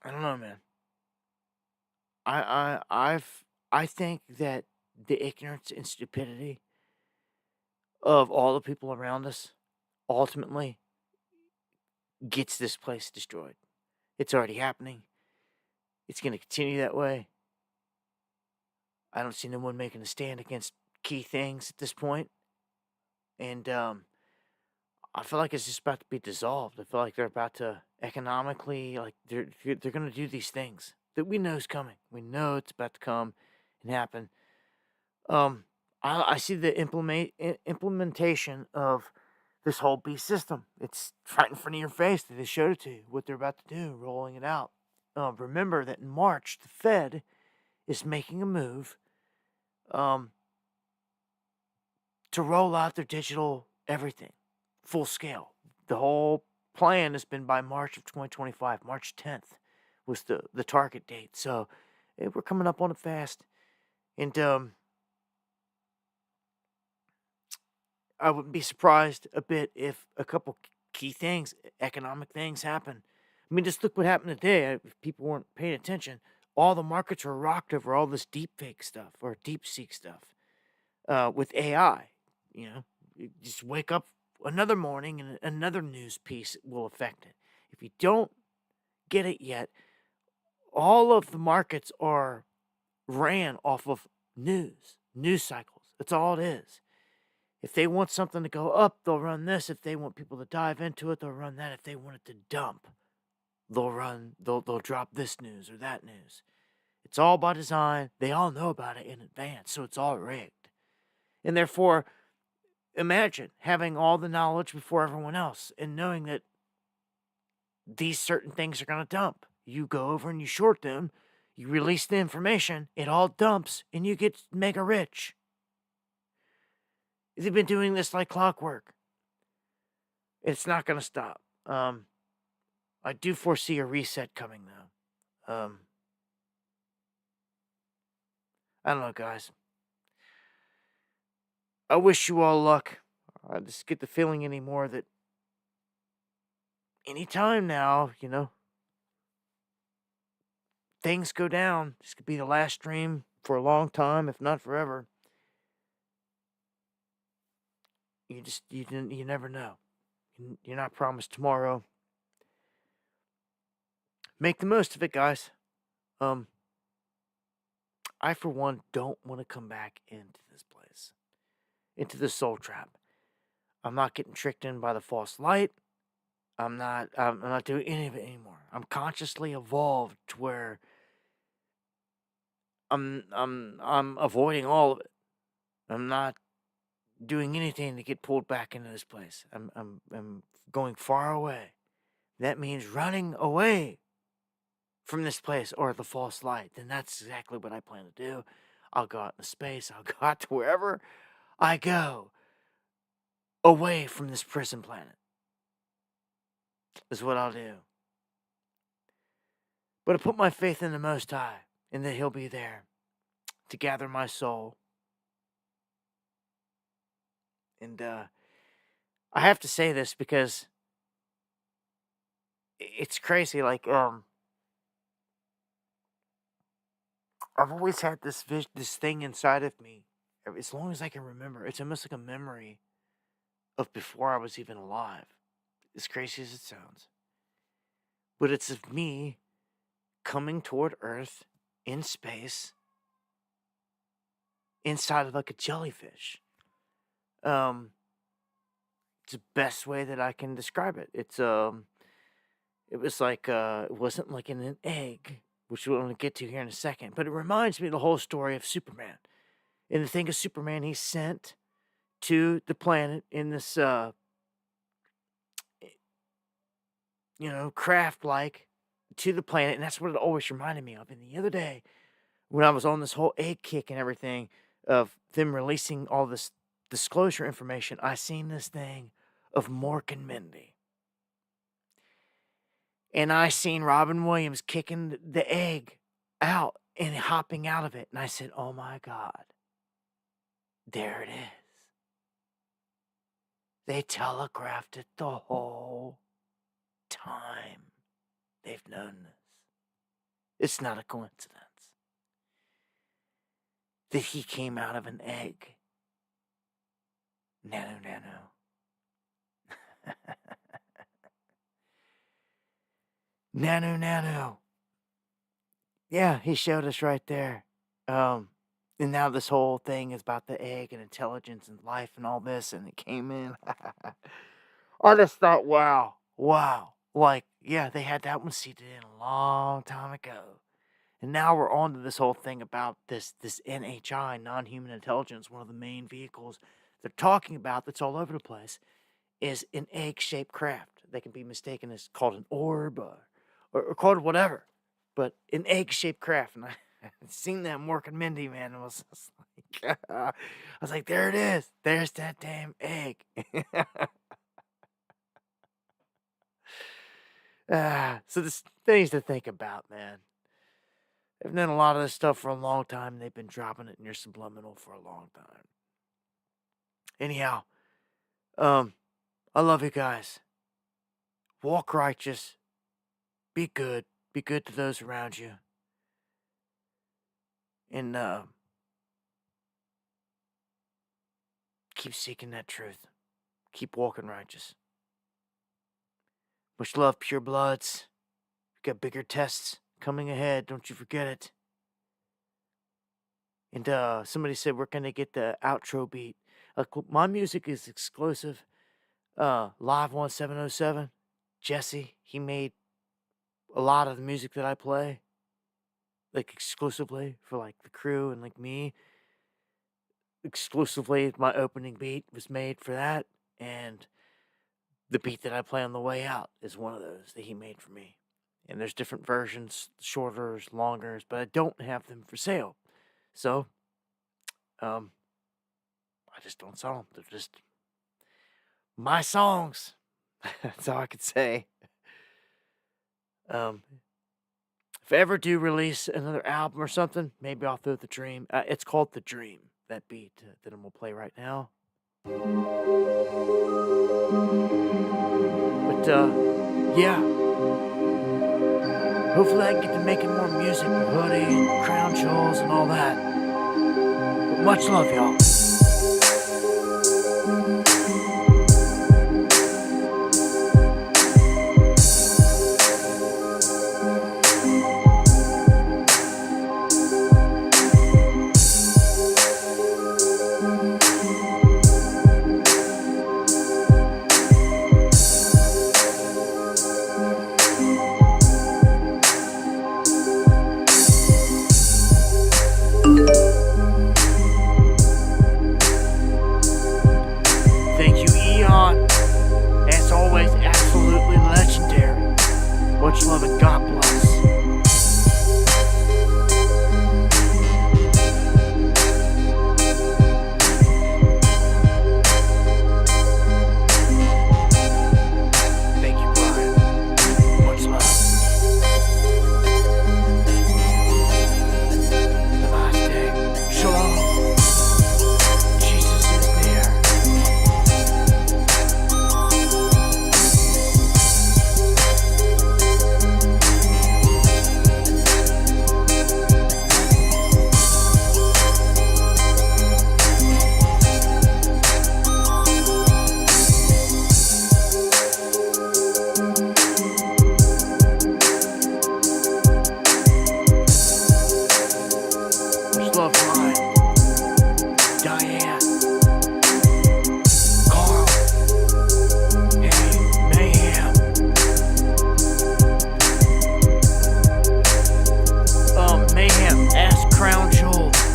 I don't know, man. I think that the ignorance and stupidity of all the people around us ultimately gets this place destroyed. It's already happening. it's going to continue that way. I don't see no one making a stand against key things at this point. And I feel like it's just about to be dissolved. I feel like they're about to economically, like they're going to do these things that we know is coming. We know it's about to come and happen. I see the implementation of this whole beast system. It's right in front of your face. They showed it to you, what they're about to do, rolling it out. Remember that in March, the Fed is making a move to roll out their digital everything, full scale. The whole plan has been by March of 2025. March 10th was the target date. So we're coming up on it fast. And I wouldn't be surprised a bit if a couple key things, economic things, happen. I mean, just look what happened today. If people weren't paying attention, all the markets were rocked over all this deepfake stuff or DeepSeek stuff with AI. You know, you just wake up another morning and another news piece will affect it. If you don't get it yet, all of the markets are ran off of news cycles. That's all it is. If they want something to go up, they'll run this. If they want people to dive into it, they'll run that. If they want it to dump, they'll drop this news or that news. It's all by design. They all know about it in advance, so it's all rigged. And therefore, imagine having all the knowledge before everyone else and knowing that these certain things are going to dump. You go over and you short them, you release the information, it all dumps, and you get mega rich. They've been doing this like clockwork. It's not going to stop. I do foresee a reset coming, though. I don't know, guys. I wish you all luck. I just get the feeling anymore that anytime now, things go down. This could be the last stream for a long time, if not forever. You never know. You're not promised tomorrow. Make the most of it, guys. I, for one, don't want to come back into this place, into the soul trap. I'm not getting tricked in by the false light. I'm not doing any of it anymore. I'm consciously evolved to where I'm avoiding all of it. I'm not doing anything to get pulled back into this place. I'm going far away. That means running away from this place or the false light. Then that's exactly what I plan to do. I'll go out into space. I'll go out to wherever I go, away from this prison planet. Is what I'll do. But I put my faith in the Most High, and that He'll be there to gather my soul. And I have to say this because it's crazy. Like, I've always had this thing inside of me, as long as I can remember. It's almost like a memory of before I was even alive. As crazy as it sounds. But it's of me coming toward Earth in space inside of like a jellyfish. It's the best way that I can describe it. It was like it wasn't like in an egg, which we're going to get to here in a second, but it reminds me of the whole story of Superman. In the thing of Superman, he's sent to the planet in this craft like to the planet, and that's what it always reminded me of. And the other day, when I was on this whole egg kick and everything of them releasing all this disclosure information, I seen this thing of Mork and Mindy. And I seen Robin Williams kicking the egg out and hopping out of it. And I said, oh my God, there it is. They telegraphed it the whole time. They've known this. It's not a coincidence that he came out of an egg. Nano. Nano. Yeah, he showed us right there. And now this whole thing is about the egg and intelligence and life and all this, and it came in. I just thought, wow. Like, yeah, they had that one seeded in a long time ago. And now we're on to this whole thing about this NHI, non-human intelligence, one of the main vehicles they're talking about that's all over the place, is an egg-shaped craft. They can be mistaken as called an orb or called whatever, but an egg-shaped craft. And I seen that in Mork and Mindy, man. I was just like, I was like, there it is. There's that damn egg. So there's things to think about, man. They've done a lot of this stuff for a long time. They've been dropping it in your subliminal for a long time. Anyhow, I love you guys. Walk righteous. Be good. Be good to those around you. And keep seeking that truth. Keep walking righteous. Much love, pure bloods. We've got bigger tests coming ahead. Don't you forget it. And somebody said, where can they get the outro beat? My music is exclusive. Live 1707. Jesse, he made a lot of the music that I play. Like exclusively for like the crew and like me. Exclusively, my opening beat was made for that. And the beat that I play on the way out is one of those that he made for me. And there's different versions, shorters, longers, but I don't have them for sale. So, I just don't sell them. They're just my songs. That's all I could say. If I ever do release another album or something, maybe I'll throw The Dream. It's called The Dream, that beat that I'm going to play right now. But, yeah. Hopefully I can get to making more music with Hoodie and Crown Jewels and all that. But much love, y'all.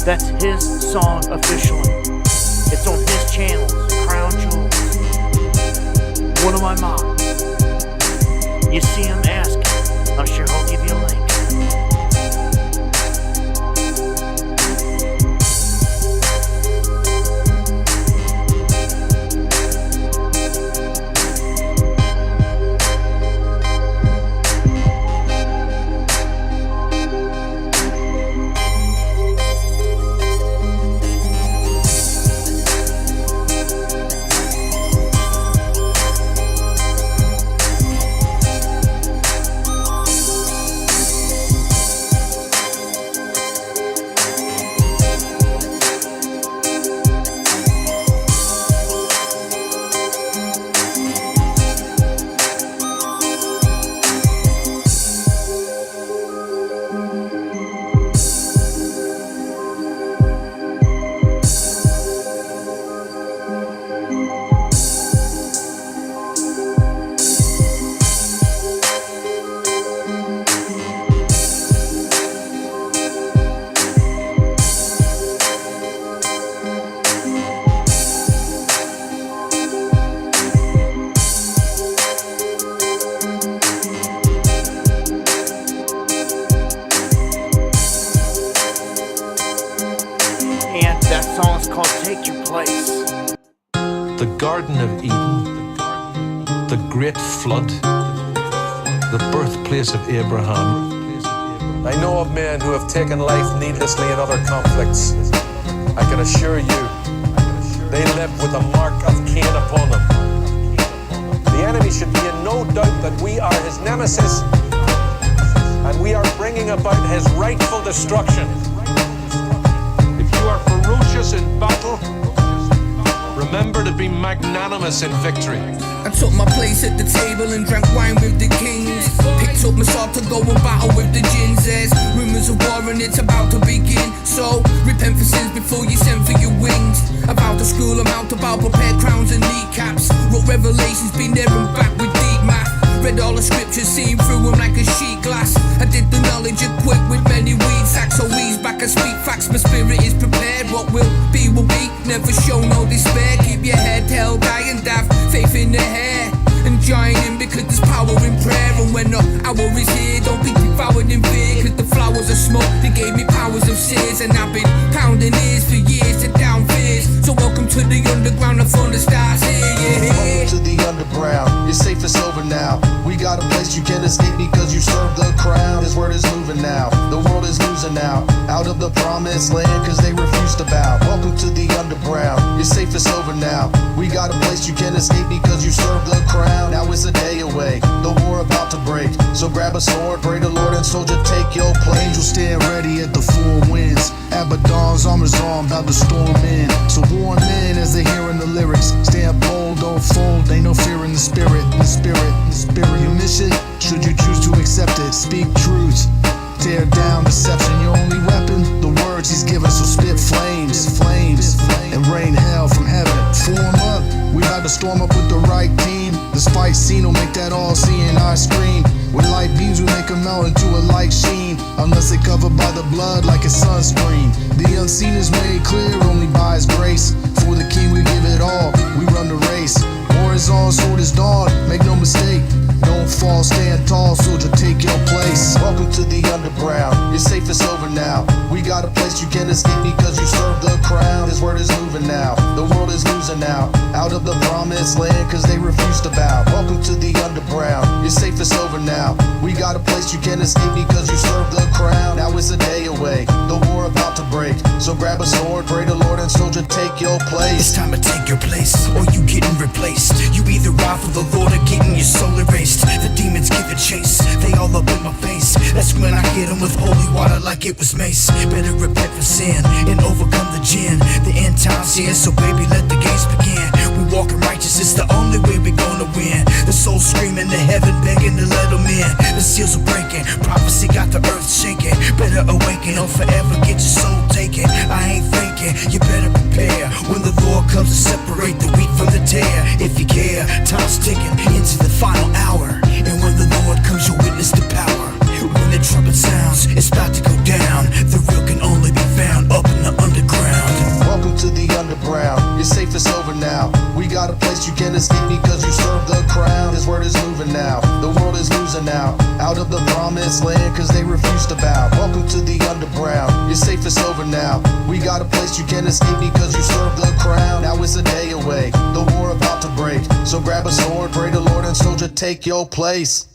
That's his song officially. It's on his channel, Crown Jewels. One of my mom. You see him, ask him. I'm sure he'll give you a link. Garden of Eden, the Great Flood, the birthplace of Abraham. I know of men who have taken life needlessly in other conflicts. I can assure you, they live with the mark of Cain upon them. The enemy should be in no doubt that we are his nemesis, and we are bringing about his rightful destruction. If you are ferocious in battle, remember to be magnanimous in victory. I took my place at the table and drank wine with the kings. Picked up my sword to go and battle with the gins. There's rumors of war and it's about to begin. So repent for sins before you send for your wings. About to school them out about prepared crowns and kneecaps. Wrote revelations, been there and back with deep math. Read all the scriptures, seen through them like a sheet glass. I did the knowledge equipped with many weed sacks. So ease back and speak facts, my spirit is prepared. What will be, never show no despair. Keep your head held high and have faith in the hair. And join in because there's power in prayer. And when the hour is here, don't be devoured in fear. Cause the flowers of smoke, they gave me powers of seers. And I've been pounding ears for years to down fears. So welcome to the underground, the fun that starts here, yeah. Welcome to the underground, your safe is over now. We got a place you can't escape because you serve the crown. His word is moving now, the world is losing now. Out of the promised land cause they refuse to bow. Welcome to the underground, your safe is over now. We got a place you can't escape because you serve the crown. Now it's a day away, the war about to break. So grab a sword, pray the Lord, and soldier take your place. Angels stand ready at the four winds. Abaddon's armor's on, about to storm in. So warn men as they hearing the lyrics. Stand bold, don't fold, ain't no fear in the spirit. The spirit, the spirit. Your mission, should you choose to accept it, speak truth. Tear down deception, your only weapon, the words he's given. So spit flames, and rain hell from heaven. Form up, we about to storm up with the right team. The spite scene will make that all-seeing eye scream. With light beams we make them melt into a light sheen. Unless they covered by the blood like a sunscreen. The unseen is made clear only by his grace. For the king we give it all, we run the race. War is on, sword is dawn, make no mistake. Don't fall, stand tall, soldier, take your place. Welcome to the underground, your safe is over now. We got a place you can't escape because you serve the crown. His word is moving now, the world is losing now. Out of the promised land cause they refuse to bow. Welcome to the underground, your safe is over now. We got a place you can't escape because you serve the crown. Now it's a day away, the war about to break. So grab a sword, pray the Lord, and soldier, take your place. It's time to take your place, or you getting replaced. You either ride for the Lord or getting your soul erased. The demons give it chase, they all up in my face. That's when I hit them with holy water like it was mace. Better repent for sin and overcome the gin. The end time's here, so baby let the games begin. We walk in righteousness, the only way we gonna win. The soul screaming to heaven, begging to let them in. The seals are breaking, prophecy got the earth shaking. Better awaken or forever get your soul taken. I ain't faking, you better prepare. When the Lord comes to separate the wheat from the tare. If you care, time's ticking into the final hour. And when the Lord comes, you witness the power. When the trumpet sounds, it's about to go down. The real can only be found up in the underground. Welcome to the underground, your safe is over now. We got a place you can't escape because you serve the crown. His word is moving now, the world is losing now. Out of the promised land cause they refuse to bow. Welcome to the underground, your safe is over now. We got a place you can't escape because you serve the crown. Now it's a day away, the war about to break. So grab a sword, pray the Lord, and soldier, take your place.